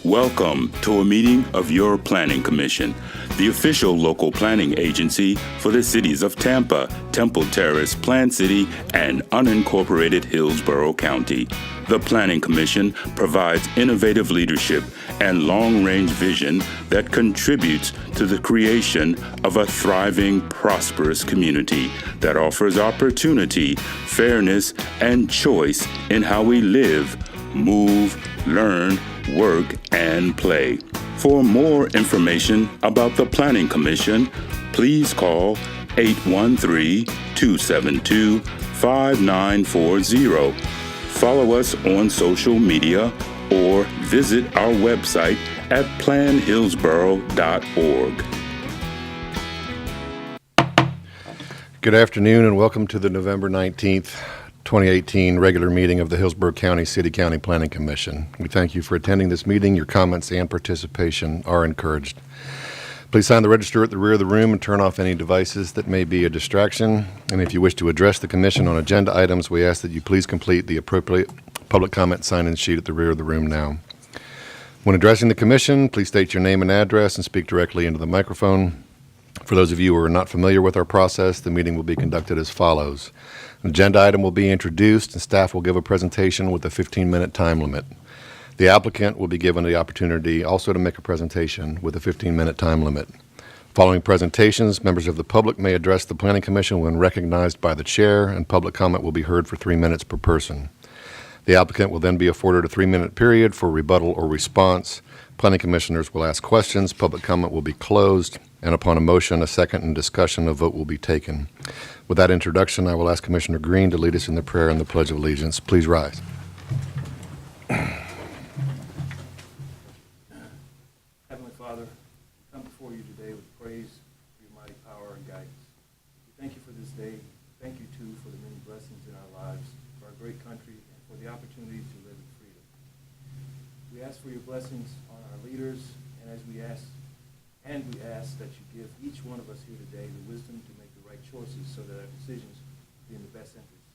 Welcome to a meeting of your Planning Commission, the official local planning agency for the cities of Tampa, Temple Terrace, Plant City, and unincorporated Hillsborough County. The Planning Commission provides innovative leadership and long-range vision that contributes to the creation of a thriving, prosperous community that offers opportunity, fairness, and choice in how we live, move, learn, work, and play. For more information about the Planning Commission, please call 813-272-5940. Follow us on social media or visit our website at planhillsborough.org. Good afternoon and welcome to the November 19th, 2018 regular meeting of the Hillsborough County City-County Planning Commission. We thank you for attending this meeting. Your comments and participation are encouraged. Please sign the register at the rear of the room and turn off any devices that may be a distraction. And if you wish to address the commission on agenda items, we ask that you please complete the appropriate public comment sign-in sheet at the rear of the room now. When addressing the commission, please state your name and address and speak directly into the microphone. For those of you who are not familiar with our process, the meeting will be conducted as follows. An agenda item will be introduced and staff will give a presentation with a 15-minute time limit. The applicant will be given the opportunity also to make a presentation with a 15-minute time limit. Following presentations, members of the public may address the Planning Commission when recognized by the chair, and public comment will be heard for 3 minutes per person. The applicant will then be afforded a 3-minute period for rebuttal or response. Planning commissioners will ask questions, public comment will be closed, and upon a motion, a second, and discussion, a vote will be taken. With that introduction, I will ask Commissioner Green to lead us in the prayer and the Pledge of Allegiance. Please rise. Heavenly Father, we come before you today with praise for your mighty power and guidance. We thank you for this day. Thank you, too, for the many blessings in our lives, for our great country, and for the opportunity to live in freedom. We ask for your blessings on our leaders, and we ask that you give each one of us here today the wisdom to make the right choices so that our decisions will be in the best interest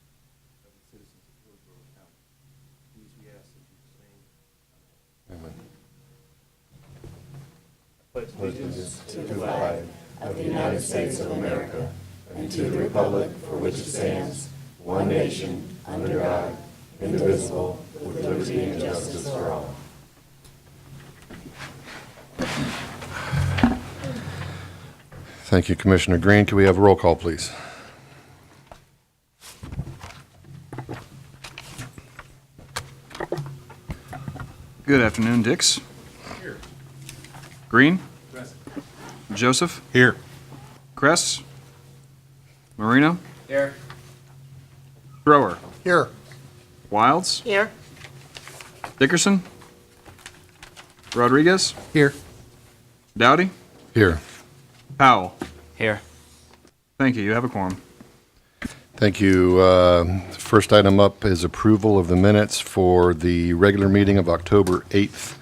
of the citizens of Hillsborough County. These we ask in Jesus' name. Amen. Pledge allegiance to the flag of the United States of America and to the republic for which it stands, one nation, under God, indivisible, with liberty and justice for all. Thank you, Commissioner Green. Can we have a roll call, please? Good afternoon, Dix. Here. Green. Present. Joseph. Here. Kress. Marino. Here. Thrower. Here. Wilds. Here. Dickerson. Rodriguez. Here. Dowdy. Here. Powell. Here. Thank you. You have a quorum. Thank you. First item up is approval of the minutes for the regular meeting of October 8th,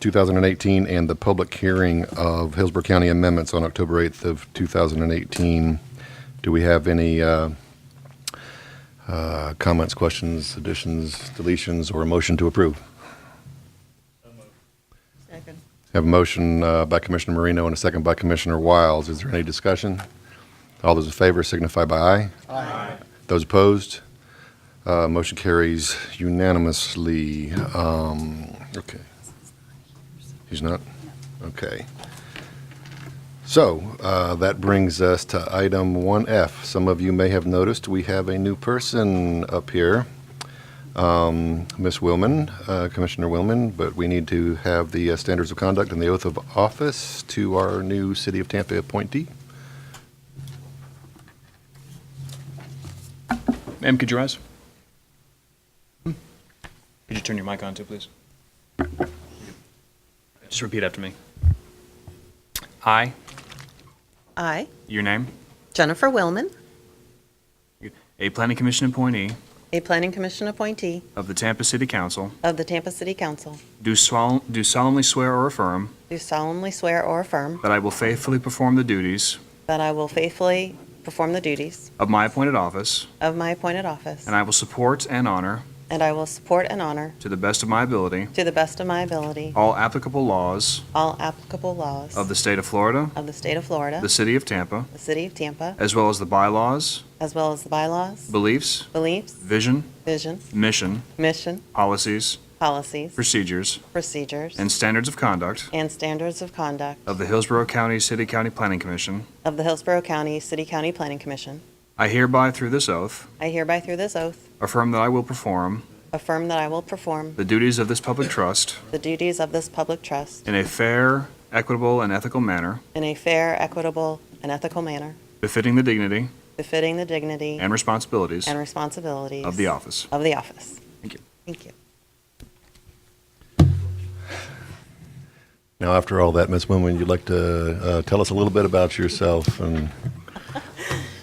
2018, and the public hearing of Hillsborough County amendments on October 8th of 2018. Do we have any comments, questions, additions, deletions, or a motion to approve? Second. Have a motion by Commissioner Marino and a second by Commissioner Wiles. Is there any discussion? All those in favor signify by aye. Aye. Those opposed? Motion carries unanimously. Okay. He's not? Okay. So that brings us to item 1F. Some of you may have noticed we have a new person up here. Ms. Willman, Commissioner Willman, but we need to have the standards of conduct and the oath of office to our new City of Tampa appointee. Ma'am, could you rise? Could you turn your mic on too, please? Just repeat after me. I, I, your name, Jennifer Willman, a Planning Commission appointee a Planning Commission appointee of the Tampa City Council, of the Tampa City Council, do solemnly swear or affirm do solemnly swear or affirm that I will faithfully perform the duties that I will faithfully perform the duties of my appointed office, of my appointed office, and I will support and honor and I will support and honor, to the best of my ability, to the best of my ability, all applicable laws all applicable laws of the state of Florida, of the state of Florida, the city of Tampa, the city of Tampa, as well as the bylaws, as well as the bylaws, beliefs, beliefs, vision, vision, mission, mission, policies, policies, procedures, procedures, and standards of conduct and standards of conduct of the Hillsborough County City-County Planning Commission. of the Hillsborough County City-County Planning Commission. I hereby, through this oath, I hereby, through this oath, affirm that I will perform affirm that I will perform the duties of this public trust the duties of this public trust in a fair, equitable, and ethical manner, in a fair, equitable, and ethical manner, befitting the dignity befitting the dignity and responsibilities and responsibilities of the office. of the office. Thank you. Thank you. Now, after all that, Ms. Winwin, you'd like to tell us a little bit about yourself and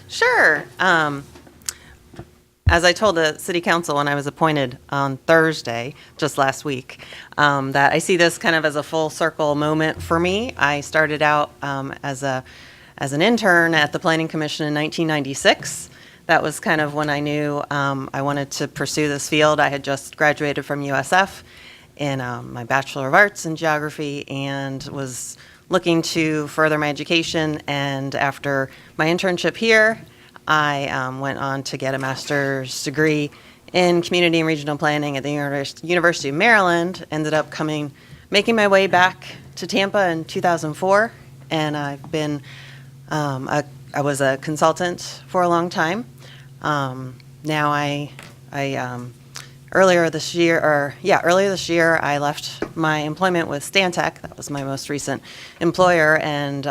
Sure. As I told the city council when I was appointed on Thursday, just last week, that I see this kind of as a full circle moment for me. I started out as an intern at the Planning Commission in 1996. That was kind of when I knew I wanted to pursue this field. I had just graduated from USF in my Bachelor of Arts in Geography and was looking to further my education. And after my internship here, I went on to get a master's degree in community and regional planning at the University of Maryland. Ended up making my way back to Tampa in 2004, and I've been I was a consultant for a long time. Now I earlier this year, I left my employment with Stantec. That was my most recent employer, and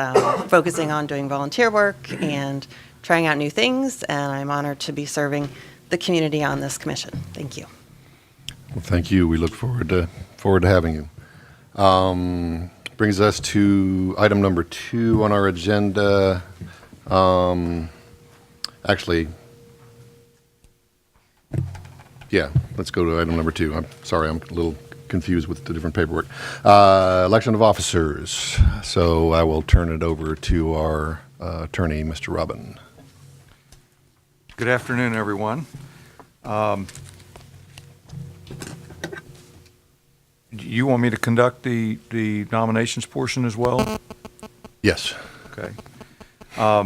focusing on doing volunteer work and trying out new things. And I'm honored to be serving the community on this commission. Thank you. well, thank you. We look forward to having you. Brings us to item number 2 on our agenda. Let's go to item number 2. I'm sorry, I'm a little confused with the different paperwork. Election of officers. So I will turn it over to our attorney, Mr. Robin. Good afternoon, everyone. You want me to conduct the nominations portion as well? Yes. Okay.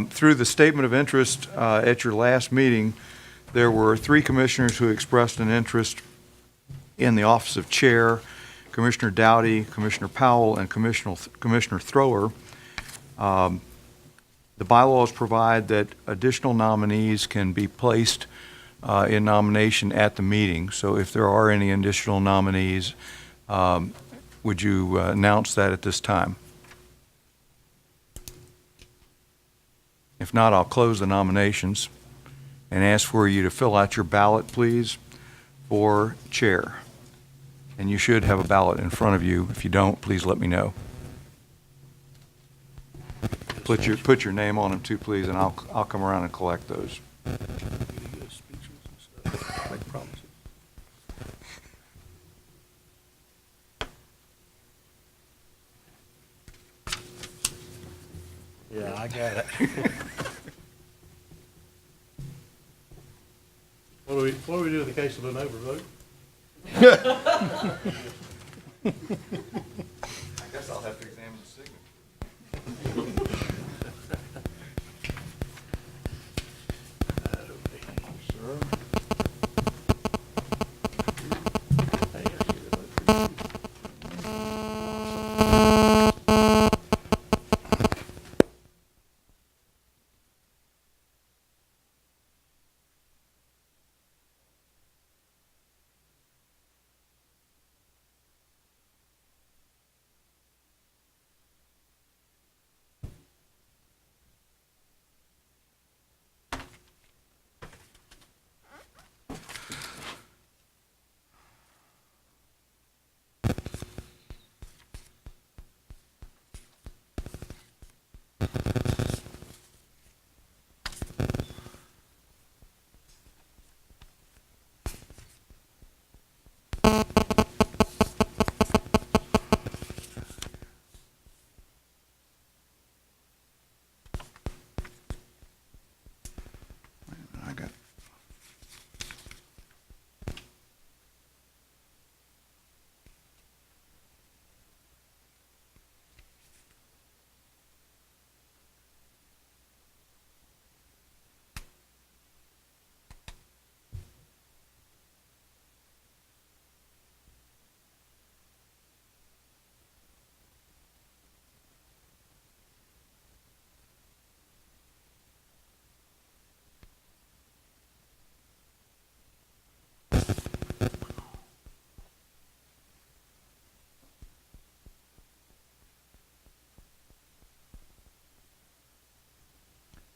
Through the statement of interest at your last meeting, there were 3 commissioners who expressed an interest in the office of chair: Commissioner Dowdy, Commissioner Powell, and Commissioner Thrower. The bylaws provide that additional nominees can be placed in nomination at the meeting. So if there are any additional nominees, would you announce that at this time? If not, I'll close the nominations and ask for you to fill out your ballot, please, for chair. And you should have a ballot in front of you. If you don't, please let me know. Put your name on them too, please, and I'll come around and collect those. Yeah, I got it. What do we do in the case of an overvote? I guess I'll have to examine the signature.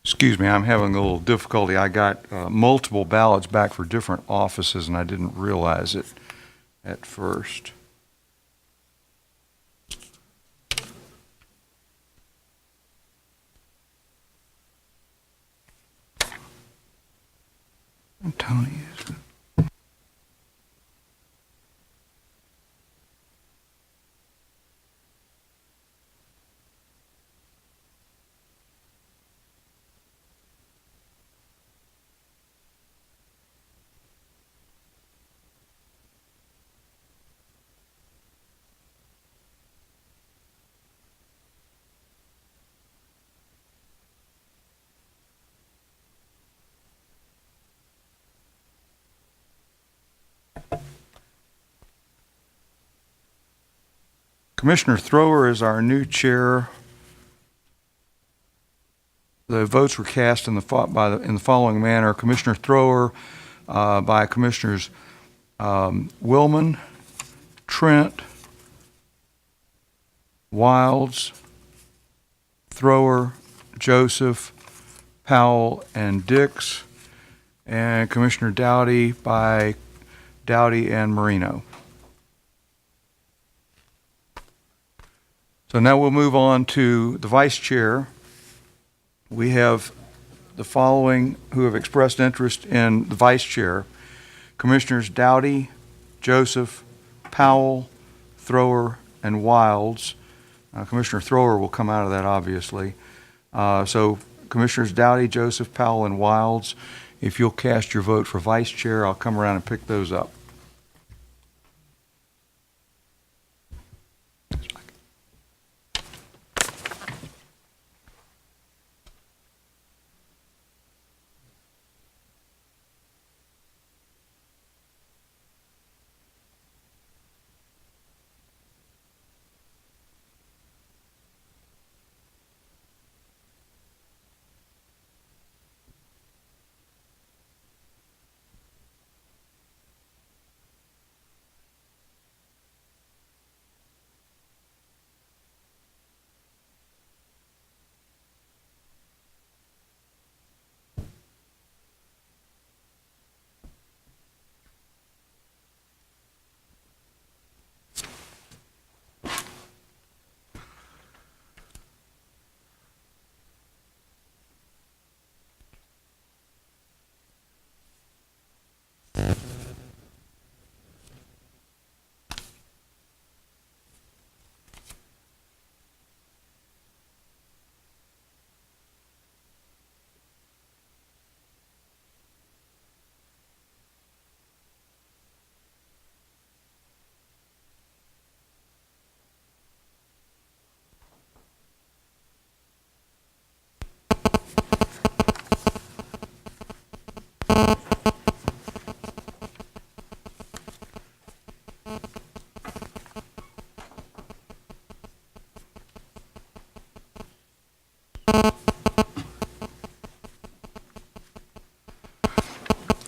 Excuse me, I'm having a little difficulty. I got multiple ballots back for different offices, and I didn't realize it at first. Tony is. Commissioner Thrower is our new chair. The votes were cast in the following manner. Commissioner Thrower by Commissioners Willman, Trent, Wilds, Thrower, Joseph, Powell, and Dix, and Commissioner Dowdy by Dowdy and Marino. So now we'll move on to the vice chair. We have the following who have expressed interest in the vice chair: Commissioners Dowdy, Joseph, Powell, Thrower, and Wilds. Commissioner Thrower will come out of that, obviously. So Commissioners Dowdy, Joseph, Powell, and Wilds, if you'll cast your vote for vice chair, I'll come around and pick those up.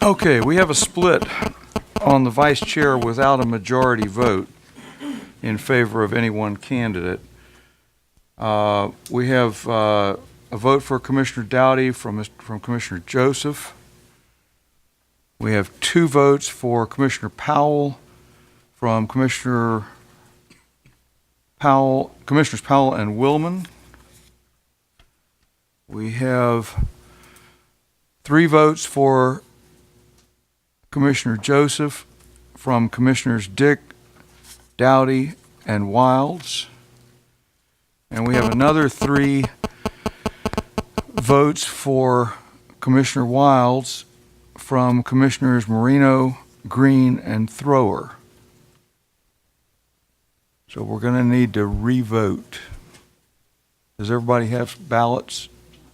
Okay, we have a split on the vice chair without a majority vote in favor of any one candidate. We have a vote for Commissioner Dowdy from Commissioner Joseph. We have 2 votes for Commissioner Powell from Commissioners Powell and Willman. We have 3 votes for Commissioner Joseph from Commissioners Dick, Dowdy, and Wilds. And we have another 3 votes for Commissioner Wilds from Commissioners Marino, Green, and Thrower. So we're going to need to re-vote. Does everybody have ballots?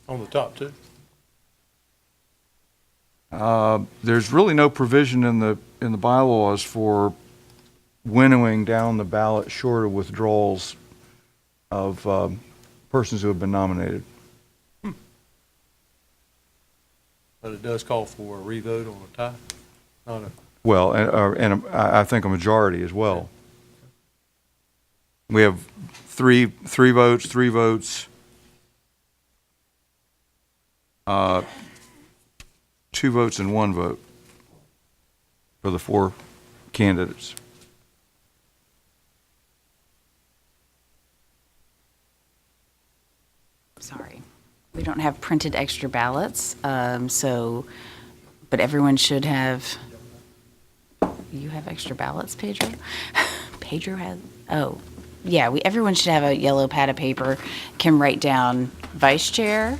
On the top two. There's really no provision in the bylaws for winnowing down the ballot short of withdrawals of persons who have been nominated. But it does call for a revote on a tie. On a, Well, and I think a majority as well. We have three votes, 2 votes and 1 vote for the 4 candidates. Sorry. We don't have printed extra ballots, but everyone should have, you have extra ballots, Pedro? Pedro has, oh, yeah, everyone should have a yellow pad of paper, can write down vice chair,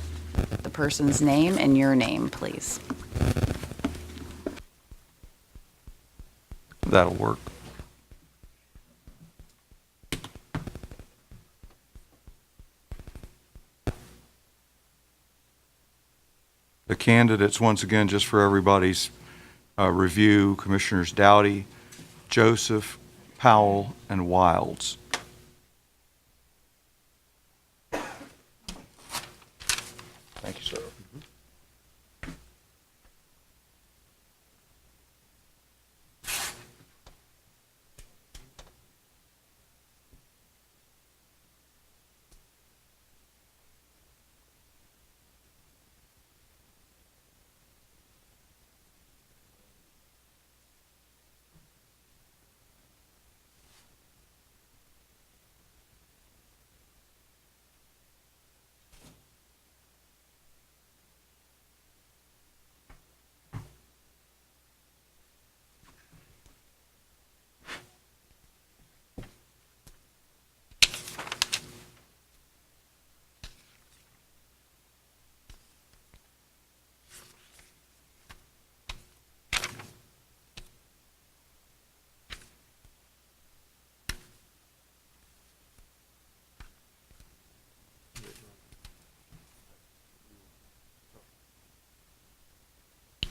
the person's name, and your name, please. That'll work. The candidates, once again, just for everybody's review, Commissioners Dowdy, Joseph, Powell, and Wilds. Thank you, sir.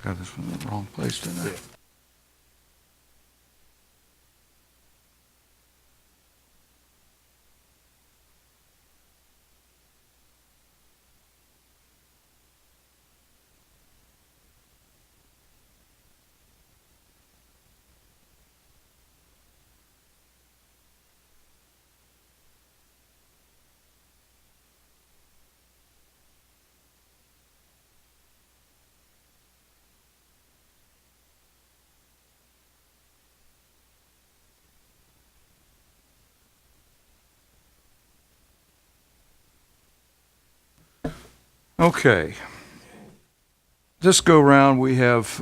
Got this one in the wrong place, didn't I? Okay. This go-round, we have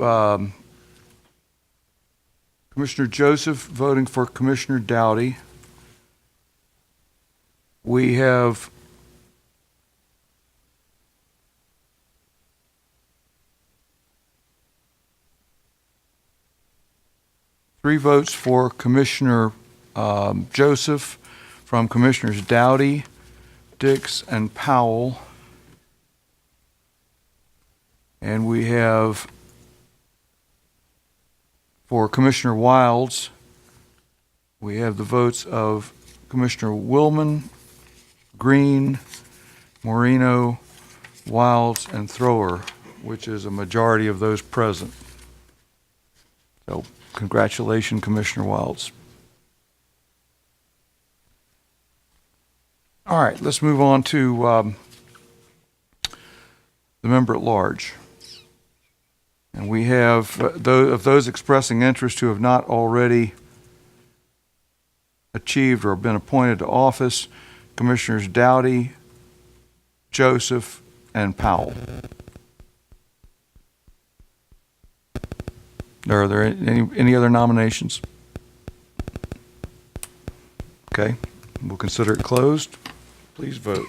Commissioner Joseph voting for Commissioner Dowdy. We have three votes for Commissioner Joseph from Commissioners Dowdy, Dix, and Powell. And we have, for Commissioner Wilds, we have the votes of Commissioner Willman, Green, Moreno, Wilds, and Thrower, which is a majority of those present. So congratulations, Commissioner Wilds. All right, let's move on to the member at large. And we have those expressing interest who have not already achieved or been appointed to office, Commissioners Dowdy, Joseph, and Powell. Are there any other nominations? Okay, we'll consider it closed. Please vote.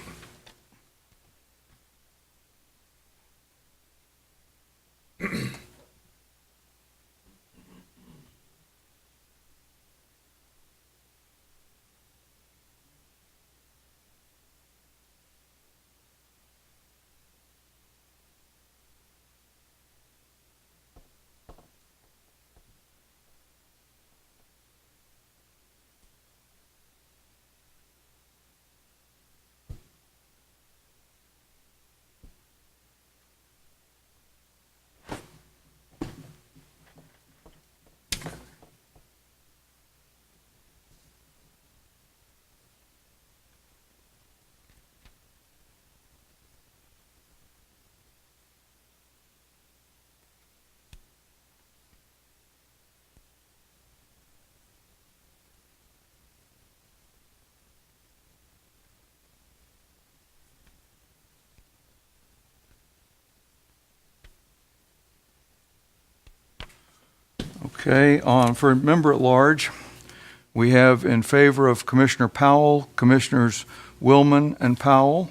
Okay, for member at large, we have in favor of Commissioner Powell, Commissioners Willman and Powell.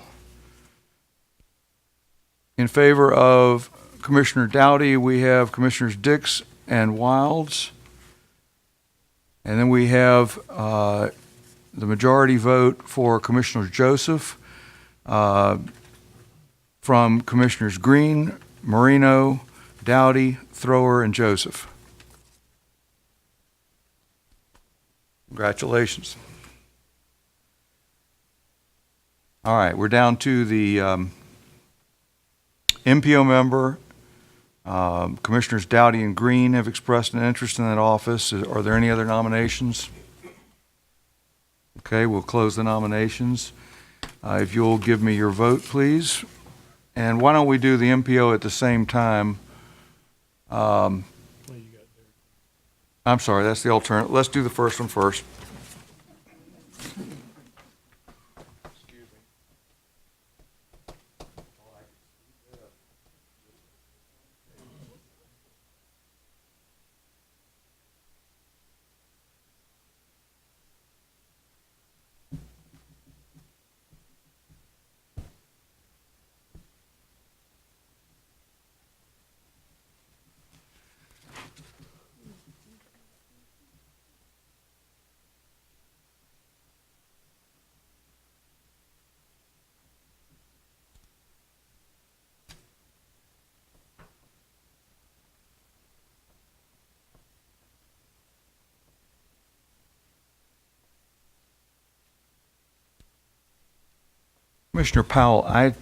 In favor of Commissioner Dowdy, we have Commissioners Dix and Wilds. And then we have the majority vote for Commissioner Joseph from Commissioners Green, Marino, Dowdy, Thrower, and Joseph. Congratulations. All right, we're down to the MPO member. Commissioners Dowdy and Green have expressed an interest in that office. Are there any other nominations? Okay, we'll close the nominations. If you'll give me your vote, please. And why don't we do the MPO at the same time? I'm sorry, that's the alternate. Let's do the first one first. Commissioner Powell, I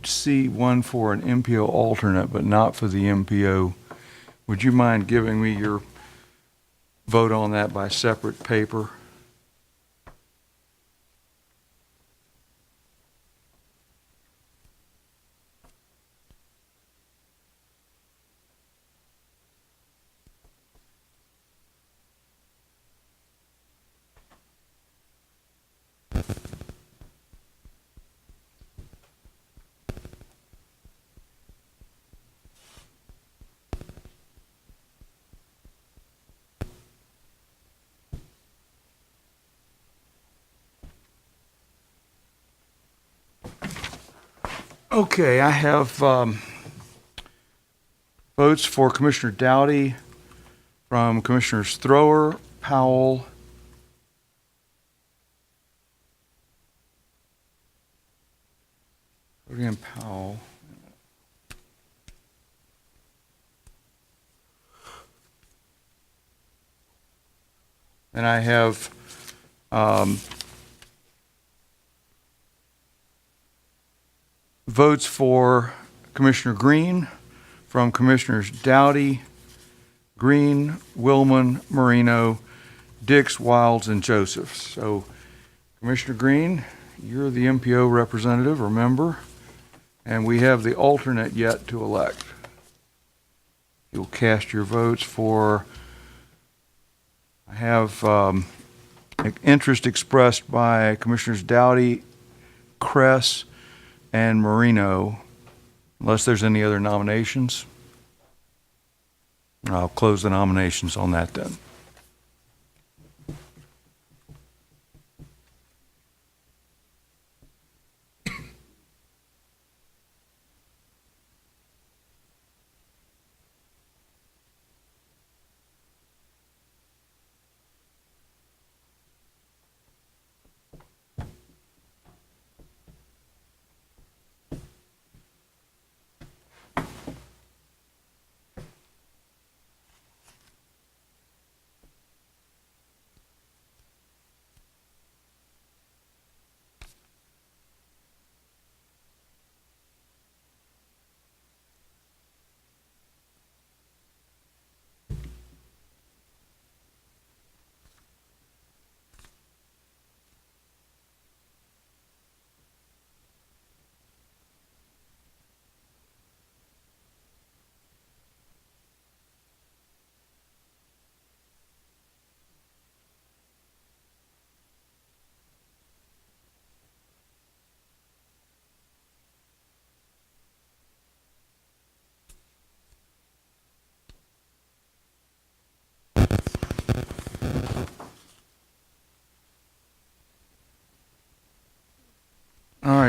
see one for an MPO alternate, but not for the MPO. Would you mind giving me your vote on that by separate paper? Okay, I have votes for Commissioner Dowdy from Commissioners Thrower, Powell, again Powell, and I have votes for Commissioner Green from Commissioners Dowdy, Green, Willman, Marino, Dix, Wilds, and Joseph. So, Commissioner Green, you're the MPO representative or member, and we have the alternate yet to elect. You'll cast your votes for, I have interest expressed by Commissioners Dowdy, Kress, and Marino, unless there's any other nominations. I'll close the nominations on that then.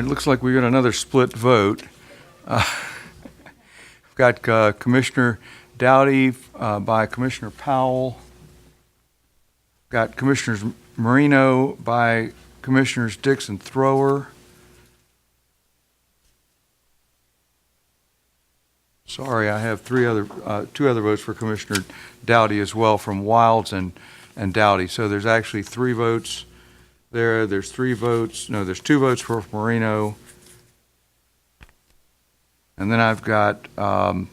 right, looks like we got another split vote. We've got Commissioner Dowdy by Commissioner Powell. Got Commissioners Marino by Commissioners Dix and Thrower. Sorry, I have two other votes for Commissioner Dowdy as well, from Wilds and Dowdy. So there's actually 3 votes there. There's 3 votes. No, there's 2 votes for Marino. And then I've got 4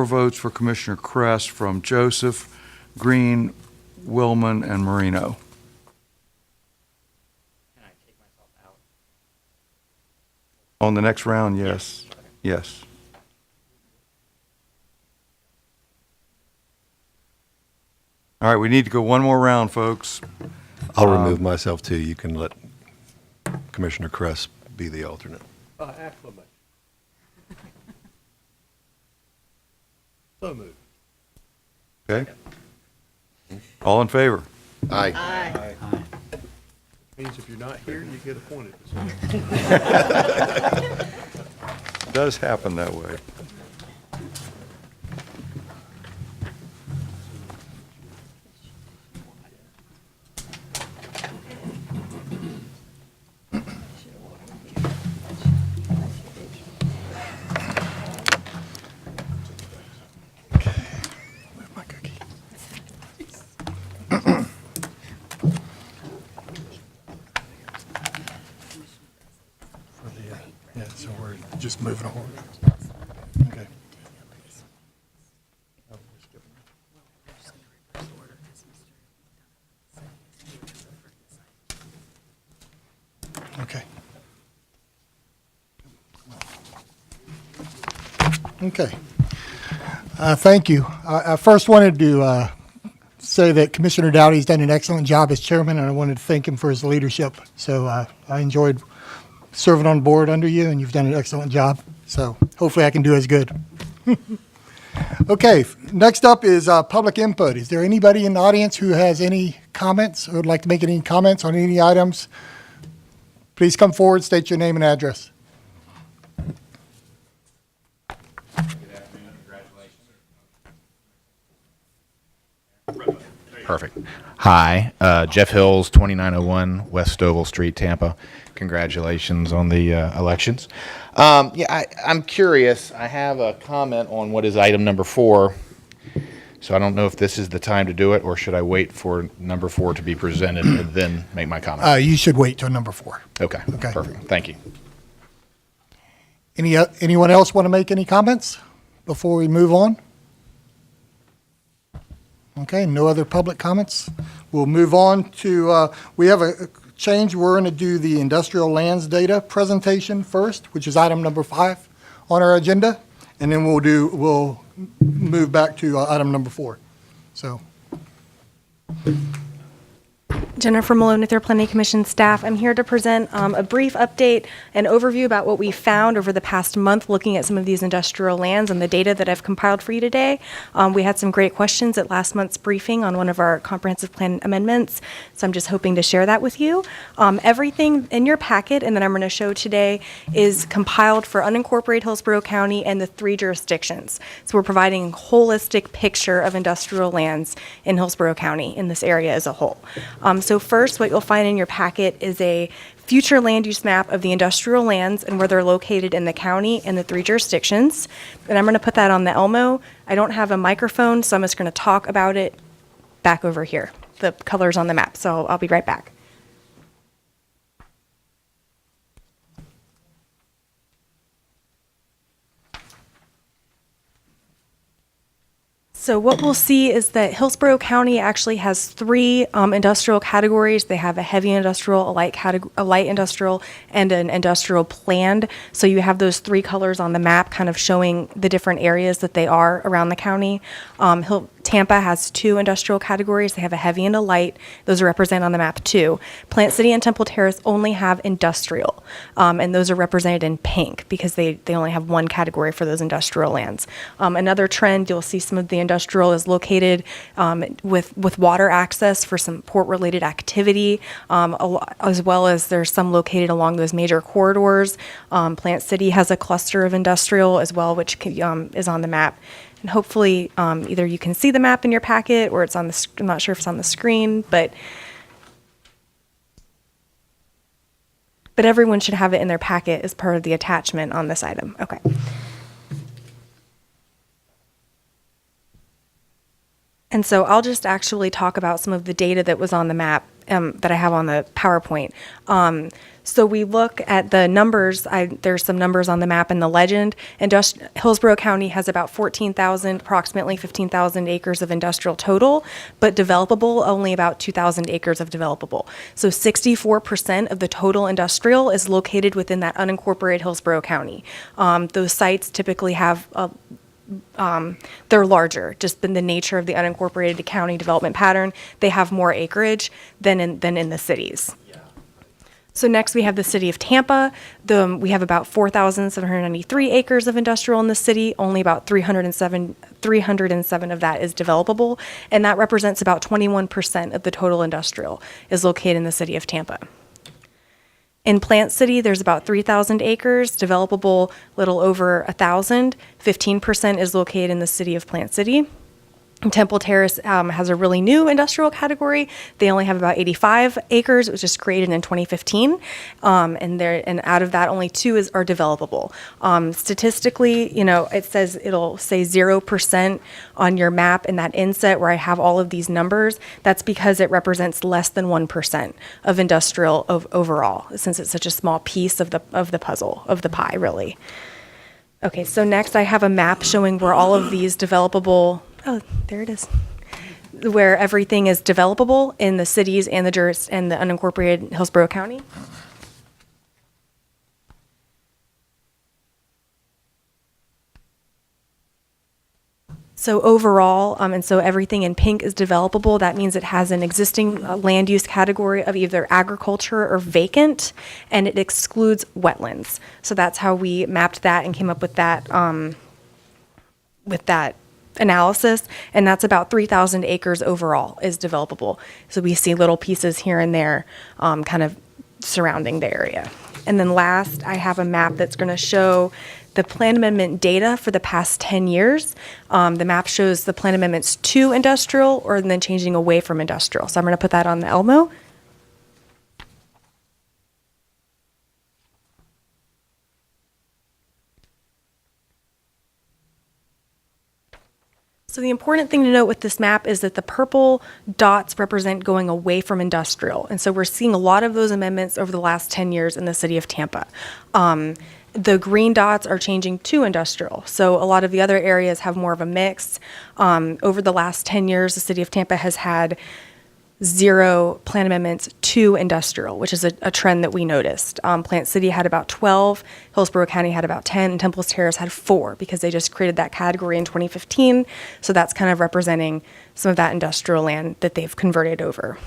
votes for Commissioner Kress from Joseph, Green, Willman, and Marino. Can I take myself out? On the next round, yes. Yes. All right, we need to go one more round, folks. I'll remove myself too. You can let Commissioner Kress be the alternate. Acclimate. So moved. Okay? All in favor? Aye. Means if you're not here, you get appointed. It does happen that way. Yeah, so we're just moving on. Okay. Okay. Okay. Thank you. I first wanted to say that Commissioner Dowdy's done an excellent job as chairman, and I wanted to thank him for his leadership. So I enjoyed serving on board under you, and you've done an excellent job. So hopefully I can do as good. Okay, next up is public input. Is there anybody in the audience who has any comments or would like to make any comments on any items? Please come forward, state your name and address. Perfect. Hi, Jeff Hills, 2901 West Stovall Street, Tampa. Congratulations on the elections. I'm curious. I have a comment on what is item number 4. So I don't know if this is the time to do it, or should I wait for number 4 to be presented and then make my comment? You should wait till number 4. Okay. Okay. Perfect. Thank you. Anyone else want to make any comments before we move on? Okay, no other public comments. We'll move on to, we have a change. We're going to do the industrial lands data presentation first, which is item number 5 on our agenda, and then we'll move back to item number 4. So. Jennifer Malone with your Planning Commission staff. I'm here to present a brief update and overview about what we found over the past month looking at some of these industrial lands and the data that I've compiled for you today. We had some great questions at last month's briefing on one of our comprehensive plan amendments, so I'm just hoping to share that with you. Everything in your packet and that I'm going to show today is compiled for unincorporated Hillsborough County and the 3 jurisdictions. So we're providing a holistic picture of industrial lands in Hillsborough County in this area as a whole. So first, what you'll find in your packet is a future land use map of the industrial lands and where they're located in the county and the 3 jurisdictions. And I'm going to put that on the Elmo. I don't have a microphone, so I'm just going to talk about it back over here, the colors on the map. So I'll be right back. So what we'll see is that Hillsborough County actually has 3 industrial categories. They have a heavy industrial, a light industrial, and an industrial planned. So you have those 3 colors on the map kind of showing the different areas that they are around the county. Tampa has 2 industrial categories. They have a heavy and a light. Those are represented on the map too. Plant City and Temple Terrace only have industrial, and those are represented in pink because they only have one category for those industrial lands. Another trend, you'll see some of the industrial is located with water access for some port-related activity, as well as there's some located along those major corridors. Plant City has a cluster of industrial as well, which is on the map. And hopefully, either you can see the map in your packet or it's on the, I'm not sure if it's on the screen, but everyone should have it in their packet as part of the attachment on this item. Okay. And so I'll just actually talk about some of the data that was on the map that I have on the PowerPoint. So we look at the numbers. There's some numbers on the map in the legend. Hillsborough County has about 14,000, approximately 15,000 acres of industrial total, but developable, only about 2,000 acres of developable. So 64% of the total industrial is located within that unincorporated Hillsborough County. Those sites typically have they're larger, just in the nature of the unincorporated county development pattern. They have more acreage than in the cities. So next we have the city of Tampa. We have about 4,793 acres of industrial in the city. Only about 307 of that is developable, and that represents about 21% of the total industrial is located in the city of Tampa. In Plant City, there's about 3,000 acres, developable little over 1,000. 15% is located in the city of Plant City. Temple Terrace has a really new industrial category. They only have about 85 acres. It was just created in 2015, and out of that, only 2 are developable. Statistically, it'll say 0% on your map in that inset where I have all of these numbers. That's because it represents less than 1% of industrial overall, since it's such a small piece of the puzzle, of the pie, really. Okay, so next I have a map showing where all of these developable. Oh, there it is. Where everything is developable in the cities and the unincorporated Hillsborough County. So overall, and so everything in pink is developable. That means it has an existing land use category of either agriculture or vacant, and it excludes wetlands. So that's how we mapped that and came up with that analysis, and that's about 3,000 acres overall is developable. So we see little pieces here and there kind of surrounding the area. And then last, I have a map that's going to show the plan amendment data for the past 10 years. The map shows the plan amendments to industrial or then changing away from industrial. So I'm going to put that on the Elmo. So the important thing to note with this map is that the purple dots represent going away from industrial. And so we're seeing a lot of those amendments over the last 10 years in the city of Tampa. The green dots are changing to industrial. So a lot of the other areas have more of a mix. Over the last 10 years, the city of Tampa has had 0 plan amendments to industrial, which is a trend that we noticed. Plant City had about 12, Hillsborough County had about 10, and Temple Terrace had 4 because they just created that category in 2015. So that's kind of representing some of that industrial land that they've converted over.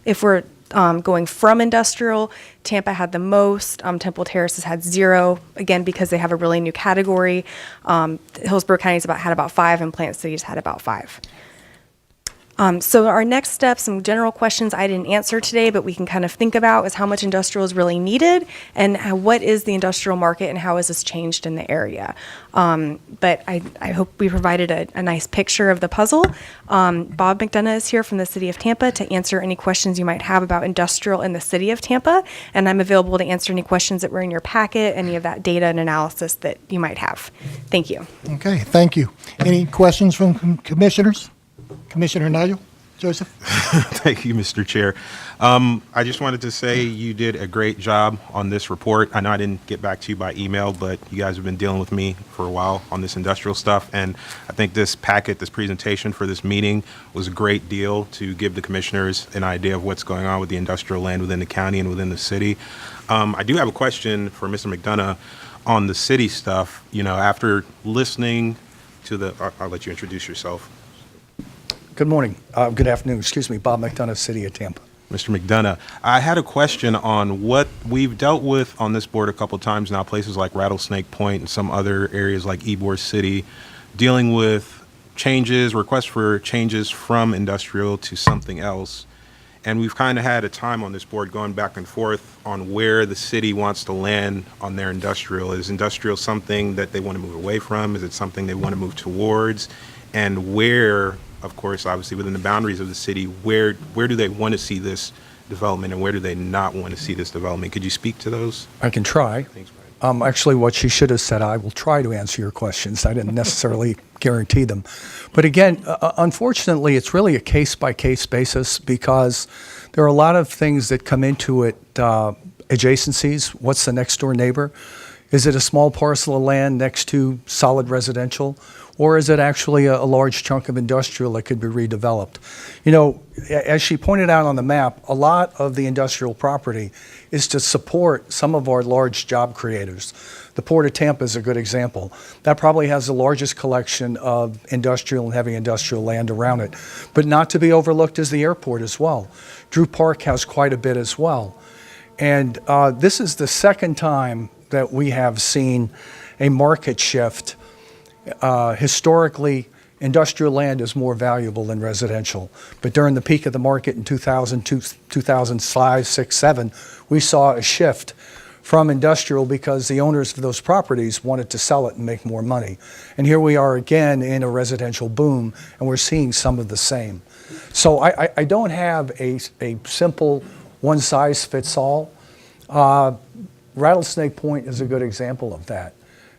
If we're going from industrial, Tampa had the most. Temple Terrace has had 0, again, because they have a really new category. Hillsborough County's had about 5, and Plant City's had about 5. So our next step, some general questions I didn't answer today, but we can kind of think about is how much industrial is really needed and what is the industrial market and how has this changed in the area. But I hope we provided a nice picture of the puzzle. Bob McDonough is here from the City of Tampa to answer any questions you might have about industrial in the City of Tampa, and I'm available to answer any questions that were in your packet, any of that data and analysis that you might have. Thank you. Okay, thank you. Any questions from commissioners? Commissioner Nigel Joseph. Thank you, Mr. Chair. I just wanted to say you did a great job on this report. I know I didn't get back to you by email, but you guys have been dealing with me for a while on this industrial stuff. And I think this packet, this presentation for this meeting was a great deal to give the commissioners an idea of what's going on with the industrial land within the county and within the city. I do have a question for Mr. McDonough on the city stuff. You know, after listening to I'll let you introduce yourself. Good morning. Good afternoon. Excuse me. Bob McDonough, City of Tampa. Mr. McDonough, I had a question on what we've dealt with on this board a couple times now, places like Rattlesnake Point and some other areas like Ybor City, dealing with changes, requests for changes from industrial to something else. And we've kind of had a time on this board going back and forth on where the city wants to land on their industrial. Is industrial something that they want to move away from? Is it something they want to move towards? And where, of course, obviously within the boundaries of the city, where do they want to see this development and where do they not want to see this development? Could you speak to those? I can try. Thanks, Brian. Actually, what she should have said, I will try to answer your questions. I didn't necessarily guarantee them. But again, unfortunately, it's really a case-by-case basis because there are a lot of things that come into it. Adjacencies, what's the next door neighbor? Is it a small parcel of land next to solid residential? Or is it actually a large chunk of industrial that could be redeveloped? You know, as she pointed out on the map, a lot of the industrial property is to support some of our large job creators. The Port of Tampa is a good example. That probably has the largest collection of industrial and heavy industrial land around it. But not to be overlooked is the airport as well. Drew Park has quite a bit as well. And this is the second time that we have seen a market shift. Historically, industrial land is more valuable than residential. But during the peak of the market in 2002, 2005, 6, 7, we saw a shift from industrial because the owners of those properties wanted to sell it and make more money. And here we are again in a residential boom, and we're seeing some of the same. So I don't have a simple one-size-fits-all. Rattlesnake Point is a good example of that.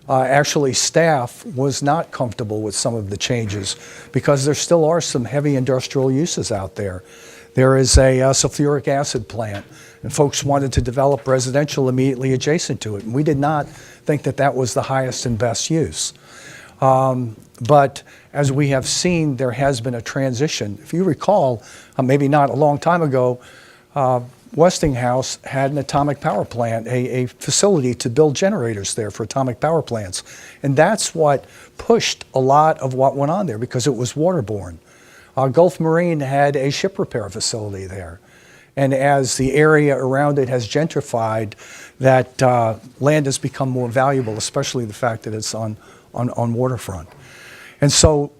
Actually, staff was not comfortable with some of the changes because there still are some heavy industrial uses out there. There is a sulfuric acid plant, and folks wanted to develop residential immediately adjacent to it. And we did not think that that was the highest and best use. But as we have seen, there has been a transition. If you recall, maybe not a long time ago, Westinghouse had an atomic power plant, a facility to build generators there for atomic power plants. And that's what pushed a lot of what went on there because it was waterborne. Gulf Marine had a ship repair facility there. And as the area around it has gentrified, that land has become more valuable, especially the fact that it's on waterfront. And so,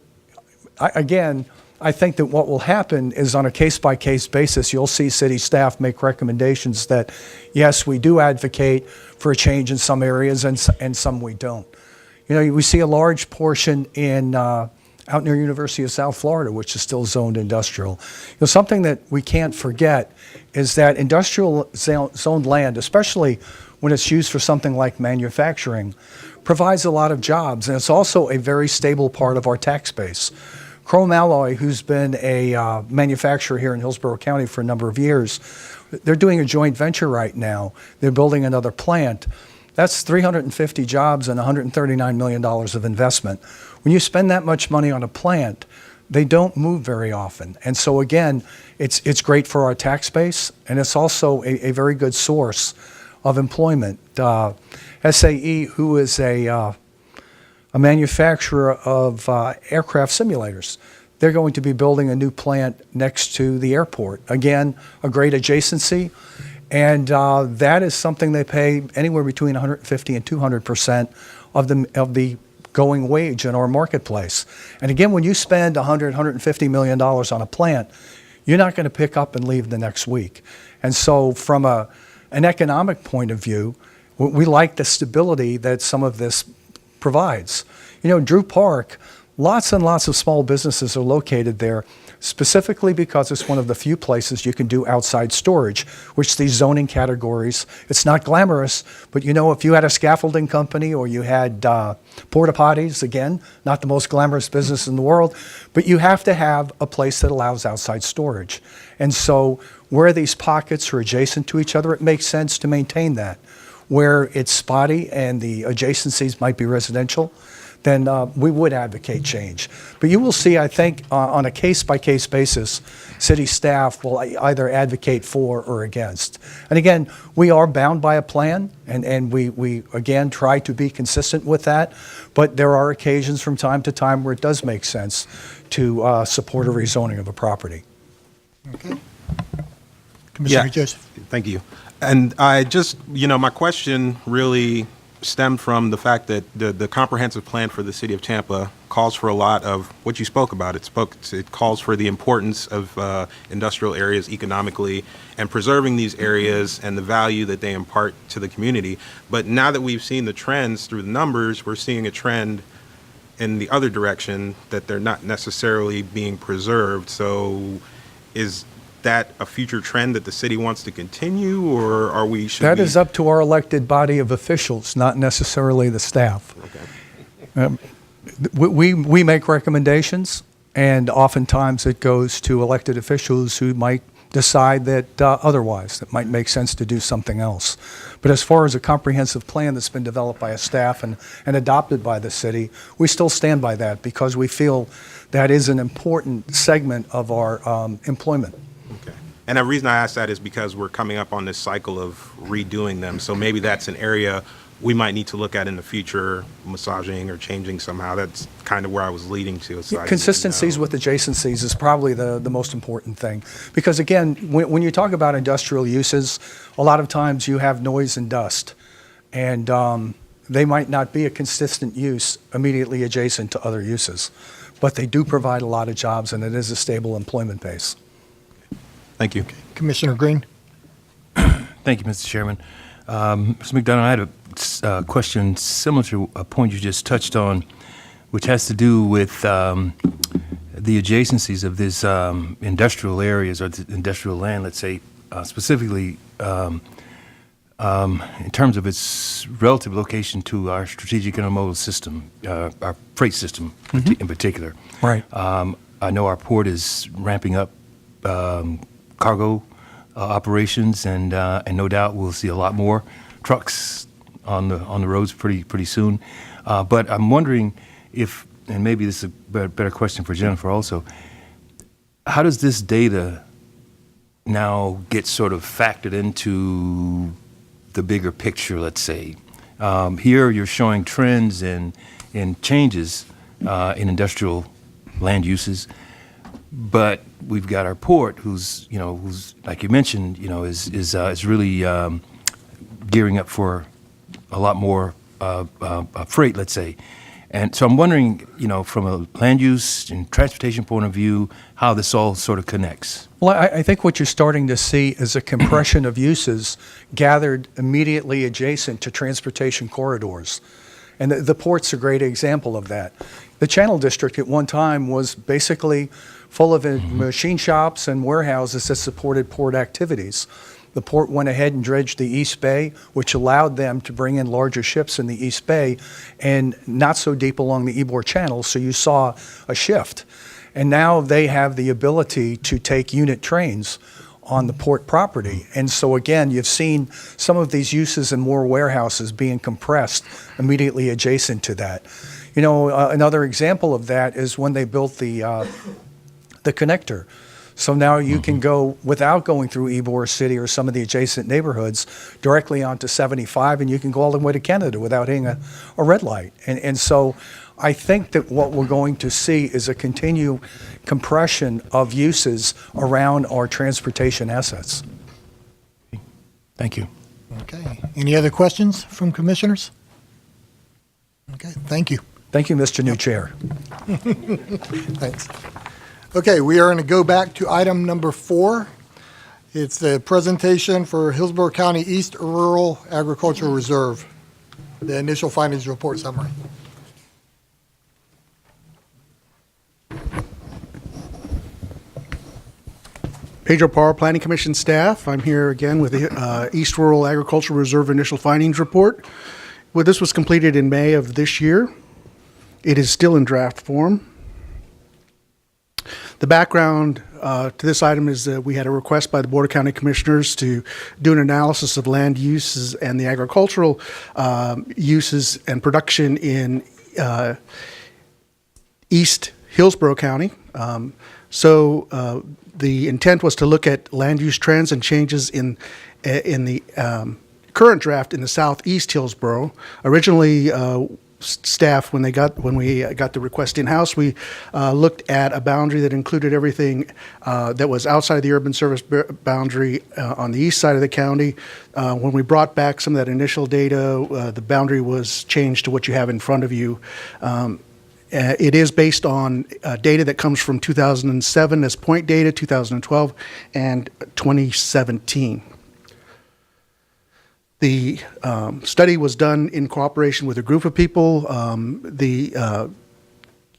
I think that what will happen is on a case-by-case basis, you'll see city staff make recommendations that, yes, we do advocate for a change in some areas and some we don't. You know, we see a large portion in out near University of South Florida, which is still zoned industrial. You know, something that we can't forget is that industrial zoned land, especially when it's used for something like manufacturing, provides a lot of jobs, and it's also a very stable part of our tax base. Chrome Alloy, who's been a manufacturer here in Hillsborough County for a number of years, they're doing a joint venture right now. They're building another plant. That's 350 jobs and $139 million of investment. When you spend that much money on a plant, they don't move very often. And so again, it's great for our tax base, and it's also a very good source of employment. SAE, who is a manufacturer of aircraft simulators. They're going to be building a new plant next to the airport. Again, a great adjacency, and that is something they pay anywhere between 150 and 200% of the going wage in our marketplace. And again, when you spend $150 million on a plant, you're not going to pick up and leave the next week. And so from an economic point of view, we like the stability that some of this provides. You know, Drew Park, lots and lots of small businesses are located there, specifically because it's one of the few places you can do outside storage, which these zoning categories, it's not glamorous, but you know, if you had a scaffolding company or you had porta potties, again, not the most glamorous business in the world, but you have to have a place that allows outside storage. And so where these pockets are adjacent to each other, it makes sense to maintain that. Where it's spotty and the adjacencies might be residential, then we would advocate change. But you will see, I think, on a case-by-case basis, city staff will either advocate for or against. And again, we are bound by a plan, and we again, try to be consistent with that. But there are occasions from time to time where it does make sense to support a rezoning of a property. Okay. Commissioner Joseph. Thank you. And I just, my question really stemmed from the fact that the comprehensive plan for the city of Tampa calls for a lot of what you spoke about. It calls for the importance of industrial areas economically and preserving these areas and the value that they impart to the community. But now that we've seen the trends through the numbers, we're seeing a trend in the other direction that they're not necessarily being preserved. So is that a future trend that the city wants to continue, or are we? That is up to our elected body of officials, not necessarily the staff. Okay. We make recommendations, and oftentimes it goes to elected officials who might decide that otherwise, it might make sense to do something else. But as far as a comprehensive plan that's been developed by a staff and adopted by the city, we still stand by that because we feel that is an important segment of our employment. Okay. And the reason I ask that is because we're coming up on this cycle of redoing them. So maybe that's an area we might need to look at in the future, massaging or changing somehow. That's kind of where I was leading to. So Consistencies with adjacencies is probably the most important thing. Because again, when you talk about industrial uses, a lot of times you have noise and dust. And they might not be a consistent use immediately adjacent to other uses. But they do provide a lot of jobs, and it is a stable employment base. Thank you. Commissioner Green. Thank you, Mr. Chairman. Mr. McDonough, I had a question similar to a point you just touched on, which has to do with the adjacencies of these industrial areas or industrial land, let's say, specifically in terms of its relative location to our strategic intermodal system, our freight system in particular. Right. I know our port is ramping up cargo operations, and no doubt we'll see a lot more trucks on the roads pretty soon. But I'm wondering if, and maybe this is a better question for Jennifer also, how does this data now get sort of factored into the bigger picture, let's say? Here you're showing trends and changes in industrial land uses, but we've got our port, who's like you mentioned, is really gearing up for a lot more freight, let's say. And so I'm wondering, from a land use and transportation point of view, how this all sort of connects. Well, I think what you're starting to see is a compression of uses gathered immediately adjacent to transportation corridors. And the port's a great example of that. The Channel District at one time was basically full of machine shops and warehouses that supported port activities. The port went ahead and dredged the East Bay, which allowed them to bring in larger ships in the East Bay and not so deep along the Ybor Channel, so you saw a shift. And now they have the ability to take unit trains on the port property. And so again, you've seen some of these uses and more warehouses being compressed immediately adjacent to that. Another example of that is when they built the connector. So now you can go, without going through Ybor City or some of the adjacent neighborhoods, directly onto 75, and you can go all the way to Canada without hitting a red light. And so I think that what we're going to see is a continued compression of uses around our transportation assets. Thank you. Okay. Any other questions from commissioners? Okay, thank you. Thank you, Mr. New Chair. Thanks. Okay, we are going to go back to item number 4. It's the presentation for Hillsborough County East Rural Agricultural Reserve, the initial findings report summary. Pedro Parr, Planning Commission staff. I'm here again with the East Rural Agricultural Reserve initial findings report. Well, this was completed in May of this year. It is still in draft form. The background to this item is that we had a request by the Board of County Commissioners to do an analysis of land uses and the agricultural uses and production in East Hillsborough County. The intent was to look at land use trends and changes in the current draft in the southeast Hillsborough. Originally, staff, when we got the request in-house, we looked at a boundary that included everything that was outside the urban service boundary on the east side of the county. When we brought back some of that initial data, the boundary was changed to what you have in front of you. It is based on data that comes from 2007 as point data, 2012, and 2017. The study was done in cooperation with a group of people, the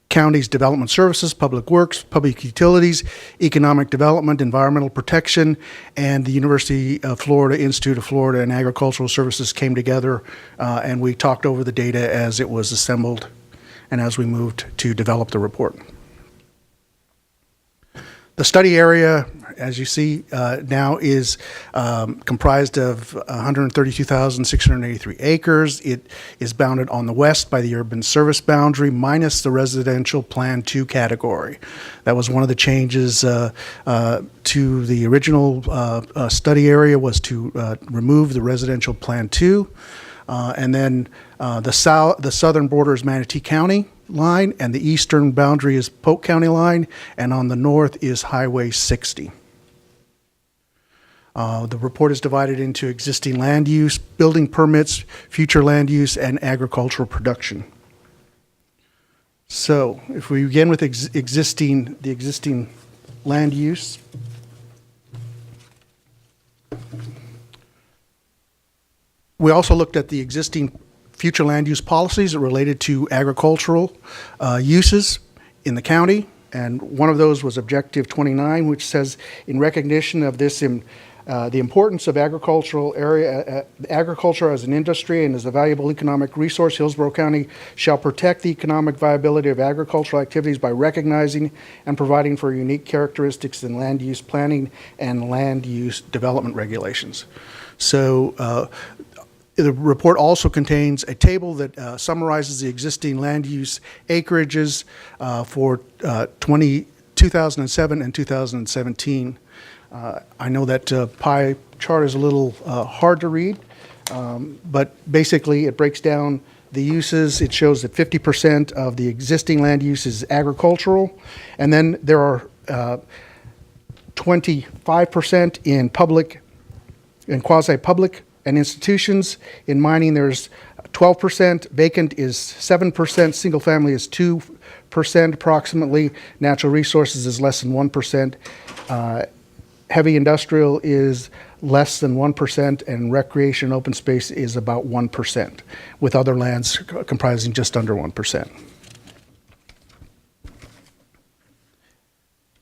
county's development services, public works, public utilities, economic development, environmental protection, and the University of Florida, Institute of Florida, and Agricultural Services came together, and we talked over the data as it was assembled and as we moved to develop the report. The study area, as you see now, is comprised of 132,683 acres. It is bounded on the west by the urban service boundary minus the residential Plan 2 category. That was one of the changes to the original study area, was to remove the residential Plan 2. And then the southern border is Manatee County line, and the eastern boundary is Polk County line, and on the north is Highway 60. The report is divided into existing land use, building permits, future land use, and agricultural production. So if we begin with the existing land use, we also looked at the existing future land use policies related to agricultural uses in the county, and one of those was Objective 29, which says, in recognition of this, the importance of agriculture as an industry and as a valuable economic resource, Hillsborough County shall protect the economic viability of agricultural activities by recognizing and providing for unique characteristics in land use planning and land use development regulations. So the report also contains a table that summarizes the existing land use acreages for 2007 and 2017. I know that pie chart is a little hard to read, but basically it breaks down the uses. It shows that 50% of the existing land use is agricultural, and then there are 25% in public and quasi-public and institutions. In mining, there's 12%, vacant is 7%, single family is 2% approximately, natural resources is less than 1%, heavy industrial is less than 1%, and recreation open space is about 1%, with other lands comprising just under 1%.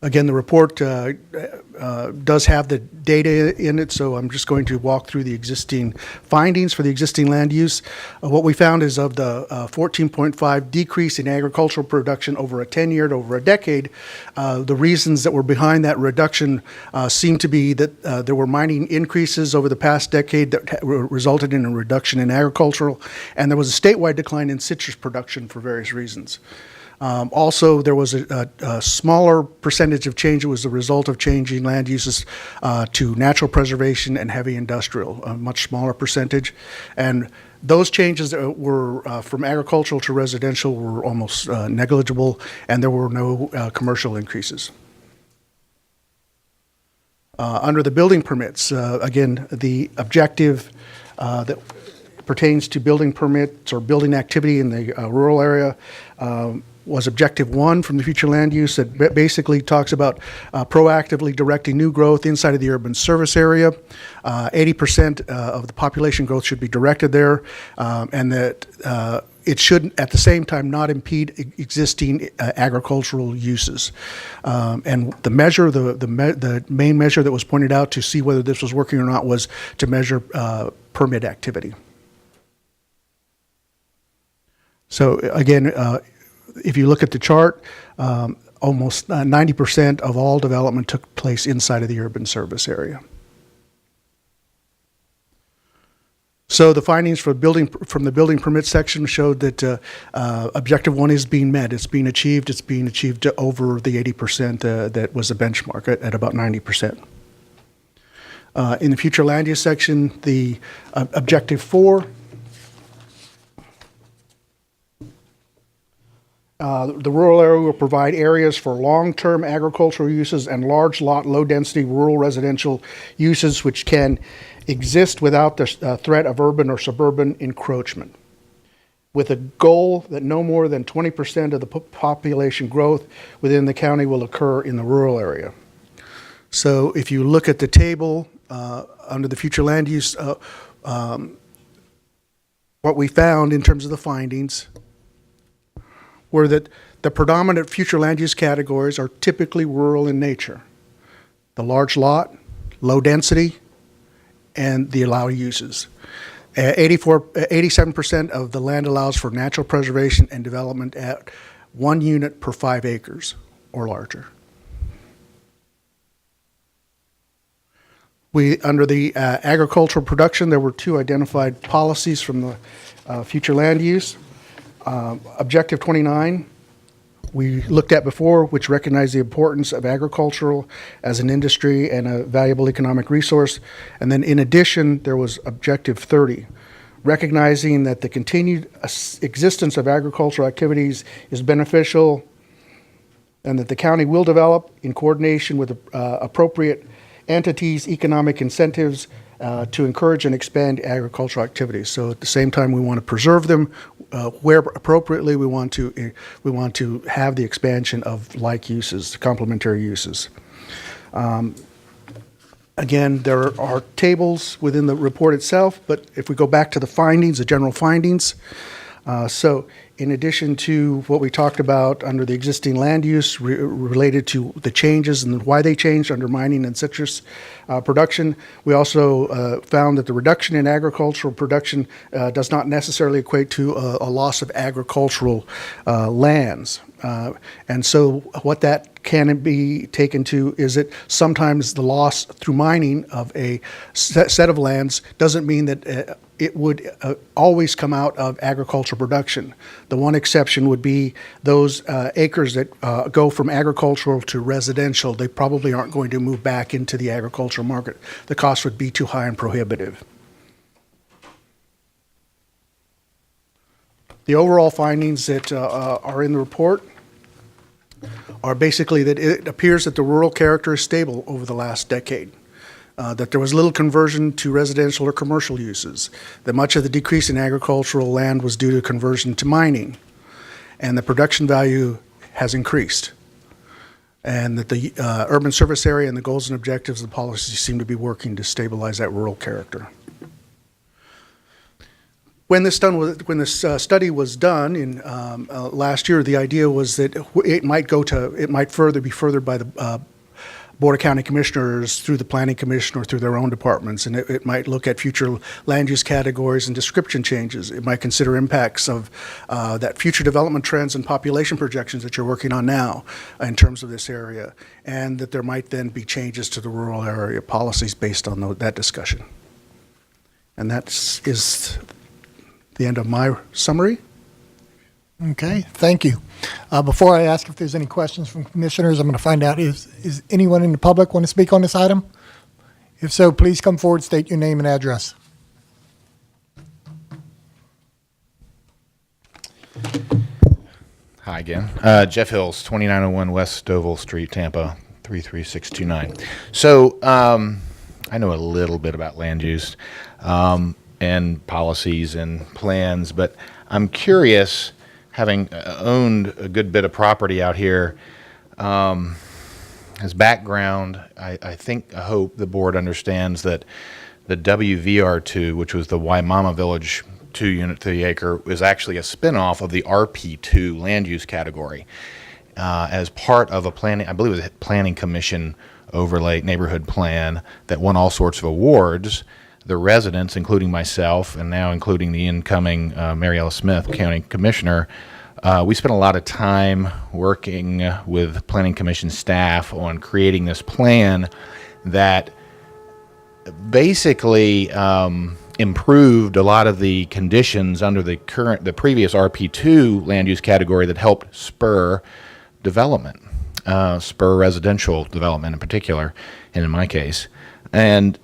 Again, the report does have the data in it, so I'm just going to walk through the existing findings for the existing land use. What we found is of the 14.5 decrease in agricultural production over a 10-year to over a decade, the reasons that were behind that reduction seem to be that there were mining increases over the past decade that resulted in a reduction in agricultural, and there was a statewide decline in citrus production for various reasons. Also, there was a smaller percentage of change. It was the result of changing land uses to natural preservation and heavy industrial, a much smaller percentage. And those changes that were from agricultural to residential were almost negligible, and there were no commercial increases. Under the building permits, again, the objective that pertains to building permits or building activity in the rural area was Objective 1 from the future land use that basically talks about proactively directing new growth inside of the urban service area. 80% of the population growth should be directed there, and that it should, at the same time, not impede existing agricultural uses. And the measure, the main measure that was pointed out to see whether this was working or not was to measure permit activity. So again, if you look at the chart, almost 90% of all development took place inside of the urban service area. So the findings from the building permit section showed that objective 1 is being met. It's being achieved. It's being achieved to over the 80% that was the benchmark at about 90%. In the future land use section, the objective 4, the rural area will provide areas for long-term agricultural uses and large lot, low-density rural residential uses which can exist without the threat of urban or suburban encroachment, with a goal that no more than 20% of the population growth within the county will occur in the rural area. So if you look at the table under the future land use, what we found in terms of the findings were that the predominant future land use categories are typically rural in nature. The large lot, low density, and the allowed uses. 87% of the land allows for natural preservation and development at 1 unit per 5 acres or larger. Under the agricultural production, there were 2 identified policies from the future land use. Objective 29, we looked at before, which recognized the importance of agricultural as an industry and a valuable economic resource. And then in addition, there was Objective 30, recognizing that the continued existence of agricultural activities is beneficial and that the county will develop, in coordination with appropriate entities, economic incentives to encourage and expand agricultural activities. So at the same time, we want to preserve them. Where appropriately, we want to have the expansion of like uses, complementary uses. Again, there are tables within the report itself, but if we go back to the findings, the general findings, so in addition to what we talked about under the existing land use related to the changes and why they changed under mining and citrus production, we also found that the reduction in agricultural production does not necessarily equate to a loss of agricultural lands. And so what that can be taken to is that sometimes the loss through mining of a set of lands doesn't mean that it would always come out of agricultural production. The one exception would be those acres that go from agricultural to residential. They probably aren't going to move back into the agricultural market. The cost would be too high and prohibitive. The overall findings that are in the report are basically that it appears that the rural character is stable over the last decade. That there was little conversion to residential or commercial uses, that much of the decrease in agricultural land was due to conversion to mining, and the production value has increased, and that the urban service area and the goals and objectives of the policy seem to be working to stabilize that rural character. When this study was done in last year, the idea was that it might be furthered by the Board of County Commissioners through the Planning Commission or through their own departments, and it might look at future land use categories and description changes. It might consider impacts of that future development trends and population projections that you're working on now in terms of this area, and that there might then be changes to the rural area policies based on that discussion. And that is the end of my summary. Okay, thank you. Before I ask if there's any questions from commissioners, I'm going to find out, is anyone in the public want to speak on this item? If so, please come forward, state your name and address. Hi again. Jeff Hills, 2901 West Stovall Street, Tampa, 33629. So I know a little bit about land use and policies and plans, but I'm curious, having owned a good bit of property out here, as background, I hope the board understands that the WVR2, which was the Waimama Village 2 unit 3 acre, is actually a spinoff of the RP2 land use category. As part of a planning, I believe it was a planning commission overlay neighborhood plan that won all sorts of awards. The residents, including myself, and now including the incoming Mary Ella Smith, County Commissioner, we spent a lot of time working with Planning Commission staff on creating this plan that basically improved a lot of the conditions under the previous RP2 land use category that helped spur development, spur residential development in particular, and in my case. And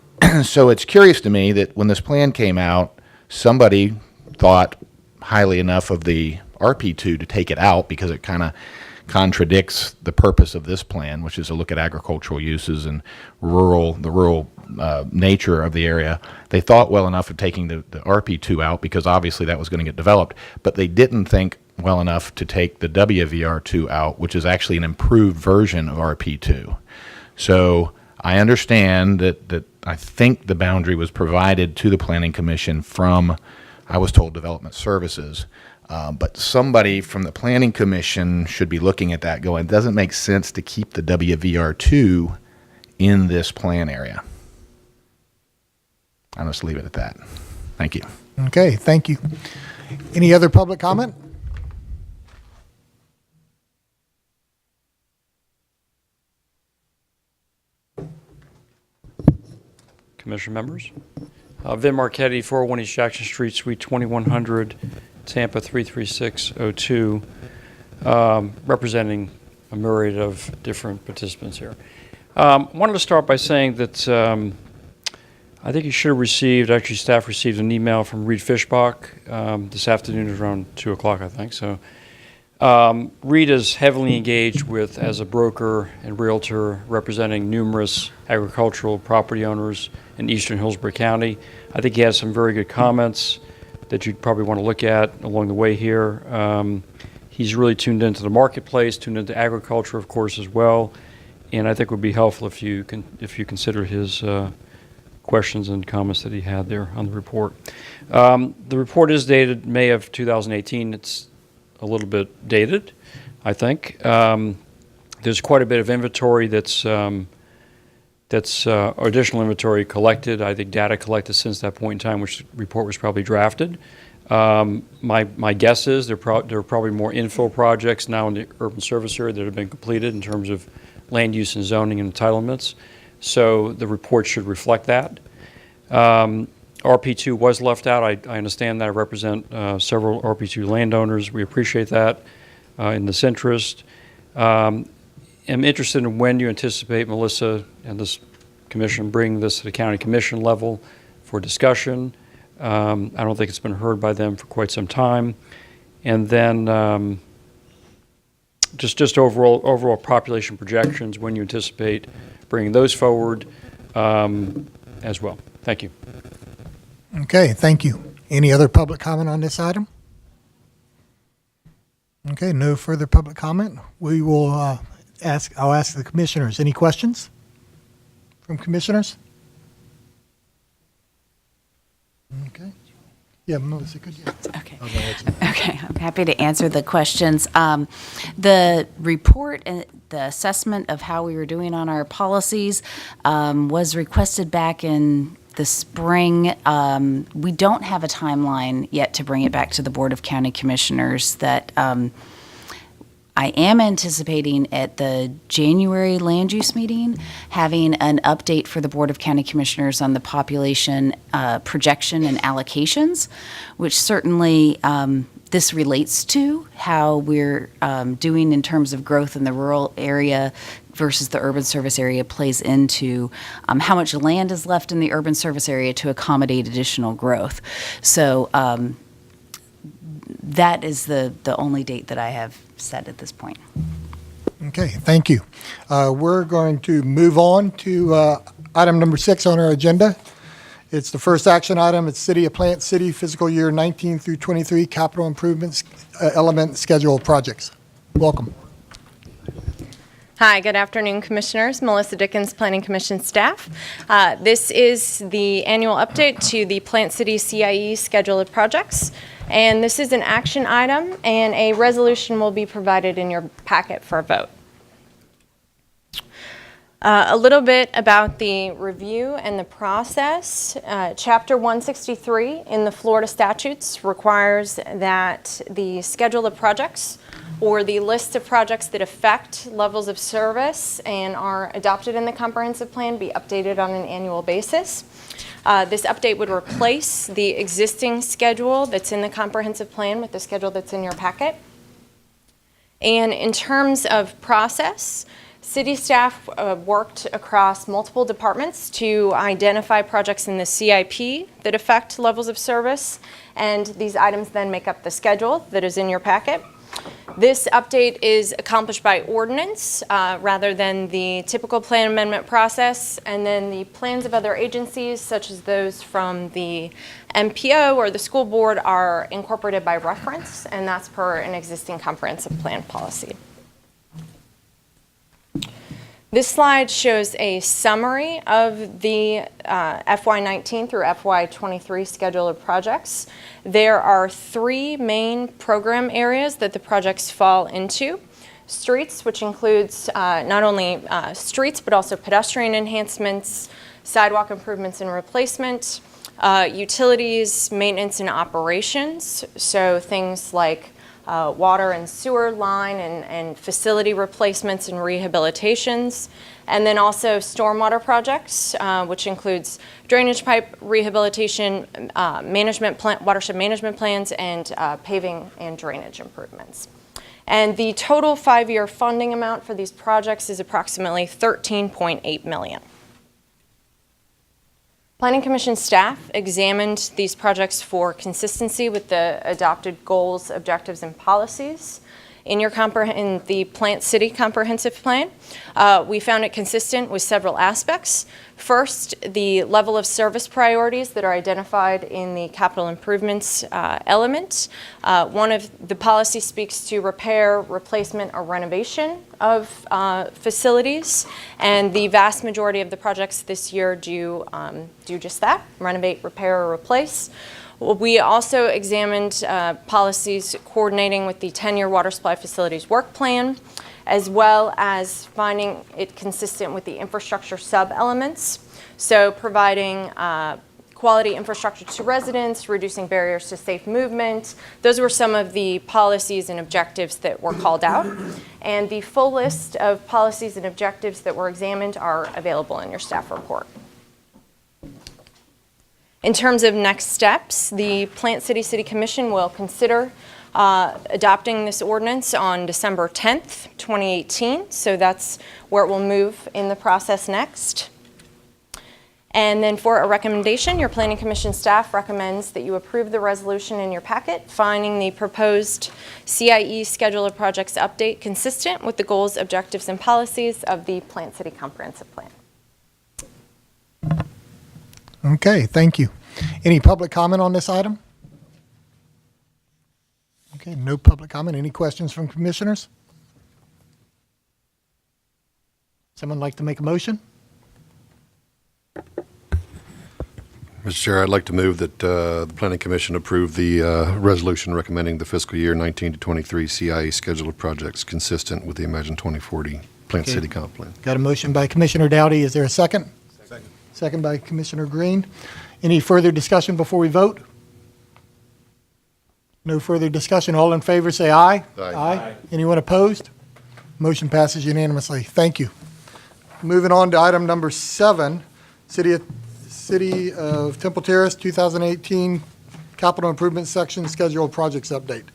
so it's curious to me that when this plan came out, somebody thought highly enough of the RP2 to take it out because it kind of contradicts the purpose of this plan, which is to look at agricultural uses and the rural nature of the area. They thought well enough of taking the RP2 out because obviously that was going to get developed, but they didn't think well enough to take the WVR2 out, which is actually an improved version of RP2. So I understand that I think the boundary was provided to the Planning Commission from, I was told, Development Services. But somebody from the Planning Commission should be looking at that going, it doesn't make sense to keep the WVR2 in this plan area. I'll just leave it at that. Thank you. Okay, thank you. Any other public comment? Commission members. Vin Marchetti, 401 East Jackson Street, Suite 2100, Tampa 33602, representing a myriad of different participants here. Wanted to start by saying that I think you should have received, actually staff received an email from Reed Fishbach this afternoon at around 2 o'clock, I think. So Reed is heavily engaged with, as a broker and realtor, representing numerous agricultural property owners in eastern Hillsborough County. I think he has some very good comments that you'd probably want to look at along the way here. He's really tuned into the marketplace, tuned into agriculture, of course, as well. And I think it would be helpful if you consider his questions and comments that he had there on the report. The report is dated May of 2018. It's a little bit dated, I think. There's quite a bit of inventory that's additional inventory collected. I think data collected since that point in time, which the report was probably drafted. My guess is there are probably more infill projects now in the urban service area that have been completed in terms of land use and zoning and entitlements. So the report should reflect that. RP2 was left out. I understand that. I represent several RP2 landowners. We appreciate that in this interest. I'm interested in when you anticipate, Melissa, and this commission bring this to the county commission level for discussion. I don't think it's been heard by them for quite some time. And then just overall population projections, when you anticipate bringing those forward as well. Thank you. Okay, thank you. Any other public comment on this item? Okay, no further public comment. We will I'll ask the commissioners. Any questions from commissioners? Okay. Yeah, Melissa, could you? Okay. Okay, I'm happy to answer the questions. The report and the assessment of how we were doing on our policies was requested back in the spring. We don't have a timeline yet to bring it back to the Board of County Commissioners. That I am anticipating at the January land use meeting having an update for the Board of County Commissioners on the population projection and allocations, which certainly this relates to how we're doing in terms of growth in the rural area versus the urban service area plays into how much land is left in the urban service area to accommodate additional growth. So that is the only date that I have set at this point. Okay, thank you. We're going to move on to item number 6 on our agenda. It's the first action item. It's City of Plant City fiscal year 19 through 23 capital improvements element schedule projects. Welcome. Hi, good afternoon, Commissioners. Melissa Dickens, Planning Commission staff. This is the annual update to the Plant City CIE schedule of projects. And this is an action item, and a resolution will be provided in your packet for a vote. A little bit about the review and the process. Chapter 163 in the Florida statutes requires that the schedule of projects or the list of projects that affect levels of service and are adopted in the comprehensive plan be updated on an annual basis. This update would replace the existing schedule that's in the comprehensive plan with the schedule that's in your packet. And in terms of process, city staff worked across multiple departments to identify projects in the CIP that affect levels of service, and these items then make up the schedule that is in your packet. This update is accomplished by ordinance rather than the typical plan amendment process, and then the plans of other agencies, such as those from the MPO or the school board, are incorporated by reference, and that's per an existing comprehensive plan policy. This slide shows a summary of the FY19 through FY23 schedule of projects. There are 3 main program areas that the projects fall into. Streets, which includes not only streets, but also pedestrian enhancements, sidewalk improvements and replacement, utilities, maintenance and operations, so things like water and sewer line and facility replacements and rehabilitations, and then also stormwater projects, which includes drainage pipe rehabilitation, watershed management plans, and paving and drainage improvements. And the total 5-year funding amount for these projects is approximately $13.8 million. Planning Commission staff examined these projects for consistency with the adopted goals, objectives, and policies in the Plant City Comprehensive Plan. We found it consistent with several aspects. First, the level of service priorities that are identified in the capital improvements element. One of the policies speaks to repair, replacement, or renovation of facilities, and the vast majority of the projects this year do just that: renovate, repair, or replace. We also examined policies coordinating with the 10-year water supply facilities work plan, as well as finding it consistent with the infrastructure sub-elements. So providing quality infrastructure to residents, reducing barriers to safe movement. Those were some of the policies and objectives that were called out. And the full list of policies and objectives that were examined are available in your staff report. In terms of next steps, the Plant City Commission will consider adopting this ordinance on December 10th, 2018. So that's where it will move in the process next. And then for a recommendation, your Planning Commission staff recommends that you approve the resolution in your packet, finding the proposed CIE schedule of projects update consistent with the goals, objectives, and policies of the Plant City Comprehensive Plan. Okay, thank you. Any public comment on this item? Okay, no public comment. Any questions from commissioners? Someone like to make a motion? Mr. Chair, I'd like to move that the Planning Commission approve the resolution recommending the fiscal year 19 to 23 CIE schedule of projects consistent with the Imagine 2040 Plant City Comp Plan. Got a motion by Commissioner Dowdy. Is there a second? Second. Second by Commissioner Green. Any further discussion before we vote? No further discussion. All in favor say aye. Aye. Anyone opposed? Motion passes unanimously. Thank you. Moving on to item number 7, City of Temple Terrace 2018 Capital Improvement Section Schedule of Projects Update.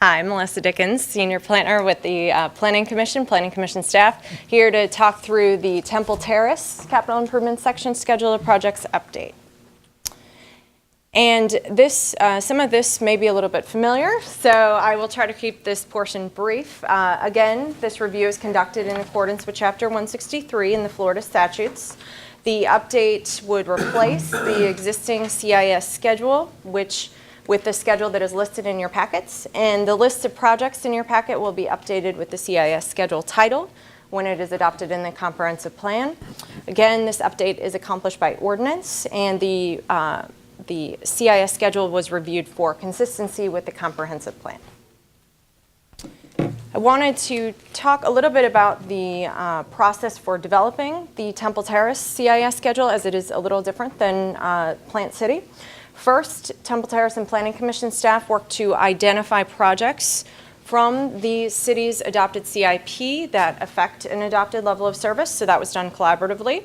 Hi, I'm Melissa Dickens, Senior Planner with the Planning Commission staff, here to talk through the Temple Terrace Capital Improvement Section Schedule of Projects Update. And this, some of this may be a little bit familiar, so I will try to keep this portion brief. Again, this review is conducted in accordance with Chapter 163 in the Florida statutes. The update would replace the existing CIS schedule, with the schedule that is listed in your packets, and the list of projects in your packet will be updated with the CIS schedule title when it is adopted in the comprehensive plan. Again, this update is accomplished by ordinance, and the CIS schedule was reviewed for consistency with the comprehensive plan. I wanted to talk a little bit about the process for developing the Temple Terrace CIS schedule, as it is a little different than Plant City. First, Temple Terrace and Planning Commission staff worked to identify projects from the city's adopted CIP that affect an adopted level of service, so that was done collaboratively.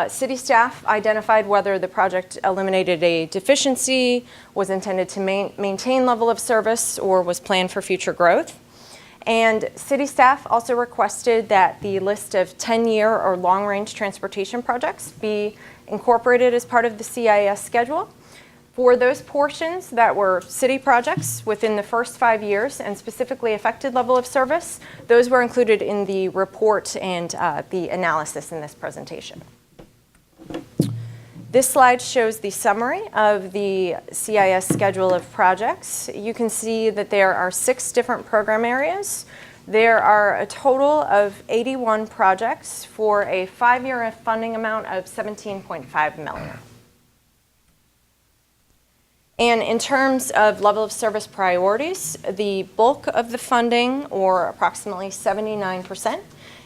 City staff identified whether the project eliminated a deficiency, was intended to maintain level of service, or was planned for future growth. And city staff also requested that the list of 10-year or long-range transportation projects be incorporated as part of the CIS schedule. For those portions that were city projects within the first 5 years and specifically affected level of service, those were included in the report and the analysis in this presentation. This slide shows the summary of the CIS schedule of projects. You can see that there are 6 different program areas. There are a total of 81 projects for a 5-year funding amount of $17.5 million. And in terms of level of service priorities, the bulk of the funding, or approximately 79%,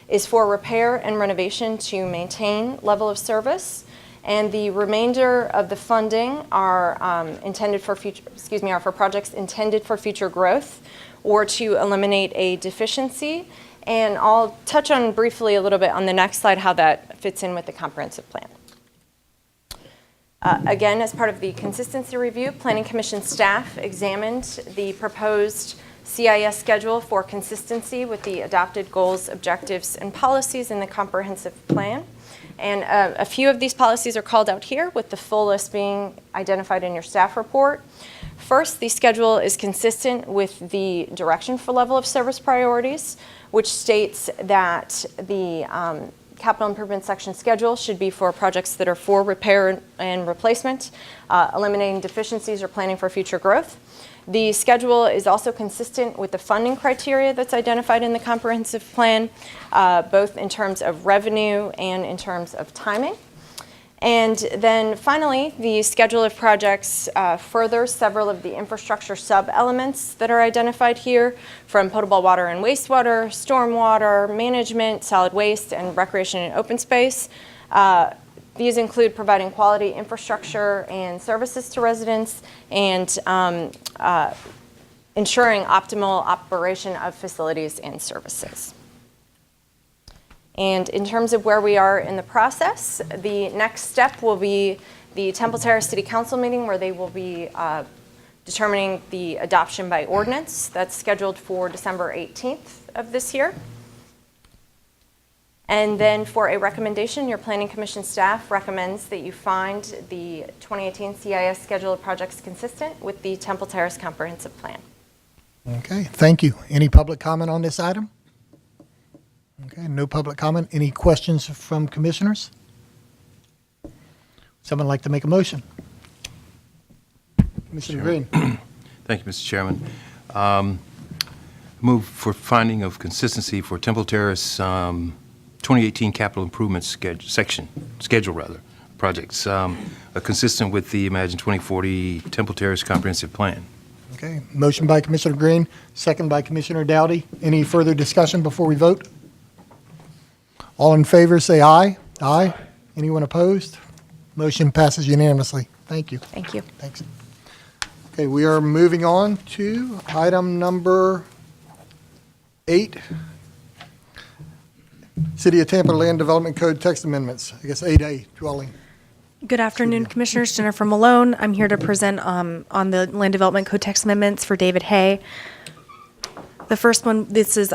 is for repair and renovation to maintain level of service. And the remainder of the funding are intended for are for projects intended for future growth or to eliminate a deficiency. And I'll touch on briefly a little bit on the next slide how that fits in with the comprehensive plan. Again, as part of the consistency review, Planning Commission staff examined the proposed CIS schedule for consistency with the adopted goals, objectives, and policies in the comprehensive plan. And a few of these policies are called out here, with the full list being identified in your staff report. First, the schedule is consistent with the direction for level of service priorities, which states that the capital improvement section schedule should be for projects that are for repair and replacement, eliminating deficiencies or planning for future growth. The schedule is also consistent with the funding criteria that's identified in the comprehensive plan, both in terms of revenue and in terms of timing. And then finally, the schedule of projects furthers several of the infrastructure sub-elements that are identified here, from potable water and wastewater, stormwater management, solid waste, and recreation and open space. These include providing quality infrastructure and services to residents and ensuring optimal operation of facilities and services. And in terms of where we are in the process, the next step will be the Temple Terrace City Council meeting, where they will be determining the adoption by ordinance. That's scheduled for December 18th of this year. And then for a recommendation, your Planning Commission staff recommends that you find the 2018 CIS schedule of projects consistent with the Temple Terrace Comprehensive Plan. Okay, thank you. Any public comment on this item? Okay, no public comment. Any questions from commissioners? Someone like to make a motion? Commissioner Green. Thank you, Mr. Chairman. Move for finding of consistency for Temple Terrace 2018 capital improvement schedule projects, consistent with the Imagine 2040 Temple Terrace comprehensive plan. Okay, motion by Commissioner Green, second by Commissioner Dowdy. Any further discussion before we vote? All in favor, say aye. Aye. Anyone opposed? Motion passes unanimously. Thank you. Thank you. Thanks. Okay, we are moving on to item number 8. City of Tampa Land Development Code text amendments. I guess 8A, dwelling. Good afternoon, Commissioners. Jennifer Malone. I'm here to present on the Land Development Code text amendments for David Hay. The first one, this is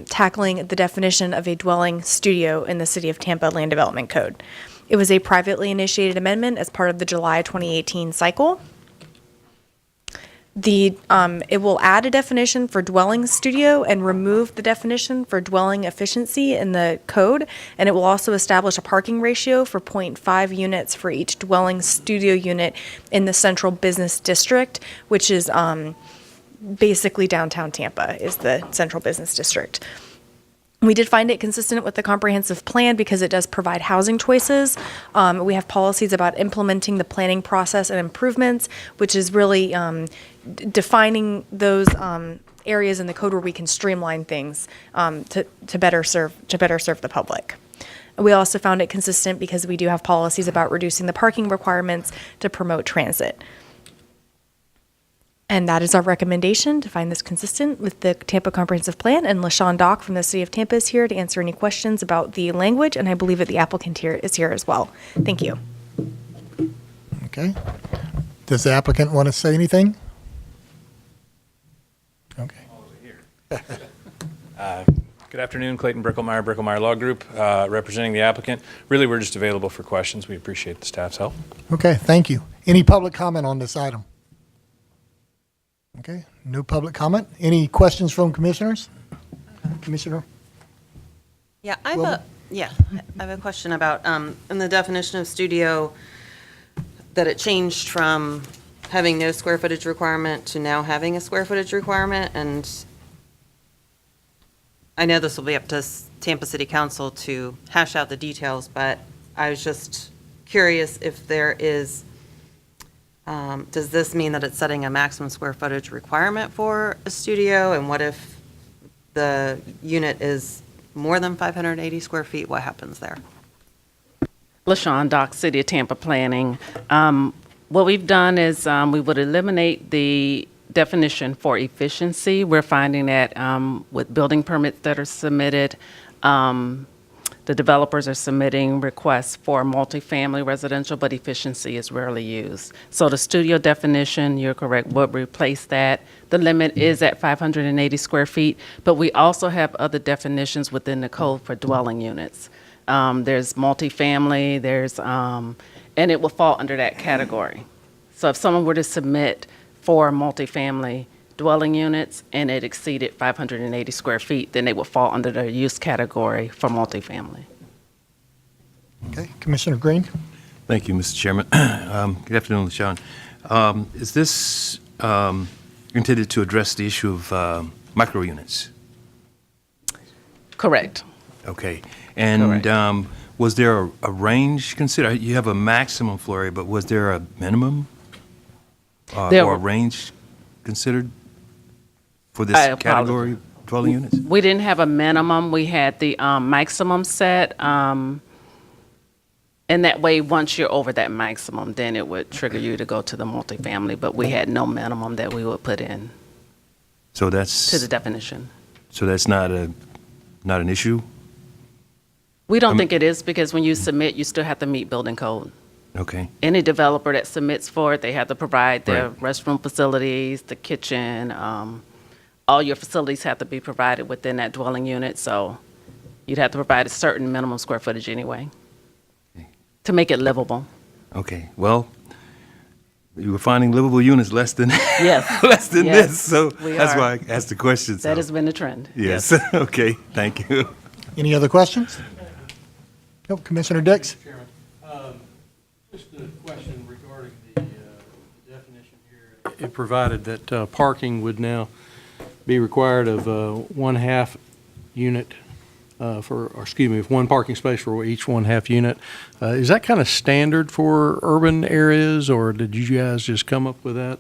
tackling the definition of a dwelling studio in the City of Tampa Land Development Code. It was a privately initiated amendment as part of the July 2018 cycle. It will add a definition for dwelling studio and remove the definition for dwelling efficiency in the code, and it will also establish a parking ratio for 0.5 units for each dwelling studio unit in the central business district, which is basically downtown Tampa is the central business district. We did find it consistent with the comprehensive plan because it does provide housing choices. We have policies about implementing the planning process and improvements, which is really defining those areas in the code where we can streamline things to better serve the public. We also found it consistent because we do have policies about reducing the parking requirements to promote transit. And that is our recommendation, to find this consistent with the Tampa Comprehensive Plan. And LaShawn Dock from the City of Tampa is here to answer any questions about the language, and I believe that the applicant here is here as well. Thank you. Okay. Does the applicant want to say anything? Okay. Good afternoon, Clayton Bricklemeyer Law Group, representing the applicant. Really, we're just available for questions. We appreciate the staff's help. Okay, thank you. Any public comment on this item? Okay, no public comment. Any questions from commissioners? Commissioner? Yeah, I have a question about, in the definition of studio, that it changed from having no square footage requirement to now having a square footage requirement, and I know this will be up to Tampa City Council to hash out the details, but I was just curious if there is, does this mean that it's setting a maximum square footage requirement for a studio? And what if the unit is more than 580 square feet? What happens there? LaShawn Dock, City of Tampa Planning. What we've done is we would eliminate the definition for efficiency. We're finding that with building permits that are submitted, the developers are submitting requests for multifamily residential, but efficiency is rarely used. So the studio definition, you're correct, would replace that. The limit is at 580 square feet, but we also have other definitions within the code for dwelling units. There's multifamily, and it will fall under that category. So if someone were to submit for multifamily dwelling units and it exceeded 580 square feet, then they would fall under the use category for multifamily. Okay, Commissioner Green? Thank you, Mr. Chairman. Good afternoon, LaShawn. Is this intended to address the issue of micro units? Correct. Okay. And was there a range considered? You have a maximum floor area, but was there a minimum or a range considered for this category of dwelling units? We didn't have a minimum. We had the maximum set. And that way, once you're over that maximum, then it would trigger you to go to the multifamily. But we had no minimum that we would put in So that's to the definition. So that's not an issue? We don't think it is, because when you submit, you still have to meet building code. Okay. Any developer that submits for it, they have to provide their restroom facilities, the kitchen, all your facilities have to be provided within that dwelling unit, so you'd have to provide a certain minimum square footage anyway to make it livable. Okay. Well, you were finding livable units less than Yes. less than Yes, this, so we that's are. why I asked the question. That has been the trend. Yes. Okay. Thank you. Any other questions? Nope. Commissioner Dix? Chairman, just a question regarding the definition here. It provided that parking would now be required of 1/2 unit one parking space for each 1/2 unit. Is that kind of standard for urban areas, or did you guys just come up with that?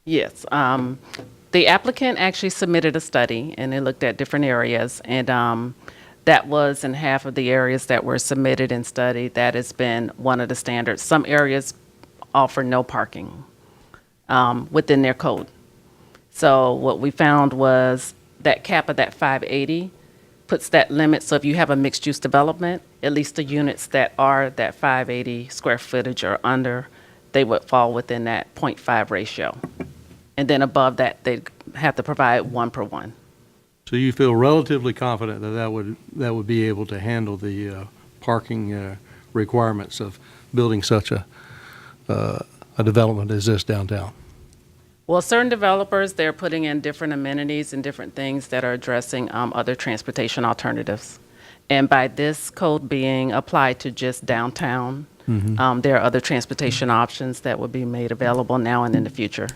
Yes. The applicant actually submitted a study, and they looked at different areas, and that was in half of the areas that were submitted and studied. That has been one of the standards. Some areas offer no parking within their code. So what we found was that cap of that 580 puts that limit. So if you have a mixed-use development, at least the units that are that 580 square footage or under, they would fall within that 0.5 ratio. And then above that, they'd have to provide 1 per 1. So you feel relatively confident that that would be able to handle the parking requirements of building such a development as this downtown? Well, certain developers, they're putting in different amenities and different things that are addressing other transportation alternatives. And by this code being applied to just downtown, there are other transportation options that will be made available now and in the future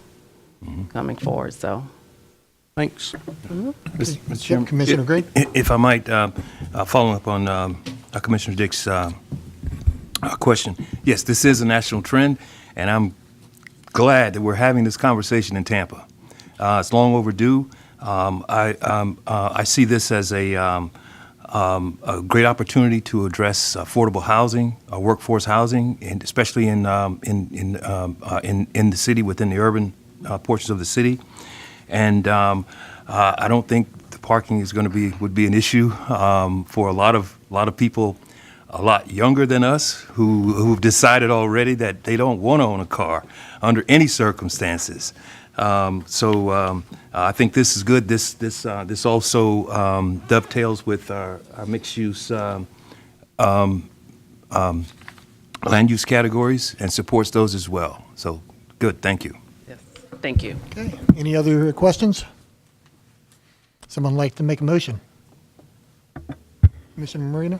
coming forward, so. Thanks. Mr. Chairman, Commissioner Green? If I might, following up on Commissioner Dick's question, yes, this is a national trend, and I'm glad that we're having this conversation in Tampa. It's long overdue. I see this as a a great opportunity to address affordable housing, workforce housing, and especially in the city, within the urban portions of the city. And I don't think the parking is going to would be an issue for a lot of people a lot younger than us who've decided already that they don't want to own a car under any circumstances. So I think this is good. This also dovetails with our mixed-use land use categories and supports those as well. So good, thank you. Yes. Thank you. Okay. Any other questions? Someone like to make a motion? Commissioner Marino?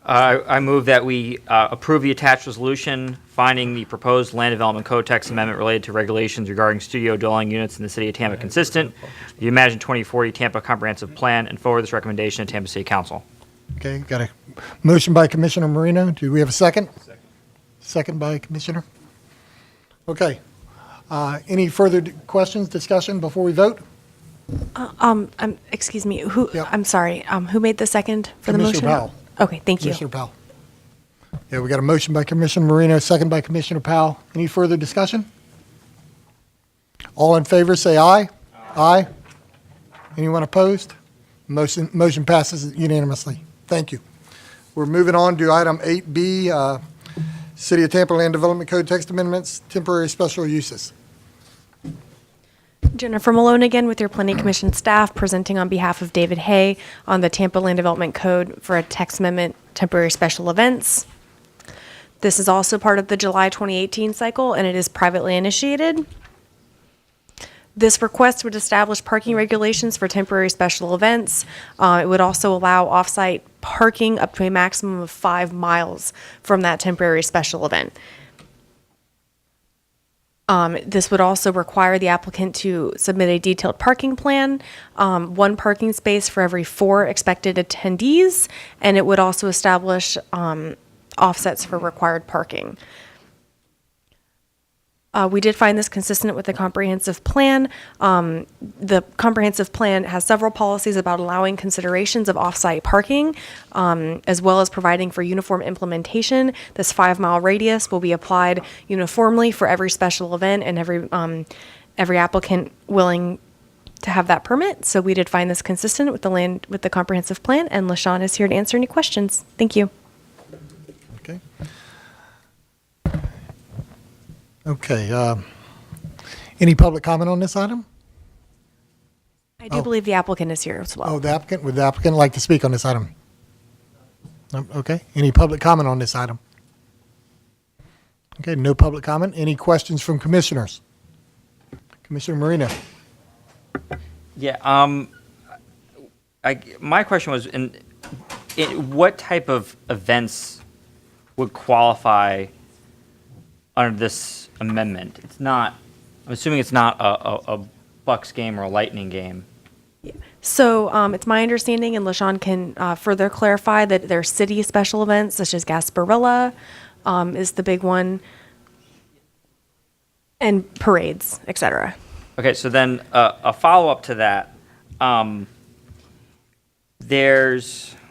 I move that we approve the attached resolution finding the proposed land development code text amendment related to regulations regarding studio dwelling units in the city of Tampa consistent with the Imagine 2040 Tampa Comprehensive Plan, and forward this recommendation to Tampa City Council. Okay, got a motion by Commissioner Marino. Do we have a second? Second by Commissioner. Okay. Any further questions, discussion before we vote? Excuse me, I'm sorry, who made the second for the motion? Commissioner Powell. Okay, thank you. Commissioner Powell. Yeah, we got a motion by Commissioner Marino, second by Commissioner Powell. Any further discussion? All in favor, say aye. Aye. Anyone opposed? Motion passes unanimously. Thank you. We're moving on to item 8B, City of Tampa Land Development Code Text Amendments, Temporary Special Uses. Jennifer Malone again with your Planning Commission staff, presenting on behalf of David Hay on the Tampa Land Development Code for a text amendment, temporary special events. This is also part of the July 2018 cycle, and it is privately initiated. This request would establish parking regulations for temporary special events. It would also allow off-site parking up to a maximum of 5 miles from that temporary special event. This would also require the applicant to submit a detailed parking plan, 1 parking space for every 4 expected attendees, and it would also establish offsets for required parking. We did find this consistent with the comprehensive plan. The comprehensive plan has several policies about allowing considerations of off-site parking, as well as providing for uniform implementation. This 5-mile radius will be applied uniformly for every special event and every applicant willing to have that permit. So we did find this consistent with the comprehensive plan, and LaShawn is here to answer any questions. Thank you. Okay. Okay. Any public comment on this item? I do believe the applicant is here as well. Oh, the applicant? Would the applicant like to speak on this item? Okay. Any public comment on this item? Okay, no public comment. Any questions from commissioners? Commissioner Marino. Yeah. My question was, what type of events would qualify under this amendment? It's not, I'm assuming it's not a Bucks game or a Lightning game. So it's my understanding, and LaShawn can further clarify, that there are city special events such as Gasparilla is the big one, and parades, etc. Okay, so then a follow-up to that, hold on,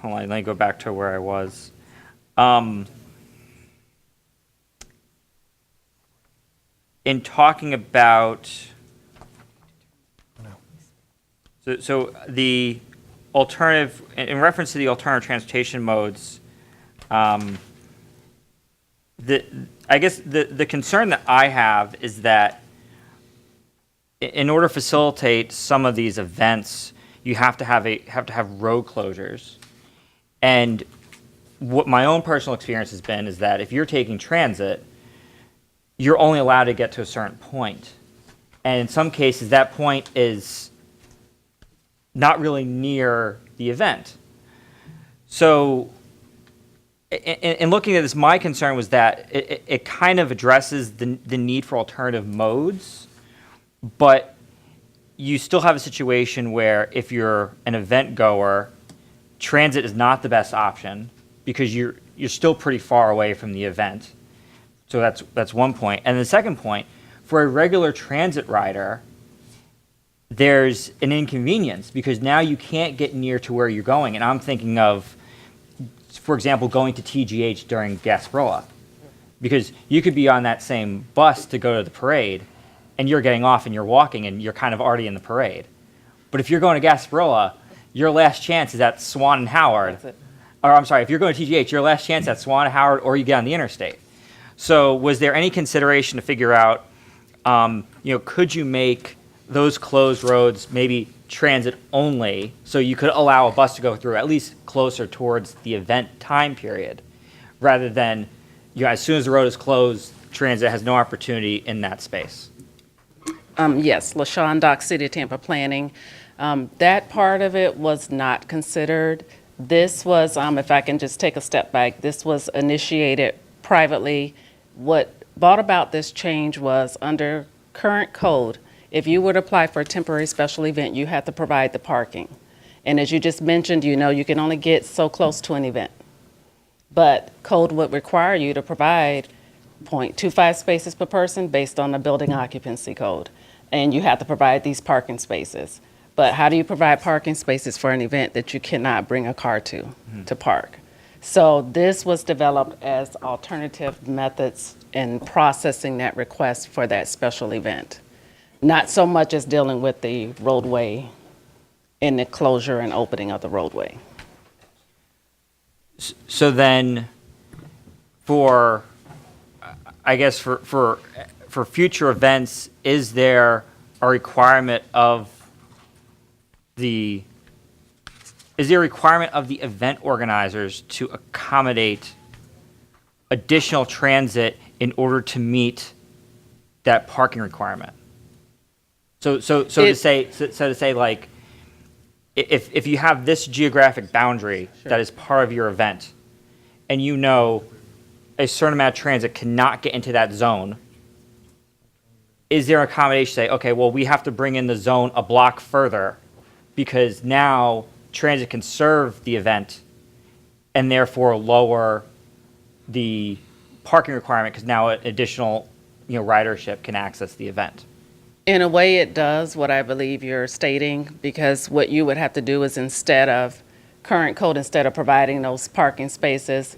let me go back to where I was. In talking about, so the alternative, in reference to the alternative transportation modes, I guess the concern that I have is that in order to facilitate some of these events, you have to have road closures. And what my own personal experience has been is that if you're taking transit, you're only allowed to get to a certain point. And in some cases, that point is not really near the event. So in looking at this, my concern was that it kind of addresses the need for alternative modes, but you still have a situation where if you're an event goer, transit is not the best option because you're still pretty far away from the event. So that's one point. And the second point, for a regular transit rider, there's an inconvenience because now you can't get near to where you're going. And I'm thinking of, for example, going to TGH during Gasparilla, because you could be on that same bus to go to the parade, and you're getting off and you're walking and you're kind of already in the parade. But if you're going to Gasparilla, your last chance is at Swan and Howard. Or I'm sorry, if you're going to TGH, your last chance at Swan and Howard, or you get on the interstate. So was there any consideration to figure out, could you make those closed roads maybe transit only, so you could allow a bus to go through at least closer towards the event time period, rather than, as soon as the road is closed, transit has no opportunity in that space? Yes, LaShawn Dock, City of Tampa Planning. That part of it was not considered. This was, if I can just take a step back, this was initiated privately. What brought about this change was under current code, if you were to apply for a temporary special event, you had to provide the parking. And as you just mentioned, you can only get so close to an event. But code would require you to provide 0.25 spaces per person based on the building occupancy code. And you have to provide these parking spaces. But how do you provide parking spaces for an event that you cannot bring a car to park? So this was developed as alternative methods in processing that request for that special event. Not so much as dealing with the roadway and the closure and opening of the roadway. So then, for future events, is there a requirement of the event organizers to accommodate additional transit in order to meet that parking requirement? So to say like, if you have this geographic boundary that is part of your event, and a certain amount of transit cannot get into that zone, is there accommodation to say, okay, well, we have to bring in the zone a block further because now transit can serve the event and therefore lower the parking requirement because now additional ridership can access the event? In a way, it does what I believe you're stating, because what you would have to do is instead of providing those parking spaces,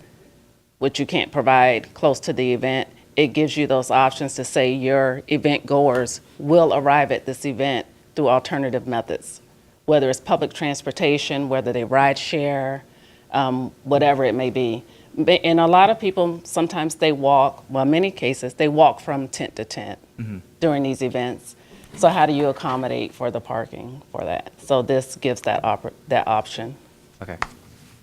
which you can't provide close to the event, it gives you those options to say your event goers will arrive at this event through alternative methods, whether it's public transportation, whether they ride share, whatever it may be. And a lot of people, sometimes they walk, well, in many cases, they walk from tent to tent during these events. So how do you accommodate for the parking for that? So this gives that option. Okay.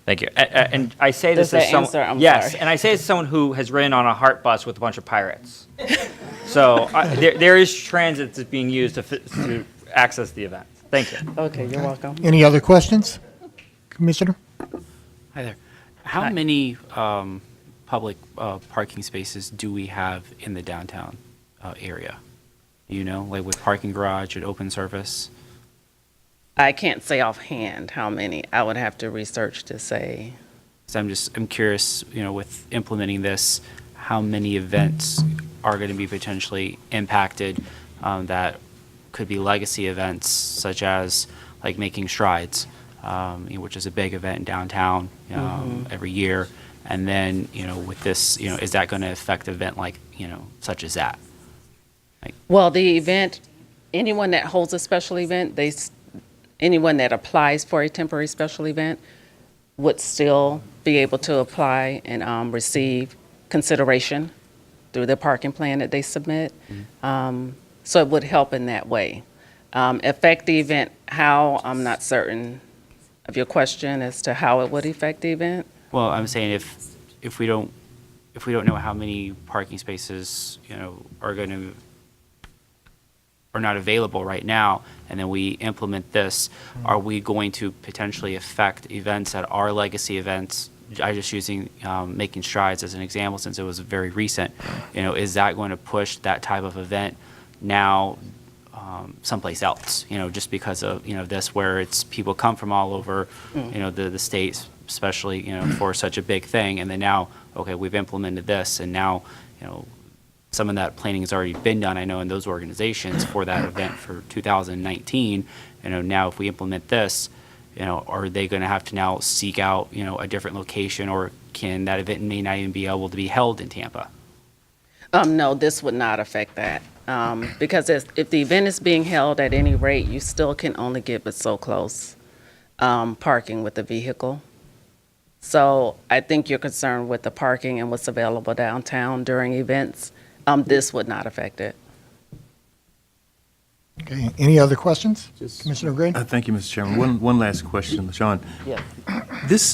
Thank you. And I say this Does as that someone. answer? Yes, Sorry. and I say as someone who has ridden on a HART bus with a bunch of pirates. So there is transit that's being used to access the event. Thank you. Okay, you're welcome. Any other questions, Commissioner? Hi there. How many public parking spaces do we have in the downtown area? Like with parking garage at open surface? I can't say offhand how many. I would have to research to say. So I'm curious, with implementing this, how many events are going to be potentially impacted that could be legacy events, such as like Making Strides, which is a big event in downtown every year. And then, with this, is that going to affect an event like, such as that? Well, the event, anyone that holds a special event, anyone that applies for a temporary special event would still be able to apply and receive consideration through the parking plan that they submit. So it would help in that way. Affect the event, how, I'm not certain of your question as to how it would affect the event. Well, I'm saying if we don't know how many parking spaces, are not available right now, and then we implement this, are we going to potentially affect events that are legacy events? I'm just using Making Strides as an example since it was very recent. Is that going to push that type of event now someplace else? Just because of this, where it's people come from all over, the states, especially for such a big thing, and then now, okay, we've implemented this, and now some of that planning has already been done, I know, in those organizations for that event for 2019. Now if we implement this, are they going to have to now seek out, a different location, or can that event may not even be able to be held in Tampa? No, this would not affect that. Because if the event is being held at any rate, you still can only get but so close parking with the vehicle. So I think you're concerned with the parking and what's available downtown during events. This would not affect it. Okay, any other questions? Commissioner Green? Thank you, Mr. Chairman. One last question, Sean. Yes. This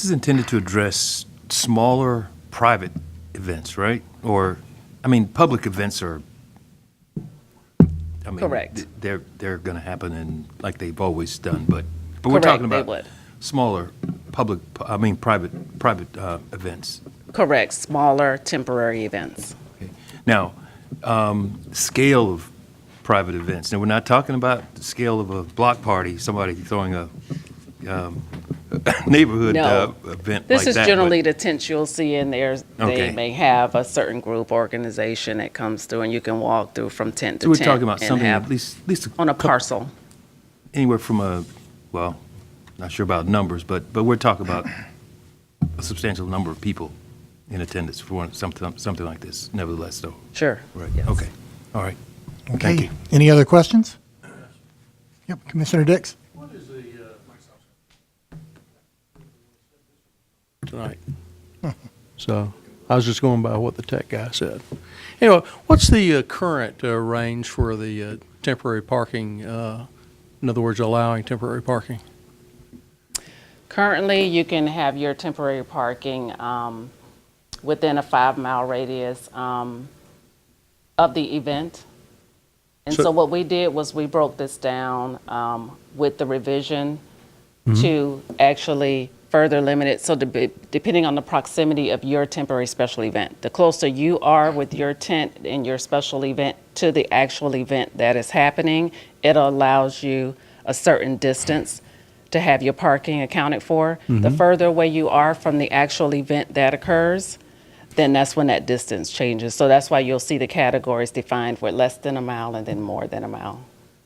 is intended to address smaller private events, right? Or, public events are, Correct. They're going to happen in, like they've always done, but we're Correct, talking they about would. smaller private events. Correct, smaller temporary events. Now, scale of private events. Now, we're not talking about the scale of a block party, somebody throwing a neighborhood No. event This like is that. generally the tents you'll see in there. Okay. They may have a certain group organization that comes through, and you can walk through from tent to So we're tent. talking about and something have- at least on a parcel. Anywhere from not sure about numbers, but we're talking about a substantial number of people in attendance for something like this, nevertheless, though. Sure. Right, yes. okay, all right. Okay. Thank you. Any other questions? Yep, Commissioner Dix? What is the, tonight? So I was just going by what the tech guy said. Anyway, what's the current range for the temporary parking, in other words, allowing temporary parking? Currently, you can have your temporary parking within a 5-mile radius of the event. And so what we did was we broke this down with the revision to actually further limit it. So depending on the proximity of your temporary special event, the closer you are with your tent and your special event to the actual event that is happening, it allows you a certain distance to have your parking accounted for. The further away you are from the actual event that occurs, then that's when that distance changes. So that's why you'll see the categories defined with less than a mile and then more than a mile.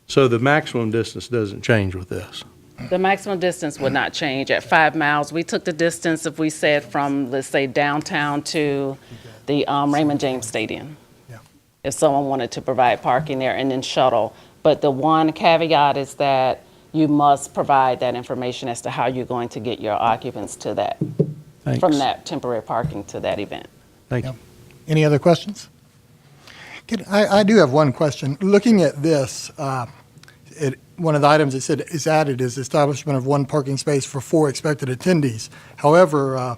So the maximum distance doesn't change with this? The maximum distance would not change. At 5 miles, we took the distance, if we said from, let's say, downtown to the Raymond James Stadium. If someone wanted to provide parking there and then shuttle. But the one caveat is that you must provide that information as to how you're going to get your occupants to that, Thanks. from that temporary parking to that event. Thank you. Any other questions? I do have one question. Looking at this, one of the items that said is added is establishment of one parking space for 4 expected attendees. However,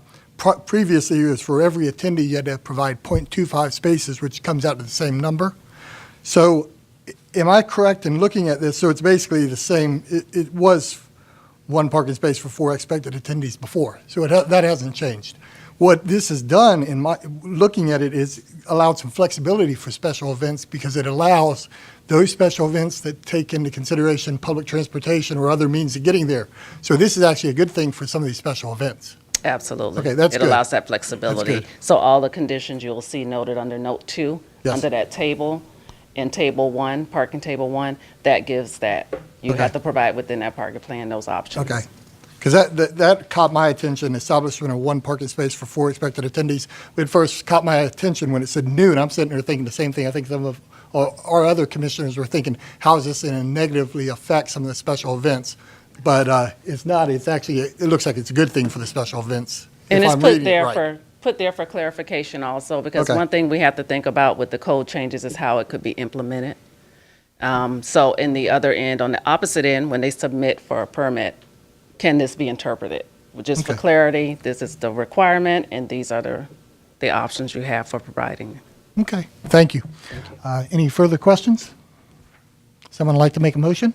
previously it was for every attendee you had to provide 0.25 spaces, which comes out to the same number. So am I correct in looking at this? So it's basically the same. It was one parking space for 4 expected attendees before. So that hasn't changed. What this has done, in my looking at it, is allowed some flexibility for special events, because it allows those special events that take into consideration public transportation or other means of getting there. So this is actually a good thing for some of these special events. Absolutely. Okay, that's It good. allows that flexibility. That's good. So all the conditions you'll see noted under Note 2, Yes. under that table, in Table 1, Parking Table 1, that gives that. You Okay. have to provide within that parking plan those options. Okay. Because that caught my attention, establishment of one parking space for 4 expected attendees. It first caught my attention when it said new, and I'm sitting there thinking the same thing. I think some of our other commissioners were thinking, how is this going to negatively affect some of the special events? But it's not. It's actually, it looks like it's a good thing for the special events. And if it's I'm put reading it there right. for clarification also, because Okay. one thing we have to think about with the code changes is how it could be implemented. So in the other end, on the opposite end, when they submit for a permit, can this be interpreted? Just for Okay. clarity, this is the requirement, and these are the options you have for providing. Okay, thank you. Any further questions? Someone like to make a motion?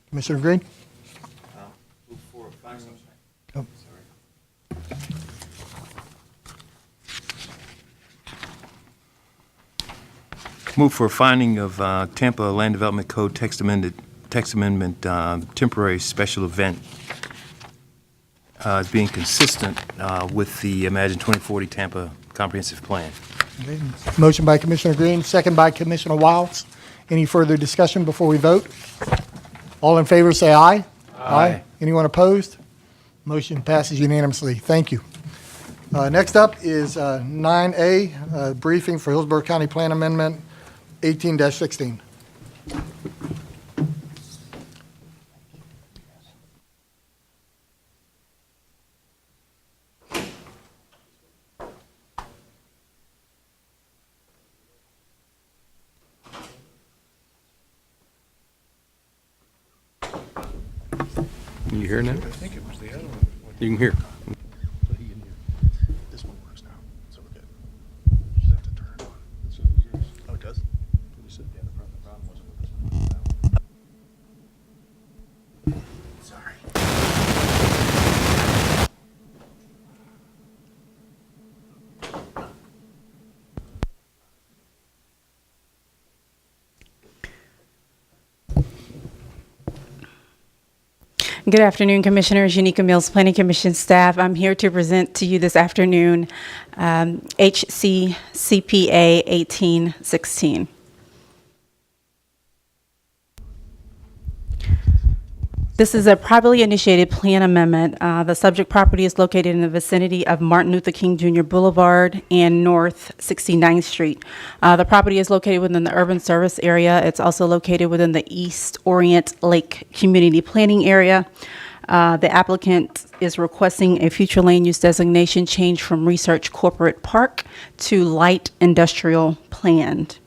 Commissioner Green? Oh. Move for a finding of Tampa Land Development Code text amended text amendment, temporary special event, as being consistent with the Imagine 2040 Tampa Comprehensive Plan. Okay. Motion by Commissioner Green, second by Commissioner Wiles. Any further discussion before we vote? All in favor, say aye. Aye. Anyone opposed? Motion passes unanimously. Thank you. Next up is 9A, briefing for Hillsborough County Plan Amendment 18-16. Can you hear now? I think it was the other one. You can hear. This one works now, so we're good. You just have to turn it on. So it's yours. Oh, it does? Yeah, the problem wasn't with this one. Sorry. Good afternoon, Commissioners. Unica Mills, Planning Commission staff. I'm here to present to you this afternoon HCCPA 1816. This is a privately initiated plan amendment. The subject property is located in the vicinity of Martin Luther King Jr. Boulevard and North 69th Street. The property is located within the urban service area. It's also located within the East Orient Lake Community Planning Area. The applicant is requesting a future land use designation change from Research Corporate Park to Light Industrial Planned.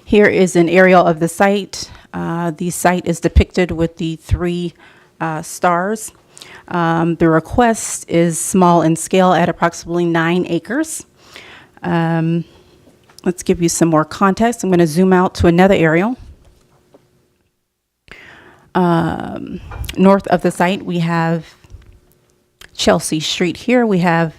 Here is an aerial of the site. The site is depicted with the three stars. The request is small in scale at approximately 9 acres. Let's give you some more context. I'm going to zoom out to another aerial. North of the site, we have Chelsea Street here. We have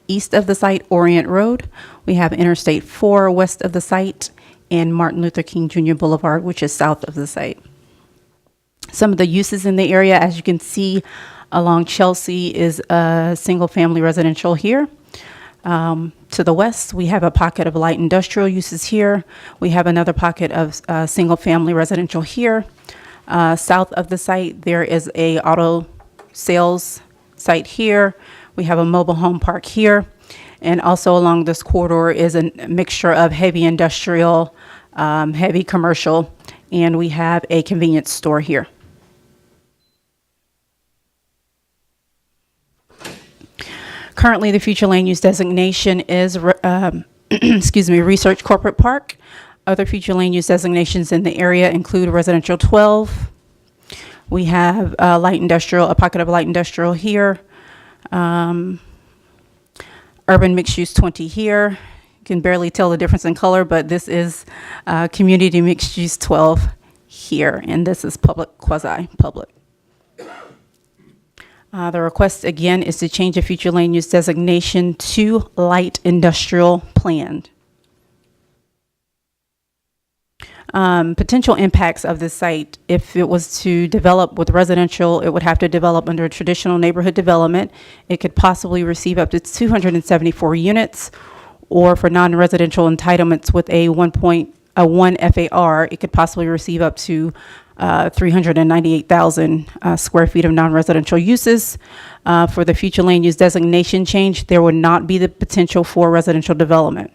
east of the site, Orient Road. We have Interstate 4 west of the site, and Martin Luther King Jr. Boulevard, which is south of the site. Some of the uses in the area, as you can see along Chelsea, is a single-family residential here. To the west, we have a pocket of light industrial uses here. We have another pocket of single-family residential here. South of the site, there is a auto sales site here. We have a mobile home park here. And also along this corridor is a mixture of heavy industrial, heavy commercial, and we have a convenience store here. Currently, the future land use designation is, Research Corporate Park. Other future land use designations in the area include residential 12. We have a pocket of light industrial here. Urban mixed use 20 here. You can barely tell the difference in color, but this is community mixed use 12 here, and this is public, quasi-public. The request again is to change a future land use designation to light industrial planned. Potential impacts of this site, if it was to develop with residential, it would have to develop under a traditional neighborhood development. It could possibly receive up to 274 units, or for non-residential entitlements with a 1 FAR, it could possibly receive up to 398,000 square feet of non-residential uses. For the future land use designation change, there would not be the potential for residential development.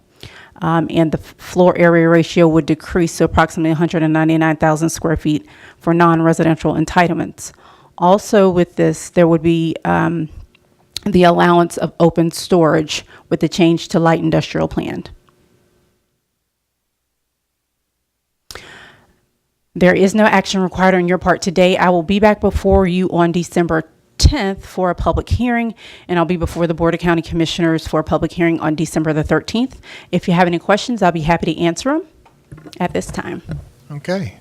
And the floor area ratio would decrease to approximately 199,000 square feet for non-residential entitlements. Also with this, there would be the allowance of open storage with the change to light industrial planned. There is no action required on your part today. I will be back before you on December 10th for a public hearing, and I'll be before the Board of County Commissioners for a public hearing on December the 13th. If you have any questions, I'll be happy to answer them at this time. Okay.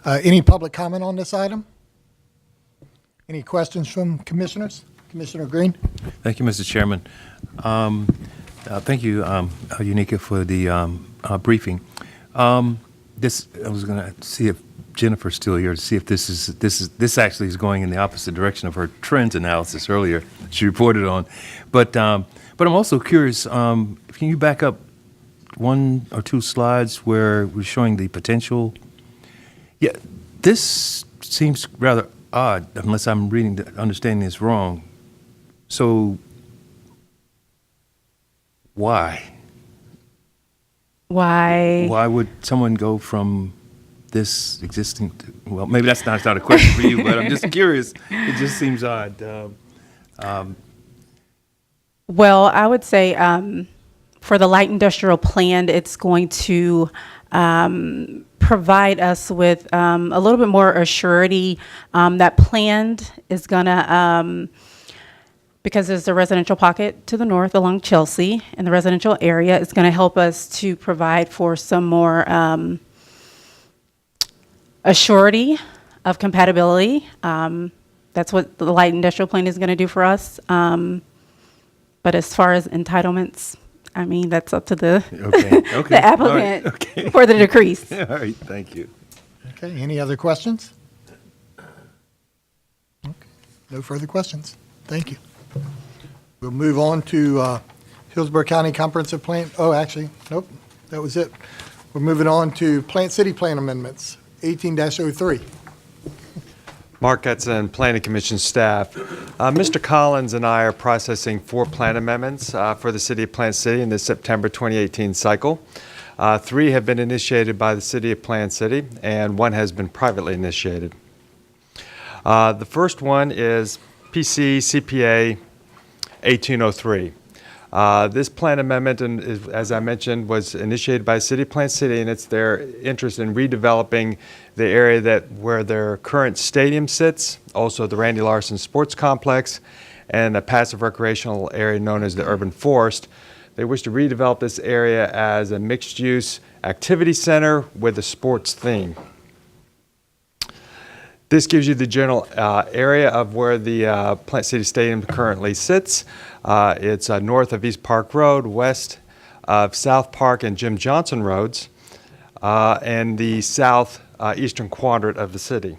Any public comment on this item? Any questions from commissioners? Commissioner Green? Thank you, Mr. Chairman. Thank you, Unica, for the briefing. I was going to see if Jennifer's still here to see if this actually is going in the opposite direction of her trends analysis earlier she reported on. But I'm also curious, can you back up one or two slides where we're showing the potential? Yeah, this seems rather odd, unless I'm understanding this wrong. So why? Why would someone go from this existing to, well, maybe that's not a question for you, but I'm just curious. It just seems odd. Well, I would say for the light industrial plan, it's going to provide us with a little bit more assurity that planned is going to, because there's a residential pocket to the north along Chelsea, and the residential area is going to help us to provide for some more assurity of compatibility. That's what the light industrial plan is going to do for us. But as far as entitlements, I mean, that's up to the, the applicant for the decrease. All right, thank you. Okay, any other questions? Okay, no further questions. Thank you. We'll move on to Hillsborough County Comprehensive Plan. Oh, actually, nope, that was it. We're moving on to Plant City Plan Amendments, 18-03. Mark Etzen, Planning Commission staff. Mr. Collins and I are processing 4 plan amendments for the City of Plant City in the September 2018 cycle. 3 have been initiated by the City of Plant City, and 1 has been privately initiated. The first one is PC CPA 1803. This plan amendment, as I mentioned, was initiated by City of Plant City, and it's their interest in redeveloping the area where their current stadium sits, also the Randy Larson Sports Complex, and a passive recreational area known as the Urban Forest. They wish to redevelop this area as a mixed-use activity center with a sports theme. This gives you the general area of where the Plant City Stadium currently sits. It's north of East Park Road, west of South Park and Jim Johnson Roads, and the southeastern quadrant of the city.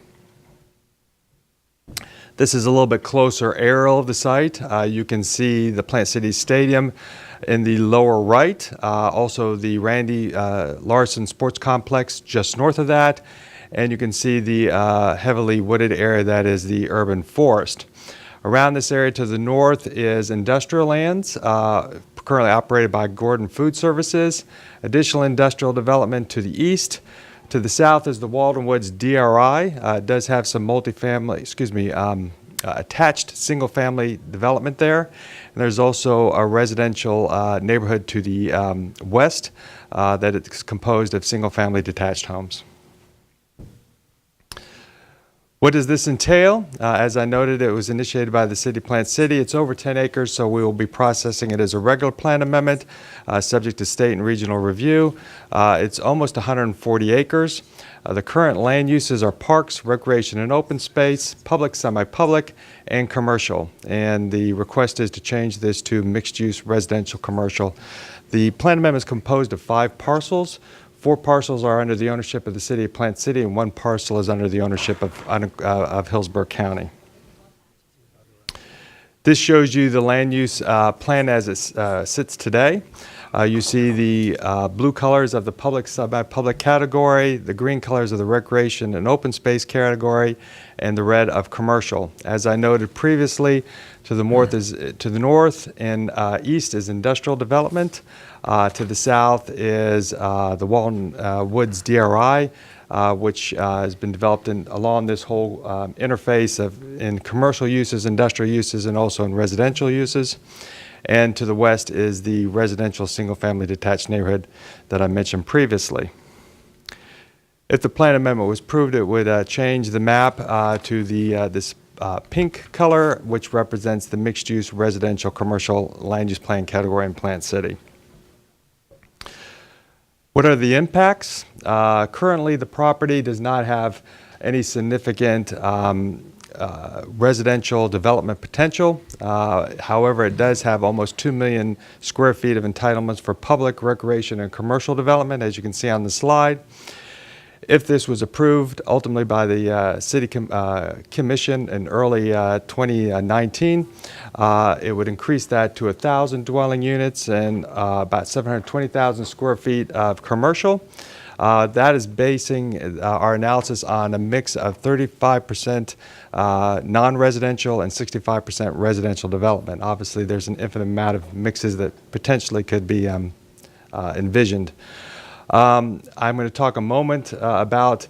This is a little bit closer aerial of the site. You can see the Plant City Stadium in the lower right, also the Randy Larson Sports Complex just north of that, and you can see the heavily wooded area that is the urban forest. Around this area to the north is industrial lands, currently operated by Gordon Food Services. Additional industrial development to the east. To the south is the Walden Woods DRI. It does have some multifamily, attached single-family development there. And there's also a residential neighborhood to the west that is composed of single-family detached homes. What does this entail? As I noted, it was initiated by the City of Plant City. It's over 10 acres, so we will be processing it as a regular plan amendment, subject to state and regional review. It's almost 140 acres. The current land uses are parks, recreation and open space, public, semi-public, and commercial. And the request is to change this to mixed-use residential commercial. The plan amendment is composed of 5 parcels. 4 parcels are under the ownership of the City of Plant City, and 1 parcel is under the ownership of Hillsborough County. This shows you the land use plan as it sits today. You see the blue colors of the public, semi-public category, the green colors of the recreation and open space category, and the red of commercial. As I noted previously, to the north and east is industrial development. To the south is the Walden Woods DRI, which has been developed along this whole interface in commercial uses, industrial uses, and also in residential uses. And to the west is the residential single-family detached neighborhood that I mentioned previously. If the plan amendment was approved, it would change the map to this pink color, which represents the mixed-use residential commercial land use plan category in Plant City. What are the impacts? Currently, the property does not have any significant residential development potential. However, it does have almost 2 million square feet of entitlements for public, recreation, and commercial development, as you can see on the slide. If this was approved ultimately by the City Commission in early 2019, it would increase that to 1,000 dwelling units and about 720,000 square feet of commercial. That is basing our analysis on a mix of 35% non-residential and 65% residential development. Obviously, there's an infinite amount of mixes that potentially could be envisioned. I'm going to talk a moment about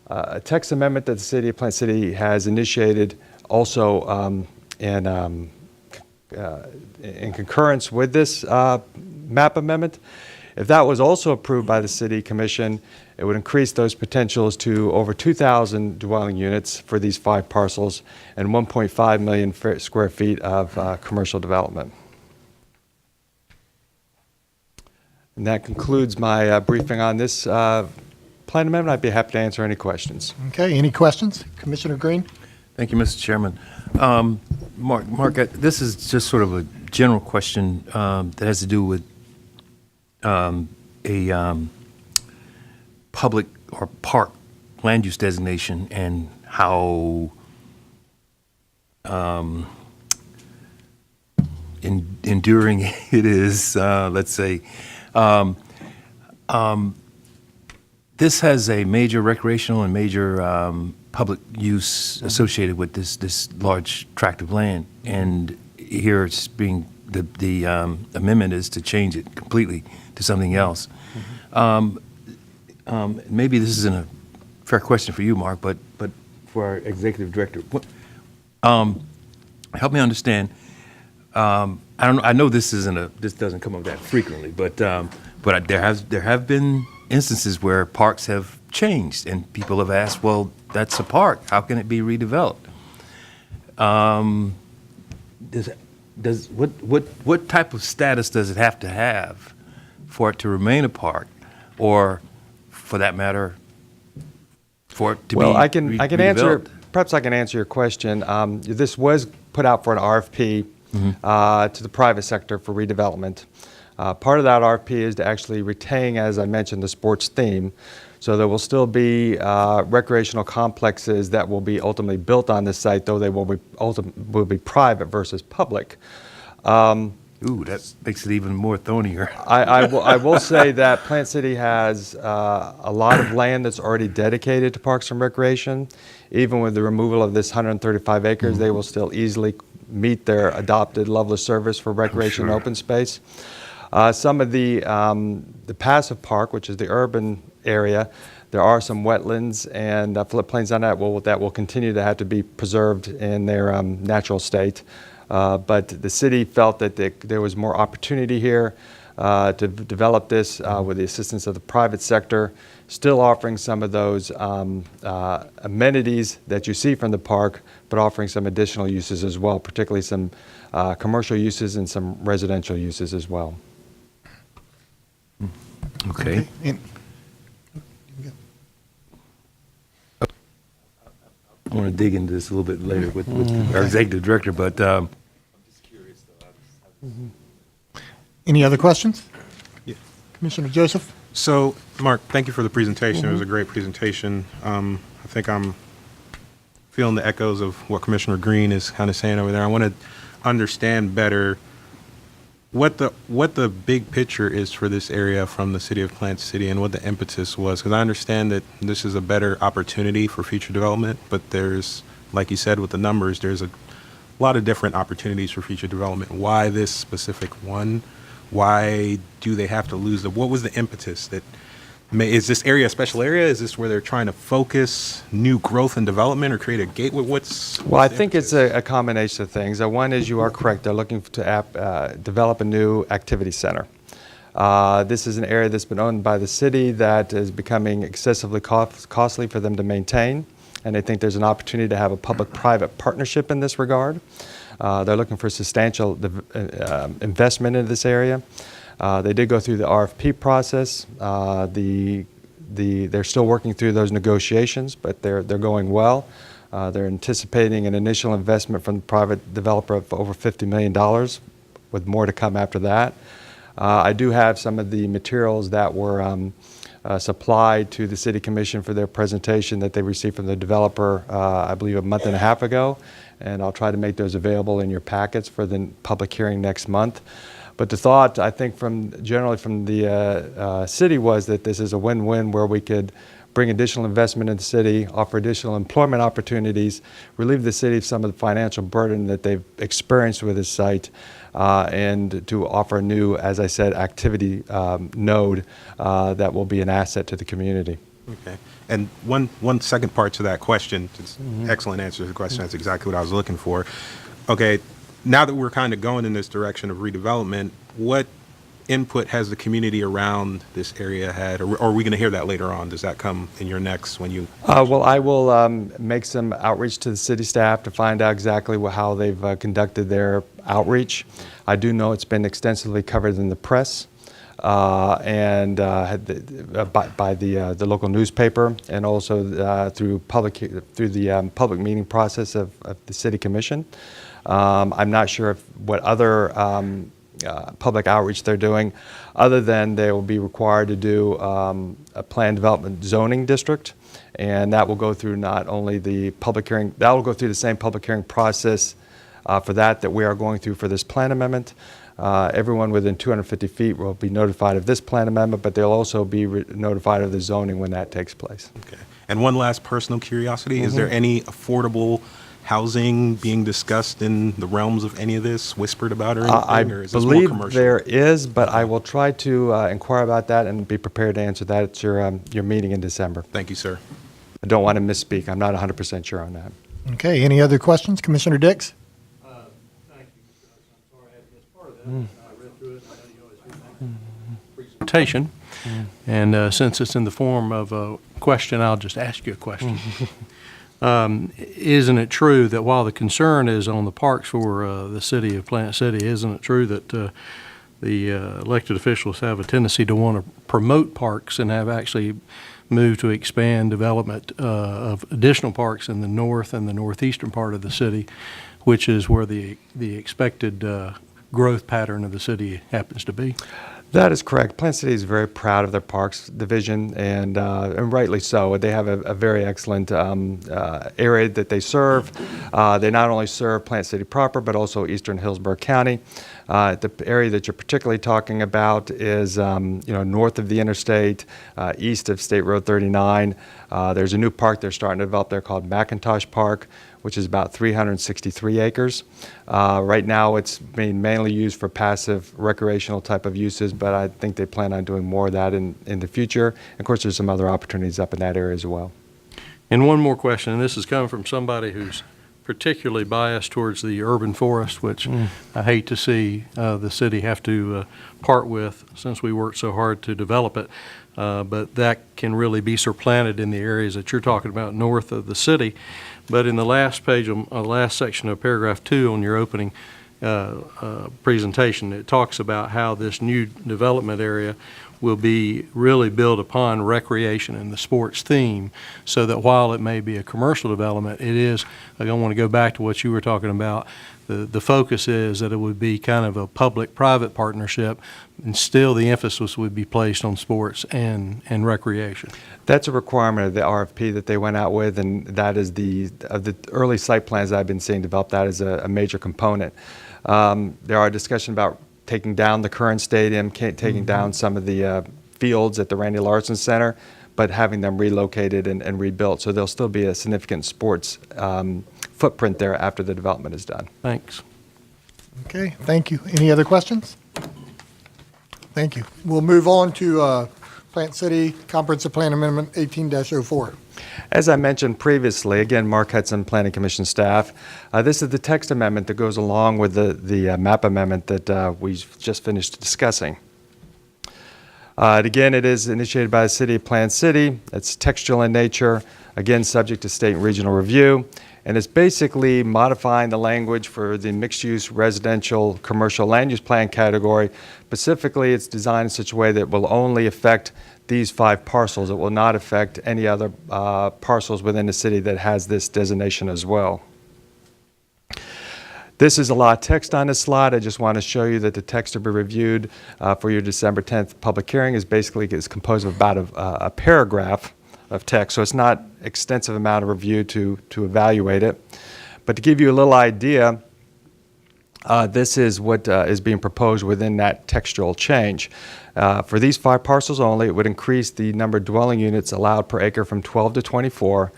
a text amendment that the City of Plant City has initiated also in concurrence with this map amendment. If that was also approved by the City Commission, it would increase those potentials to over 2,000 dwelling units for these 5 parcels and 1.5 million square feet of commercial development. And that concludes my briefing on this plan amendment. I'd be happy to answer any questions. Okay, any questions? Commissioner Green? Thank you, Mr. Chairman. Mark, this is just sort of a general question that has to do with a public or park land use designation and how enduring it is, let's say. This has a major recreational and major public use associated with this large tract of land, and here it's being the amendment is to change it completely to something else. Maybe this isn't a fair question for you, Mark, but for our executive director, help me understand. I know this doesn't come up that frequently, but there have been instances where parks have changed, and people have asked, well, that's a park. How can it be redeveloped? What type of status does it have to have for it to remain a park, or, for that matter, for it to be I can answer. redeveloped? Perhaps I can answer your question. This was put out for an RFP to the private sector for redevelopment. Part of that RFP is to actually retain, as I mentioned, the sports theme. So there will still be recreational complexes that will be ultimately built on this site, though they will be private versus public. Ooh, that makes it even more thornier. I will say that Plant City has a lot of land that's already dedicated to parks and recreation. Even with the removal of this 135 acres, they will still easily meet their adopted level of service for recreation and open space. Some of the passive park, which is the urban area, there are some wetlands and floodplains on that will continue to have to be preserved in their natural state. But the city felt that there was more opportunity here to develop this with the assistance of the private sector, still offering some of those amenities that you see from the park, but offering some additional uses as well, particularly some commercial uses and some residential uses as well. Okay. I want to dig into this a little bit later with our executive director, but I'm just curious, though. Any other questions? Yeah. Commissioner Joseph? So, Mark, thank you for the presentation. It was a great presentation. I think I'm feeling the echoes of what Commissioner Green is kind of saying over there. I want to understand better what the big picture is for this area from the City of Plant City and what the impetus was, because I understand that this is a better opportunity for future development, but there's, like you said with the numbers, there's a lot of different opportunities for future development. Why this specific one? Why do they have to lose what was the impetus that is this area a special area? Is this where they're trying to focus new growth and development or create a gateway? Well, I think it's a combination of things. One is, you are correct, they're looking to develop a new activity center. This is an area that's been owned by the city that is becoming excessively costly for them to maintain, and they think there's an opportunity to have a public-private partnership in this regard. They're looking for substantial investment in this area. They did go through the RFP process. They're still working through those negotiations, but they're going well. They're anticipating an initial investment from the private developer of over $50 million, with more to come after that. I do have some of the materials that were supplied to the City Commission for their presentation that they received from the developer, I believe, a month and a half ago. And I'll try to make those available in your packets for the public hearing next month. But the thought, I think, generally from the city was that this is a win-win where we could bring additional investment in the city, offer additional employment opportunities, relieve the city of some of the financial burden that they've experienced with this site, and to offer a new, as I said, activity node that will be an asset to the community. Okay. And one second part to that question, it's excellent answer to the question. That's exactly what I was looking for. Okay, now that we're kind of going in this direction of redevelopment, what input has the community around this area had, or are we going to hear that later on? Does that come in your next when you? Well, I will make some outreach to the city staff to find out exactly how they've conducted their outreach. I do know it's been extensively covered in the press and by the local newspaper, and also through the public meeting process of the City Commission. I'm not sure what other public outreach they're doing, other than they will be required to do a planned development zoning district, and that will go through not only the public hearing, that will go through the same public hearing process for that we are going through for this plan amendment. Everyone within 250 feet will be notified of this plan amendment, but they'll also be notified of the zoning when that takes place. Okay. And one last personal curiosity, is there any affordable housing being discussed in the realms of any of this, whispered about or anything, or is this more believe commercial? there is, but I will try to inquire about that and be prepared to answer that at your meeting in December. Thank you, sir. I don't want to misspeak. I'm not 100% sure on that. Okay, any other questions? Commissioner Dix? Thank you, Mr. Hudson. I'm sorry I had missed part of that. I read through it, and I know you always do that presentation. And since it's in the form of a question, I'll just ask you a question. Isn't it true that while the concern is on the parks for the city of Plant City, isn't it true that the elected officials have a tendency to want to promote parks and have actually moved to expand development of additional parks in the north and the northeastern part of the city, which is where the expected growth pattern of the city happens to be? That is correct. Plant City is very proud of their parks division, and rightly so. They have a very excellent area that they serve. They not only serve Plant City proper, but also eastern Hillsborough County. The area that you're particularly talking about is north of the interstate, east of State Road 39. There's a new park they're starting to develop there called McIntosh Park, which is about 363 acres. Right now, it's being mainly used for passive recreational type of uses, but I think they plan on doing more of that in the future. Of course, there's some other opportunities up in that area as well. And one more question, and this is coming from somebody who's particularly biased towards the urban forest, which I hate to see the city have to part with since we worked so hard to develop it. But that can really be supplanted in the areas that you're talking about north of the city. But in the last page, last section of paragraph 2 on your opening presentation, it talks about how this new development area will be really built upon recreation and the sports theme, so that while it may be a commercial development, it is, I don't want to go back to what you were talking about, the focus is that it would be kind of a public-private partnership, and still the emphasis would be placed on sports and recreation. That's a requirement of the RFP that they went out with, and that is the early site plans I've been seeing develop that as a major component. There are discussions about taking down the current stadium, taking down some of the fields at the Randy Larson Center, but having them relocated and rebuilt. So there'll still be a significant sports footprint there after the development is done. Thanks. Okay, thank you. Any other questions? Thank you. We'll move on to Plant City Comprehensive Plan Amendment 18-04. As I mentioned previously, again, Mark Hudson, Planning Commission staff, this is the text amendment that goes along with the map amendment that we just finished discussing. Again, it is initiated by the City of Plant City. It's textual in nature, again, subject to state and regional review. And it's basically modifying the language for the mixed-use residential commercial land use plan category. Specifically, it's designed in such a way that it will only affect these 5 parcels. It will not affect any other parcels within the city that has this designation as well. This is a lot of text on this slide. I just want to show you that the text to be reviewed for your December 10th public hearing is composed of about a paragraph of text, so it's not extensive amount of review to evaluate it. But to give you a little idea, this is what is being proposed within that textual change. For these 5 parcels only, it would increase the number of dwelling units allowed per acre from 12 to 24,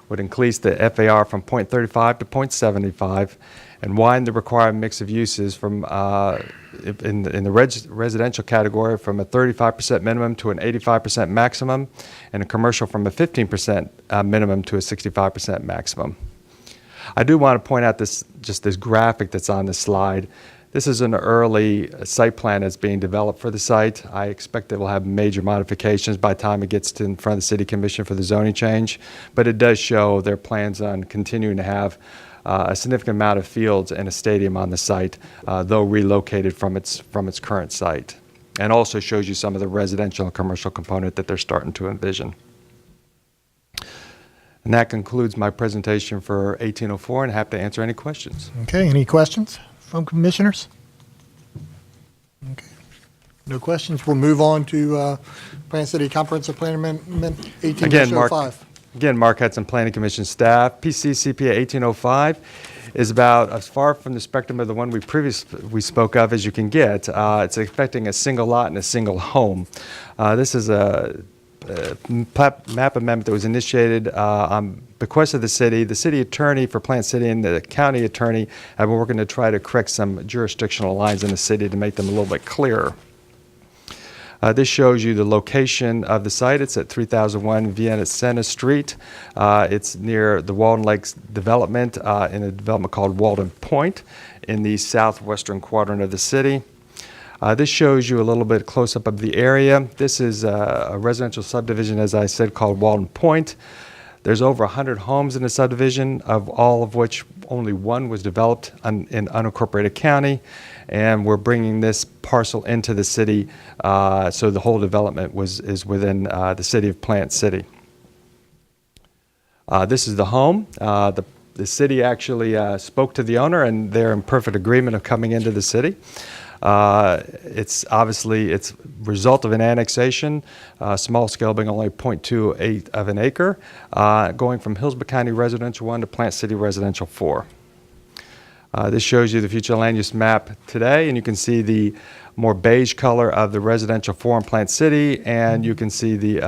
would increase the FAR from 0.35 to 0.75, and widen the required mix of uses from in the residential category from a 35% minimum to an 85% maximum, and a commercial from a 15% minimum to a 65% maximum. I do want to point out this graphic that's on this slide. This is an early site plan that's being developed for the site. I expect it will have major modifications by the time it gets in front of the City Commission for the zoning change, but it does show their plans on continuing to have a significant amount of fields and a stadium on the site, though relocated from its current site, and also shows you some of the residential and commercial component that they're starting to envision. And that concludes my presentation for 1804, and happy to answer any questions. Okay, any questions from commissioners? Okay, no questions. We'll move on to Plant City Comprehensive Plan Amendment 18-05. Again, Mark Hudson, Planning Commission staff. PCCPA 1805 is about as far from the spectrum of the one we spoke of as you can get. It's affecting a single lot and a single home. This is a map amendment that was initiated on bequest of the city attorney for Plant City and the county attorney have been working to try to correct some jurisdictional lines in the city to make them a little bit clearer. This shows you the location of the site. It's at 3001 Vienna Senna Street. It's near the Walden Lakes development in a development called Walden Point in the southwestern quadrant of the city. This shows you a little bit close-up of the area. This is a residential subdivision, as I said, called Walden Point. There's over 100 homes in the subdivision, of all of which only one was developed in unincorporated county, and we're bringing this parcel into the city, so the whole development is within the city of Plant City. This is the home. The city actually spoke to the owner, and they're in perfect agreement of coming into the city. It's obviously it's result of an annexation, small scale being only 0.28 of an acre, going from Hillsborough County Residential 1 to Plant City Residential 4. This shows you the future land use map today, and you can see the more beige color of the residential 4 in Plant City, and you can see the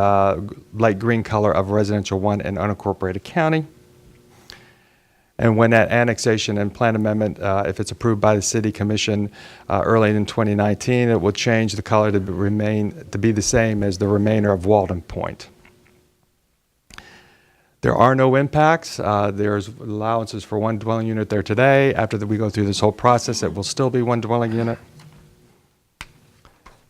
light green color of residential 1 in unincorporated county. And when that annexation and plan amendment, if it's approved by the City Commission early in 2019, it will change the color to be the same as the remainder of Walden Point. There are no impacts. There's allowances for 1 dwelling unit there today. After we go through this whole process, it will still be 1 dwelling unit.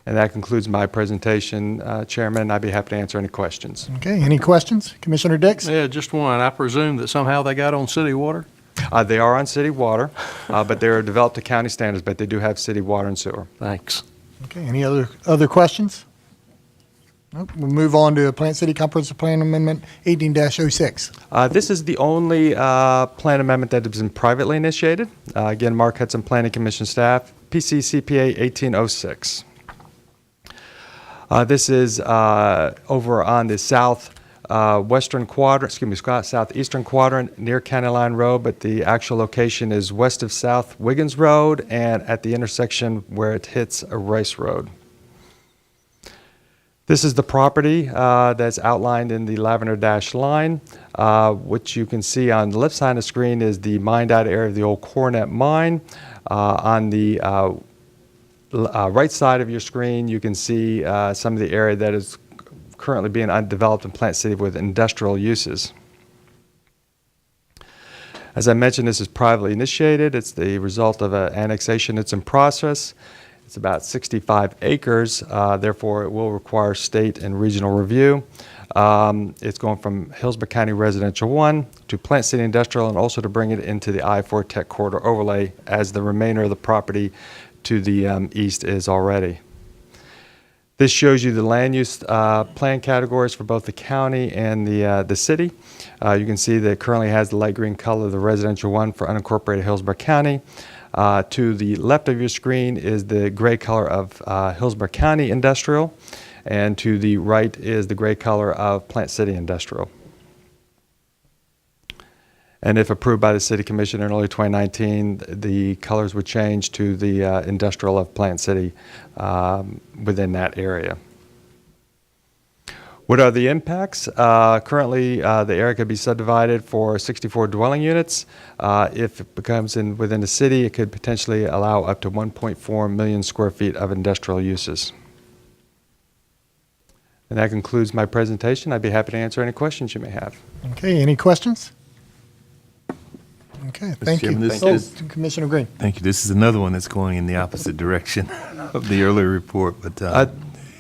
And that concludes my presentation, Chairman. I'd be happy to answer any questions. Okay, any questions? Commissioner Dix? Yeah, just one. I presume that somehow they got on city water? They are on city water, but they're developed to county standards, but they do have city water and sewer. Thanks. Okay, any other questions? Nope. We'll move on to Plant City Comprehensive Plan Amendment 18-06. This is the only plan amendment that has been privately initiated. Again, Mark Hudson, Planning Commission staff, PCCPA 1806. This is over on the southeastern quadrant near County Line Road, but the actual location is west of South Wiggins Road and at the intersection where it hits a Rice Road. This is the property that's outlined in the lavender dashed line. What you can see on the left side of the screen is the mined out area of the old Coronet mine. On the right side of your screen, you can see some of the area that is currently being undeveloped in Plant City with industrial uses. As I mentioned, this is privately initiated. It's the result of an annexation that's in process. It's about 65 acres, therefore it will require state and regional review. It's going from Hillsborough County Residential 1 to Plant City Industrial, and also to bring it into the I-4 Tech Corridor overlay as the remainder of the property to the east is already. This shows you the land use plan categories for both the county and the city. You can see that it currently has the light green color of the residential 1 for unincorporated Hillsborough County. To the left of your screen is the gray color of Hillsborough County Industrial, and to the right is the gray color of Plant City Industrial. And if approved by the City Commission in early 2019, the colors would change to the industrial of Plant City within that area. What are the impacts? Currently, the area could be subdivided for 64 dwelling units. If it becomes within the city, it could potentially allow up to 1.4 million square feet of industrial uses. And that concludes my presentation. I'd be happy to answer any questions you may have. Okay, any questions? Okay, thank you. Chairman, this Commissioner Green. Thank you. This is another one that's going in the opposite direction of the earlier report, but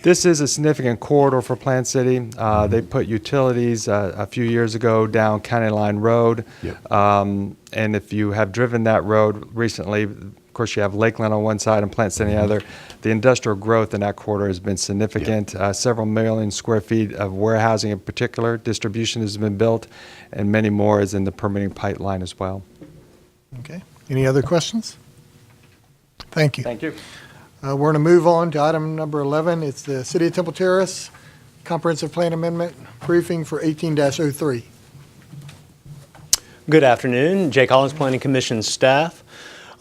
This is a significant corridor for Plant City. They put utilities a few years ago down County Line Road. Yep. And if you have driven that road recently, of course, you have Lakeland on one side and Plant City on the other. The industrial growth in that corridor has been significant. Several million square feet of warehousing in particular, distribution has been built, and many more is in the permitting pipeline as well. Okay, any other questions? Thank you. Thank you. We're going to move on to item number 11. It's the City of Temple Terrace Comprehensive Plan Amendment briefing for 18-03. Good afternoon. Jay Collins, Planning Commission staff.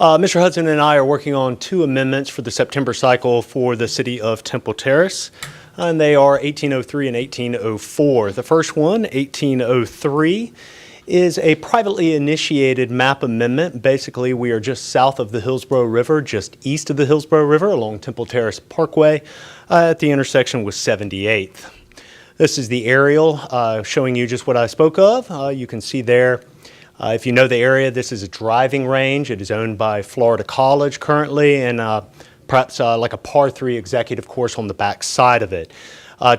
Mr. Hudson and I are working on two amendments for the September cycle for the City of Temple Terrace, and they are 1803 and 1804. The first one, 1803, is a privately initiated map amendment. Basically, we are just south of the Hillsborough River, just east of the Hillsborough River along Temple Terrace Parkway at the intersection with 78th. This is the aerial showing you just what I spoke of. You can see there, if you know the area, this is a driving range. It is owned by Florida College currently, and perhaps like a par 3 executive course on the back side of it.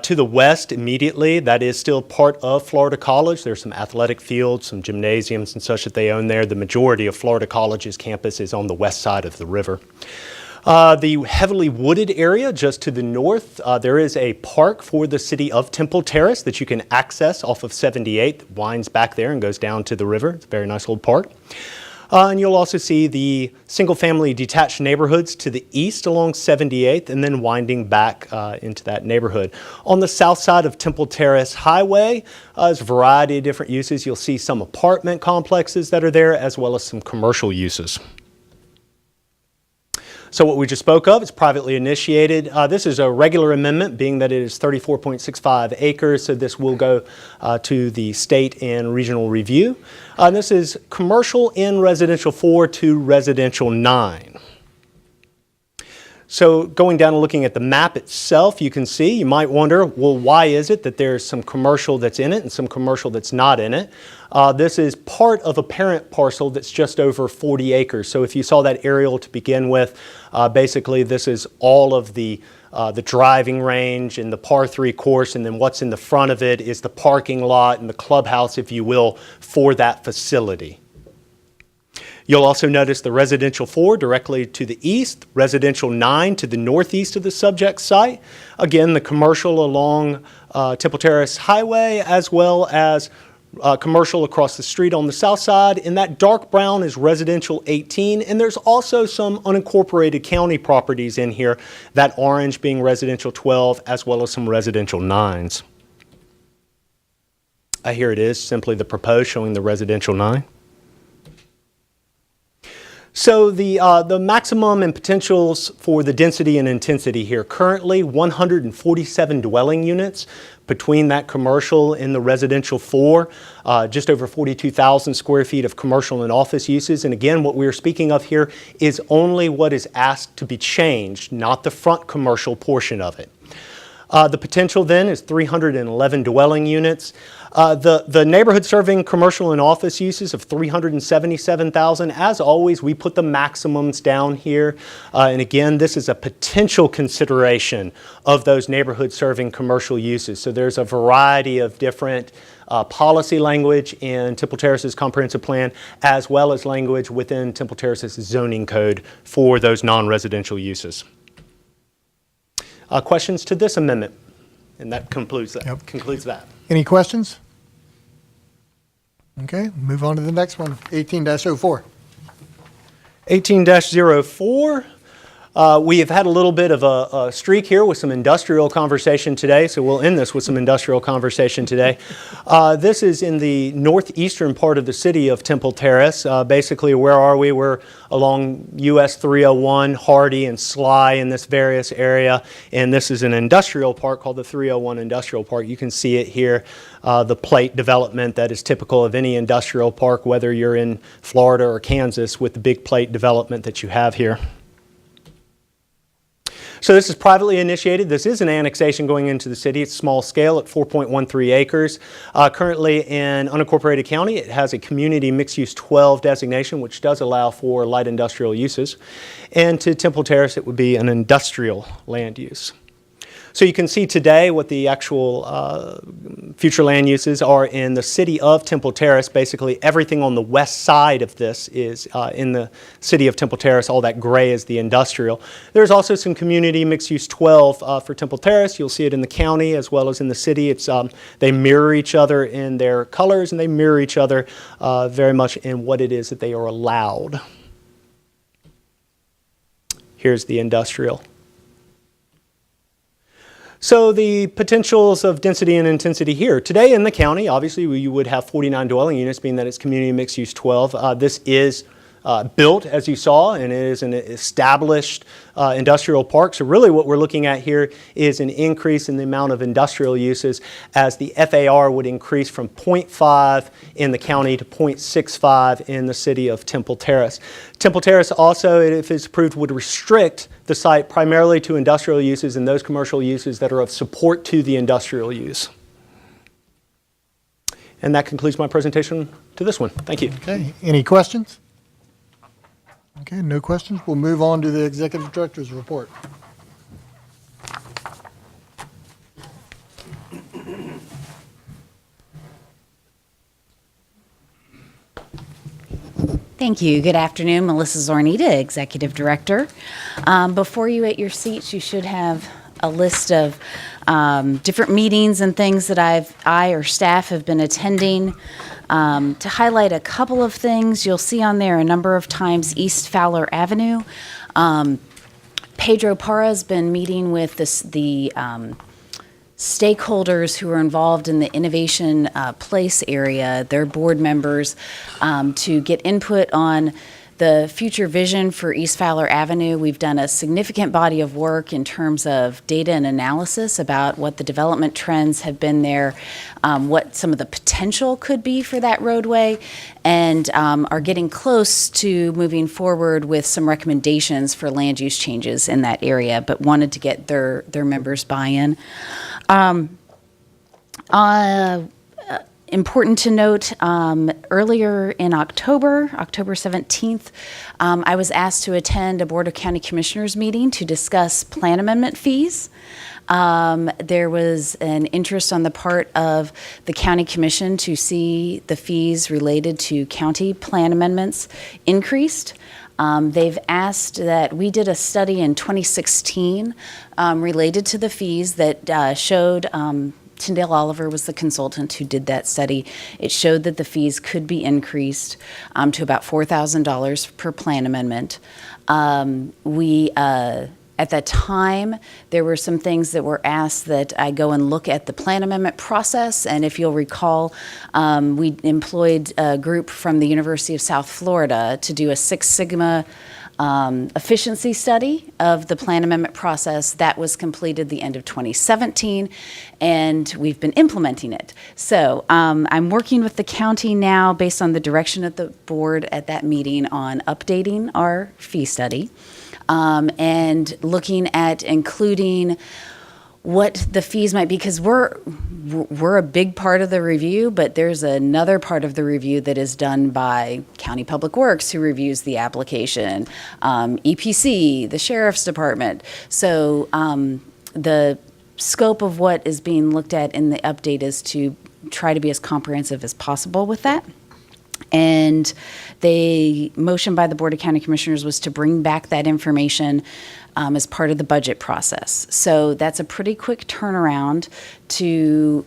To the west immediately, that is still part of Florida College. There's some athletic fields, some gymnasiums and such that they own there. The majority of Florida College's campus is on the west side of the river. The heavily wooded area just to the north, there is a park for the City of Temple Terrace that you can access off of 78th, winds back there and goes down to the river. It's a very nice old park. And you'll also see the single-family detached neighborhoods to the east along 78th and then winding back into that neighborhood. On the south side of Temple Terrace Highway, there's a variety of different uses. You'll see some apartment complexes that are there as well as some commercial uses. So what we just spoke of is privately initiated. This is a regular amendment, being that it is 34.65 acres, so this will go to the state and regional review. This is commercial in residential 4 to residential 9. So going down and looking at the map itself, you can see, you might wonder, well, why is it that there's some commercial that's in it and some commercial that's not in it? This is part of a parent parcel that's just over 40 acres. So if you saw that aerial to begin with, basically this is all of the driving range and the par 3 course, and then what's in the front of it is the parking lot and the clubhouse, if you will, for that facility. You'll also notice the residential 4 directly to the east, residential 9 to the northeast of the subject site. Again, the commercial along Temple Terrace Highway, as well as commercial across the street on the south side. And that dark brown is residential 18. And there's also some unincorporated county properties in here, that orange being residential 12, as well as some residential 9s. Here it is, simply the proposed showing the residential 9. So the maximum and potentials for the density and intensity here, currently 147 dwelling units between that commercial and the residential 4, just over 42,000 square feet of commercial and office uses. And again, what we're speaking of here is only what is asked to be changed, not the front commercial portion of it. The potential then is 311 dwelling units. The neighborhood serving commercial and office uses of 377,000. As always, we put the maximums down here. And again, this is a potential consideration of those neighborhood serving commercial uses. So there's a variety of different policy language in Temple Terrace's comprehensive plan, as well as language within Temple Terrace's zoning code for those non-residential uses. Questions to this amendment? And that concludes that. Yep. Concludes that. Any questions? Okay, move on to the next one, 18-04. 18-04. We have had a little bit of a streak here with some industrial conversation today, so we'll end this with some industrial conversation today. This is in the northeastern part of the city of Temple Terrace. Basically, where are we? We're along US 301, Hardy, and Sly in this various area, and this is an industrial park called the 301 Industrial Park. You can see it here, the plate development that is typical of any industrial park, whether you're in Florida or Kansas, with the big plate development that you have here. So this is privately initiated. This is an annexation going into the city. It's small scale at 4.13 acres. Currently in unincorporated county, it has a community mixed-use 12 designation, which does allow for light industrial uses. And to Temple Terrace, it would be an industrial land use. So you can see today what the actual future land uses are in the city of Temple Terrace. Basically, everything on the west side of this is in the city of Temple Terrace. All that gray is the industrial. There's also some community mixed-use 12 for Temple Terrace. You'll see it in the county as well as in the city. It's they mirror each other in their colors, and they mirror each other very much in what it is that they are allowed. Here's the industrial. So the potentials of density and intensity here. Today in the county, obviously, you would have 49 dwelling units, being that it's community mixed use 12. This is built, as you saw, and it is an established industrial park. So really what we're looking at here is an increase in the amount of industrial uses as the FAR would increase from 0.5 in the county to 0.65 in the city of Temple Terrace. Temple Terrace also, if it's approved, would restrict the site primarily to industrial uses and those commercial uses that are of support to the industrial use. And that concludes my presentation to this one. Thank you. Okay, any questions? Okay, no questions. We'll move on to the Executive Director's report. Thank you. Good afternoon. Melissa Zornita, Executive Director. Before you at your seats, you should have a list of different meetings and things that I or staff have been attending. To highlight a couple of things, you'll see on there a number of times East Fowler Avenue. Pedro Parra's been meeting with the stakeholders who are involved in the Innovation Place area, their board members, to get input on the future vision for East Fowler Avenue. We've done a significant body of work in terms of data and analysis about what the development trends have been there, what some of the potential could be for that roadway, and are getting close to moving forward with some recommendations for land use changes in that area, but wanted to get their members' buy-in. Important to note, earlier in October 17th, I was asked to attend a Board of County Commissioners meeting to discuss plan amendment fees. There was an interest on the part of the County Commission to see the fees related to county plan amendments increased. They've asked that we did a study in 2016 related to the fees that showed Tyndale Oliver was the consultant who did that study. It showed that the fees could be increased to about $4,000 per plan amendment. At that time, there were some things that were asked that I go and look at the plan amendment process, and if you'll recall, we employed a group from the University of South Florida to do a Six Sigma efficiency study of the plan amendment process. That was completed the end of 2017, and we've been implementing it. So I'm working with the county now based on the direction of the board at that meeting on updating our fee study and looking at including what the fees might be, because we're a big part of the review, but there's another part of the review that is done by County Public Works, who reviews the application, EPC, the Sheriff's Department. So the scope of what is being looked at in the update is to try to be as comprehensive as possible with that. And the motion by the Board of County Commissioners was to bring back that information as part of the budget process. So that's a pretty quick turnaround to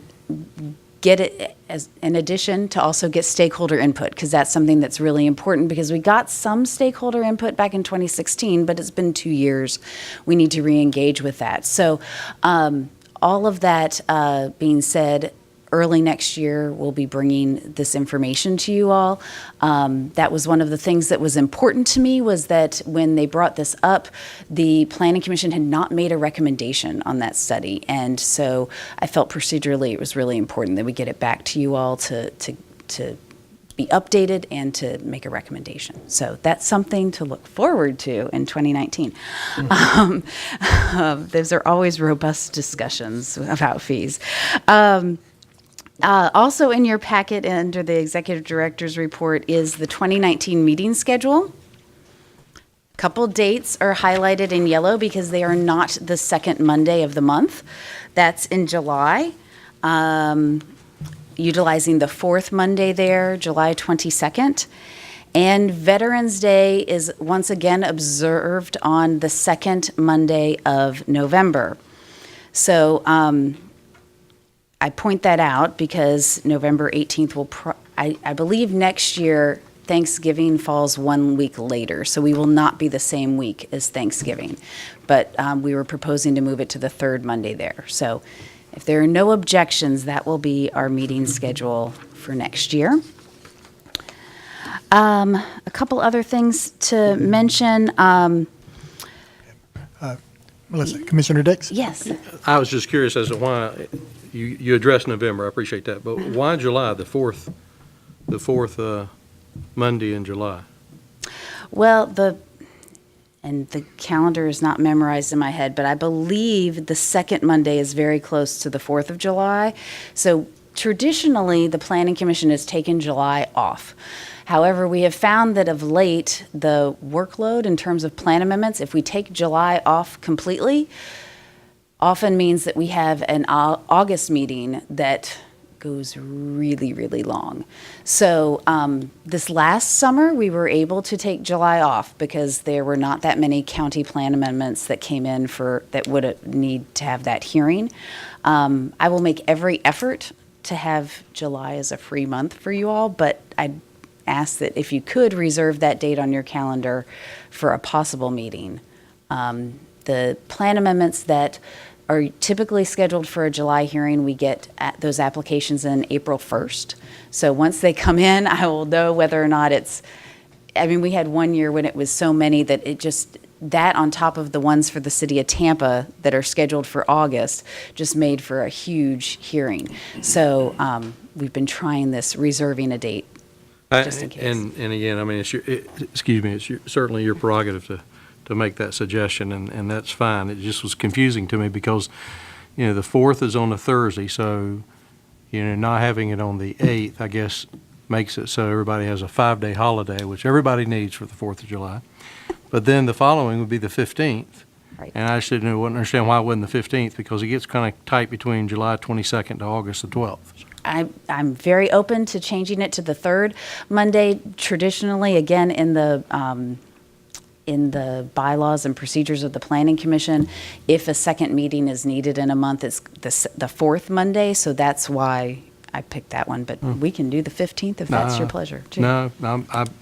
get it as in addition to also get stakeholder input, because that's something that's really important, because we got some stakeholder input back in 2016, but it's been 2 years. We need to re-engage with that. So all of that being said, early next year, we'll be bringing this information to you all. That was one of the things that was important to me, was that when they brought this up, the Planning Commission had not made a recommendation on that study. And so I felt procedurally it was really important that we get it back to you all to be updated and to make a recommendation. So that's something to look forward to in 2019. Those are always robust discussions about fees. Also in your packet under the Executive Director's report is the 2019 meeting schedule. A couple dates are highlighted in yellow because they are not the second Monday of the month. That's in July, utilizing the fourth Monday there, July 22nd. And Veterans Day is once again observed on the second Monday of November. So, I point that out because November 18th will, I believe next year, Thanksgiving falls 1 week later, so we will not be the same week as Thanksgiving. But we were proposing to move it to the third Monday there. So if there are no objections, that will be our meeting schedule for next year. A couple other things to mention. Melissa, Commissioner Dix? Yes. I was just curious as to why, you addressed November, I appreciate that, but why July, the fourth Monday in July? Well, the calendar is not memorized in my head, but I believe the second Monday is very close to the 4th of July. So traditionally, the Planning Commission has taken July off. However, we have found that of late, the workload in terms of plan amendments, if we take July off completely, often means that we have an August meeting that goes really, really long. So this last summer, we were able to take July off because there were not that many county plan amendments that came in that would need to have that hearing. I will make every effort to have July as a free month for you all, but I ask that if you could reserve that date on your calendar for a possible meeting. The plan amendments that are typically scheduled for a July hearing, we get those applications in April 1st. So once they come in, I will know whether or not we had 1 year when it was so many that that on top of the ones for the city of Tampa that are scheduled for August just made for a huge hearing. So we've been trying this, reserving a date just in case. And again, it's certainly your prerogative to make that suggestion, and that's fine. It just was confusing to me because, the 4th is on a Thursday, so, not having it on the 8th, I guess, makes it so everybody has a 5-day holiday, which everybody needs for the 4th of July. But then the following would be the 15th. Right. And I just wouldn't understand why it wasn't the 15th, because it gets kind of tight between July 22nd to August the 12th. I'm very open to changing it to the third Monday. Traditionally, again, in the bylaws and procedures of the Planning Commission, if a second meeting is needed in a month, it's the fourth Monday, so that's why I picked that one. But we can do the 15th if that's your pleasure, too. No,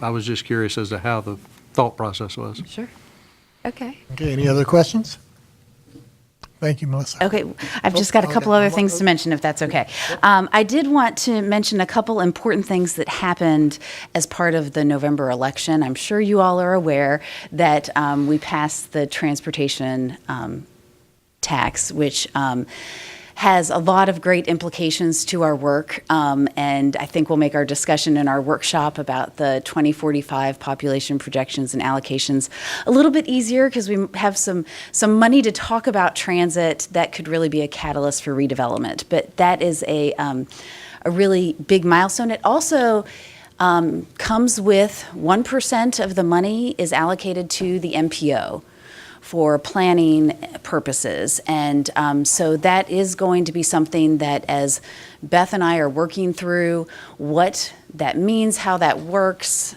I was just curious as to how the thought process was. Sure. Okay. Okay, any other questions? Thank you, Melissa. Okay, I've just got a couple other things to mention, if that's okay. I did want to mention a couple important things that happened as part of the November election. I'm sure you all are aware that we passed the transportation tax, which has a lot of great implications to our work, and I think we'll make our discussion in our workshop about the 2045 population projections and allocations a little bit easier, because we have some money to talk about transit that could really be a catalyst for redevelopment. But that is a really big milestone. It also comes with 1% of the money is allocated to the MPO for planning purposes. And so that is going to be something that, as Beth and I are working through what that means, how that works,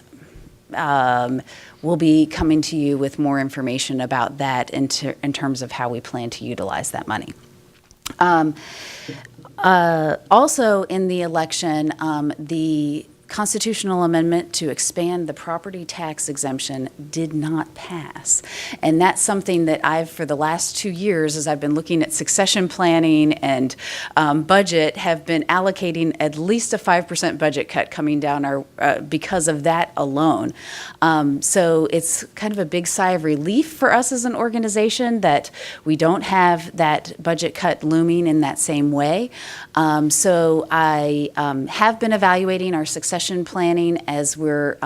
we'll be coming to you with more information about that in terms of how we plan to utilize that money. Also in the election, the constitutional amendment to expand the property tax exemption did not pass. And that's something that I've, for the last 2 years, as I've been looking at succession planning and budget, have been allocating at least a 5% budget cut coming down our, because of that alone. So it's kind of a big sigh of relief for us as an organization that we don't have that budget cut looming in that same way. So I have been evaluating our succession planning as we're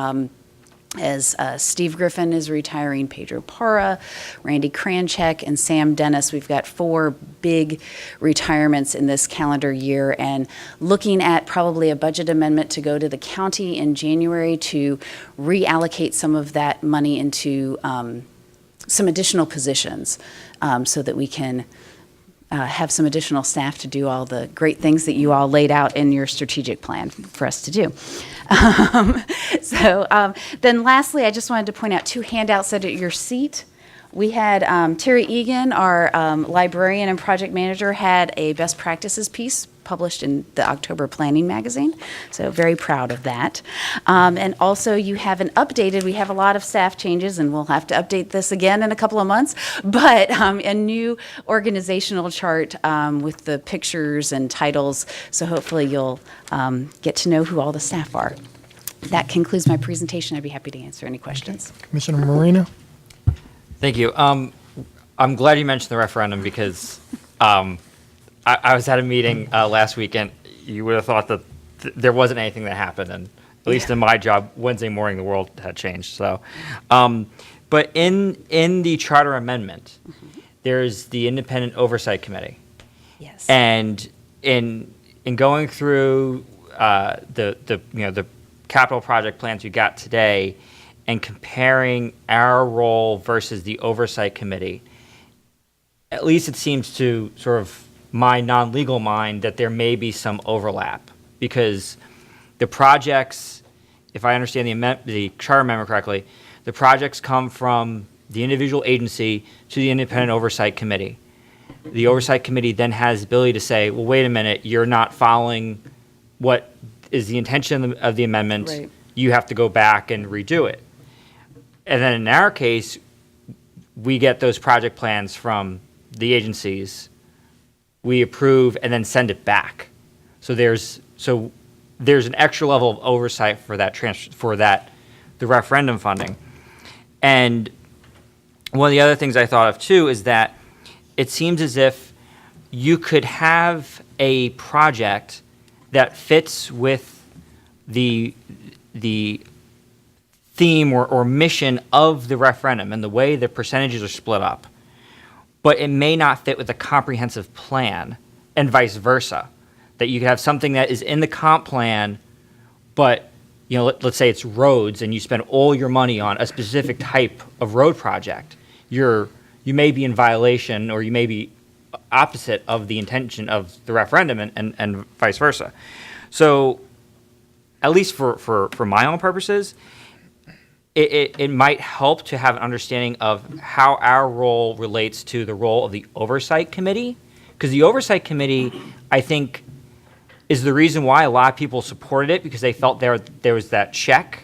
as Steve Griffin is retiring, Pedro Parra, Randy Kranchek, and Sam Dennis. We've got 4 big retirements in this calendar year, and looking at probably a budget amendment to go to the county in January to reallocate some of that money into some additional positions so that we can have some additional staff to do all the great things that you all laid out in your strategic plan for us to do. Then lastly, I just wanted to point out 2 handouts that are at your seat. We had Terry Egan, our librarian and project manager, had a best practices piece published in the October Planning Magazine, so very proud of that. And also you have we have a lot of staff changes, and we'll have to update this again in a couple of months, but a new organizational chart with the pictures and titles, so hopefully you'll get to know who all the staff are. That concludes my presentation. I'd be happy to answer any questions. Commissioner Marino? Thank you. I'm glad you mentioned the referendum because I was at a meeting last week, and you would have thought that there wasn't anything that happened, and at least in my job, Wednesday morning, the world had changed. So, but in the charter amendment, there's the Independent Oversight Committee. Yes. And in going through the capital project plans you got today, and comparing our role versus the Oversight Committee, at least it seems to sort of my non-legal mind that there may be some overlap, because the projects, if I understand the charter amendment correctly, the projects come from the individual agency to the Independent Oversight Committee. The Oversight Committee then has the ability to say, well, wait a minute, you're not following what is the intention of the amendment. Right. You have to go back and redo it. And then in our case, we get those project plans from the agencies, we approve, and then send it back. So there's an extra level of oversight for that the referendum funding. And one of the other things I thought of too is that it seems as if you could have a project that fits with the theme or mission of the referendum and the way the percentages are split up, but it may not fit with a comprehensive plan, and vice versa. That you could have something that is in the comp plan, but let's say it's roads, and you spend all your money on a specific type of road project. You may be in violation, or you may be opposite of the intention of the referendum, and vice versa. So, at least for my own purposes, it might help to have an understanding of how our role relates to the role of the Oversight Committee, because the Oversight Committee, I think, is the reason why a lot of people supported it, because they felt there was that check.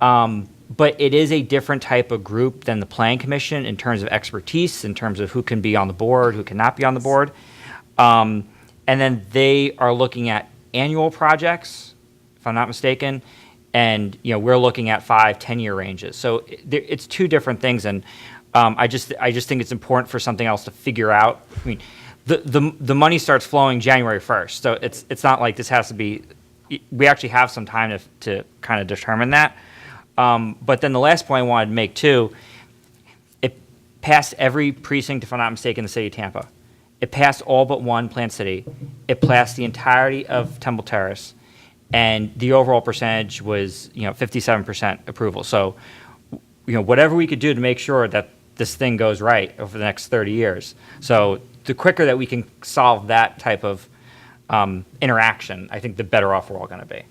But it is a different type of group than the Planning Commission in terms of expertise, in terms of who can be on the board, who cannot be on the board. And then they are looking at annual projects, if I'm not mistaken, and we're looking at 5-10-year ranges. So it's 2 different things, and I just think it's important for something else to figure out. I mean, the money starts flowing January 1st, so it's not like this has to be. We actually have some time to kind of determine that. But then the last point I wanted to make too, it passed every precinct, if I'm not mistaken, in the city of Tampa. It passed all but one, Plant City. It passed the entirety of Temple Terrace. And the overall percentage was, 57% approval. So, whatever we could do to make sure that this thing goes right over the next 30 years. So the quicker that we can solve that type of interaction, I think the better off we're all going to be.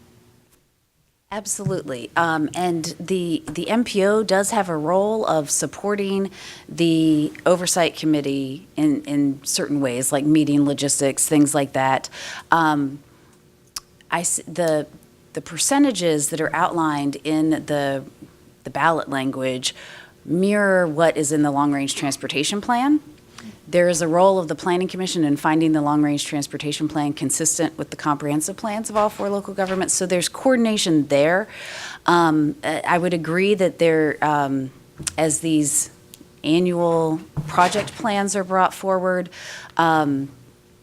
Absolutely. And the MPO does have a role of supporting the oversight committee in certain ways, like meeting logistics, things like that. The percentages that are outlined in the ballot language mirror what is in the long-range transportation plan. There is a role of the Planning Commission in finding the long-range transportation plan consistent with the comprehensive plans of all 4 local governments. So there's coordination there. I would agree that there, as these annual project plans are brought forward, how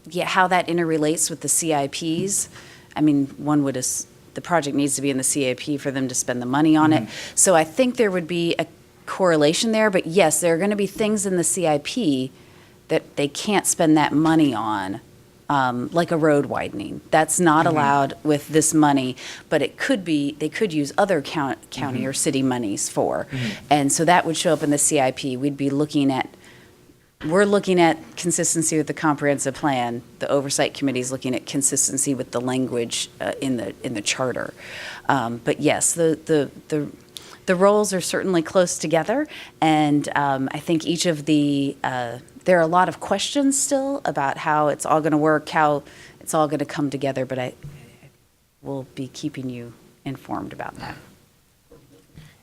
that interrelates with the CIPs. I mean, the project needs to be in the CIP for them to spend the money on it. So I think there would be a correlation there. But yes, there are going to be things in the CIP that they can't spend that money on, like a road widening. That's not allowed with this money, but they could use other county or city monies for. And so that would show up in the CIP. We're looking at consistency with the comprehensive plan. The oversight committee is looking at consistency with the language in the charter. But yes, the roles are certainly close together, and I think each of there are a lot of questions still about how it's all going to work, how it's all going to come together, but I will be keeping you informed about that.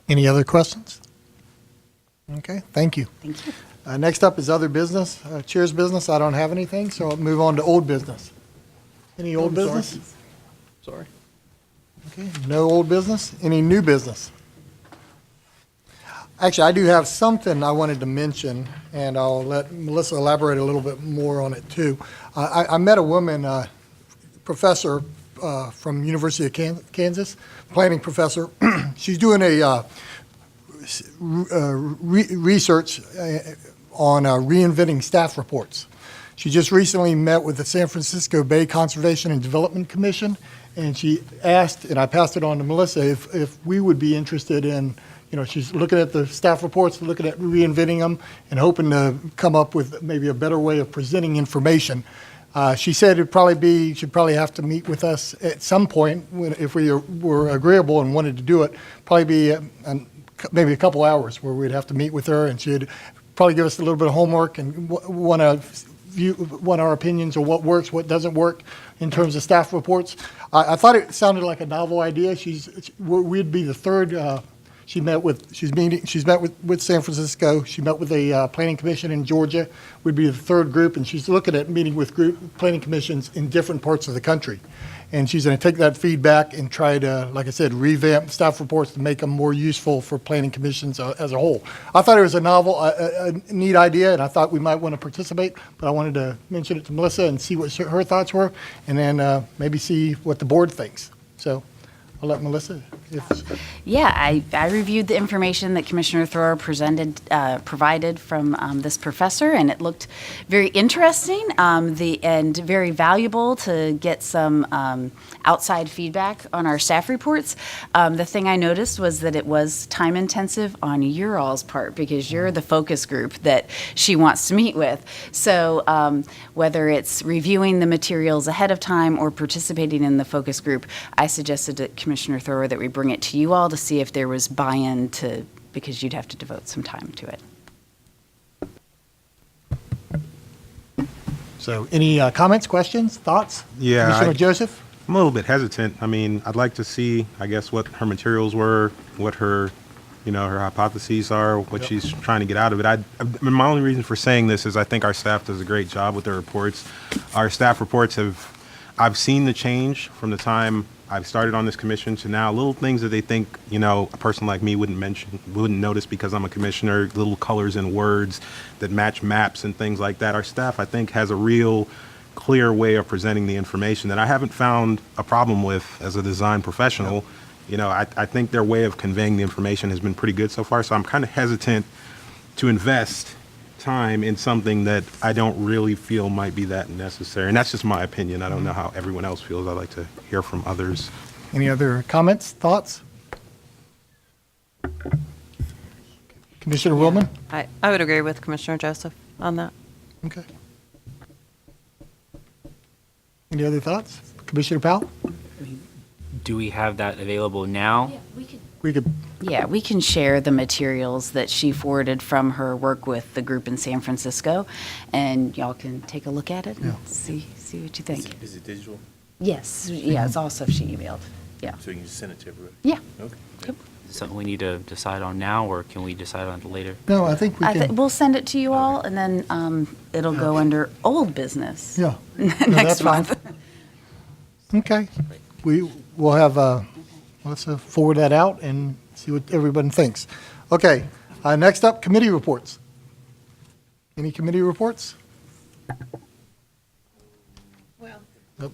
Any other questions? Okay, thank you. Thank you. Next up is other business, chair's business. I don't have anything, so I'll move on to old business. Any old business? Sorry. Okay, no old business. Any new business? Actually, I do have something I wanted to mention, and I'll let Melissa elaborate a little bit more on it, too. I met a woman, professor from University of Kansas, planning professor. She's doing a research on reinventing staff reports. She just recently met with the San Francisco Bay Conservation and Development Commission, and she asked, and I passed it on to Melissa, if we would be interested in, she's looking at the staff reports, looking at reinventing them, and hoping to come up with maybe a better way of presenting information. She said she'd probably have to meet with us at some point if we were agreeable and wanted to do it. Probably be maybe a couple hours where we'd have to meet with her, and she'd probably give us a little bit of homework and want our opinions on what works, what doesn't work in terms of staff reports. I thought it sounded like a novel idea. We'd be the third. She's met with San Francisco. She met with a planning commission in Georgia. We'd be the third group, and she's looking at meeting with planning commissions in different parts of the country. And she's going to take that feedback and try to, like I said, revamp staff reports to make them more useful for planning commissions as a whole. I thought it was a novel, a neat idea, and I thought we might want to participate, but I wanted to mention it to Melissa and see what her thoughts were, and then maybe see what the board thinks. So I'll let Melissa. Yeah, I reviewed the information that Commissioner Thrower provided from this professor, and it looked very interesting and very valuable to get some outside feedback on our staff reports. The thing I noticed was that it was time intensive on your all's part because you're the focus group that she wants to meet with. So whether it's reviewing the materials ahead of time or participating in the focus group, I suggested to Commissioner Thrower that we bring it to you all to see if there was buy-in because you'd have to devote some time to it. So any comments, questions, thoughts? Yeah. Commissioner Joseph? I'm a little bit hesitant. I mean, I'd like to see, I guess, what her materials were, what her hypotheses are, what she's trying to get out of it. My only reason for saying this is I think our staff does a great job with their reports. Our staff reports I've seen the change from the time I've started on this commission to now, little things that they think, a person like me wouldn't notice because I'm a commissioner, little colors and words that match maps and things like that. Our staff, I think, has a real clear way of presenting the information that I haven't found a problem with as a design professional. I think their way of conveying the information has been pretty good so far, so I'm kind of hesitant to invest time in something that I don't really feel might be that necessary. And that's just my opinion. I don't know how everyone else feels. I'd like to hear from others. Any other comments, thoughts? Commissioner Willman? I would agree with Commissioner Joseph on that. Okay. Any other thoughts? Commissioner Powell? do we have that available now? We could, Yeah, we can share the materials that she forwarded from her work with the group in San Francisco, and y'all can take a look at it and see what you think. Is it digital? Yes, yeah, it's all stuff she emailed. Yeah. So you can just send it to everybody? Yeah. Okay. Yep. Something we need to decide on now, or can we decide on it later? no, I think we can. We'll send it to you all, and then it'll go under old business. Yeah. No, Next that's fine. month. Okay. We'll have, let's forward that out and see what everybody thinks. Okay, next up, committee reports. Any committee reports? Well, Nope.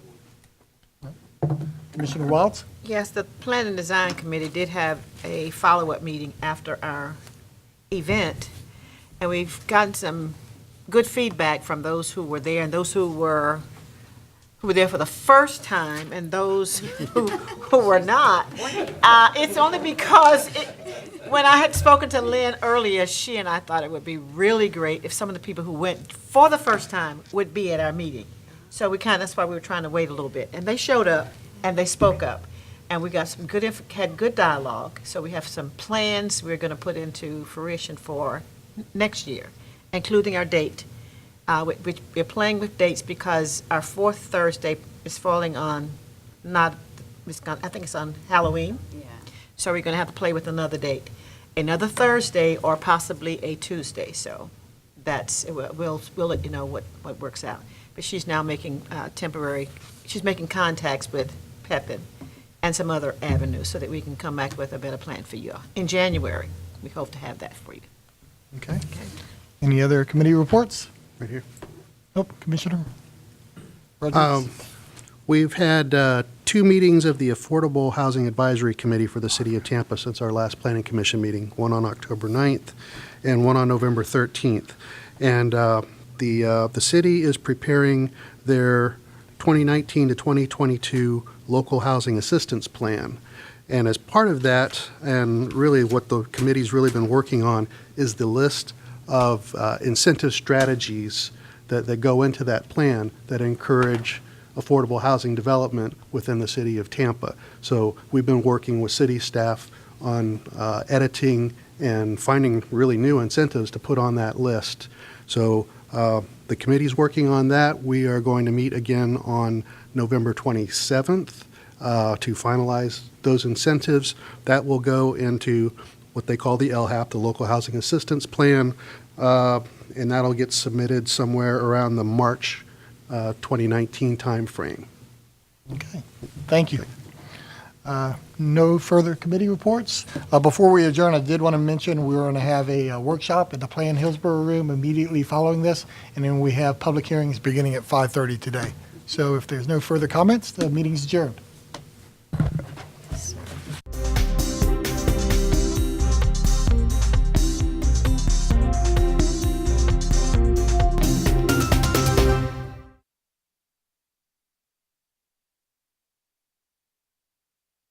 Commissioner Wilds? yes, the Plan and Design Committee did have a follow-up meeting after our event, and we've gotten some good feedback from those who were there and those who were there for the first time and those who were not. It's only because when I had spoken to Lynn earlier, she and I thought it would be really great if some of the people who went for the first time would be at our meeting. So that's why we were trying to wait a little bit. And they showed up and they spoke up. And we got some had good dialogue. So we have some plans we're going to put into fruition for next year, including our date. We're playing with dates because our fourth Thursday is falling on I think it's on Halloween. Yeah. So we're going to have to play with another date, another Thursday or possibly a Tuesday. So we'll let you know what works out. But she's now making she's making contacts with Pepin and some other avenues so that we can come back with a better plan for you in January. We hope to have that for you. Okay. Any other committee reports? Right here. Nope, Commissioner Rogers? We've had 2 meetings of the Affordable Housing Advisory Committee for the City of Tampa since our last Planning Commission meeting, one on October 9th and one on November 13th. And the city is preparing their 2019 to 2022 Local Housing Assistance Plan. And as part of that, and really what the committee's really been working on, is the list of incentive strategies that go into that plan that encourage affordable housing development within the city of Tampa. So we've been working with city staff on editing and finding really new incentives to put on that list. So the committee's working on that. We are going to meet again on November 27th to finalize those incentives. That will go into what they call the LHAP, the Local Housing Assistance Plan, and that'll get submitted somewhere around the March 2019 timeframe. Okay, thank you. No further committee reports. Before we adjourn, I did want to mention we're going to have a workshop at the Plan Hillsborough room immediately following this, and then we have public hearings beginning at 5:30 today. So if there's no further comments, the meeting's adjourned.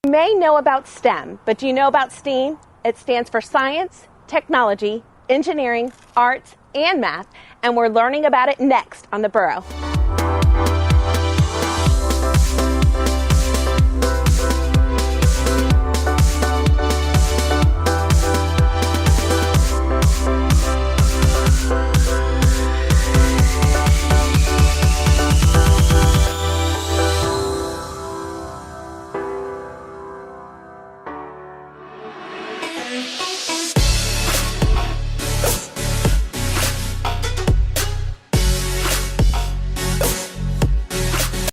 You may know about STEM, but do you know about STEAM? It stands for science, technology, engineering, arts, and math, and we're learning about it next on The Borough.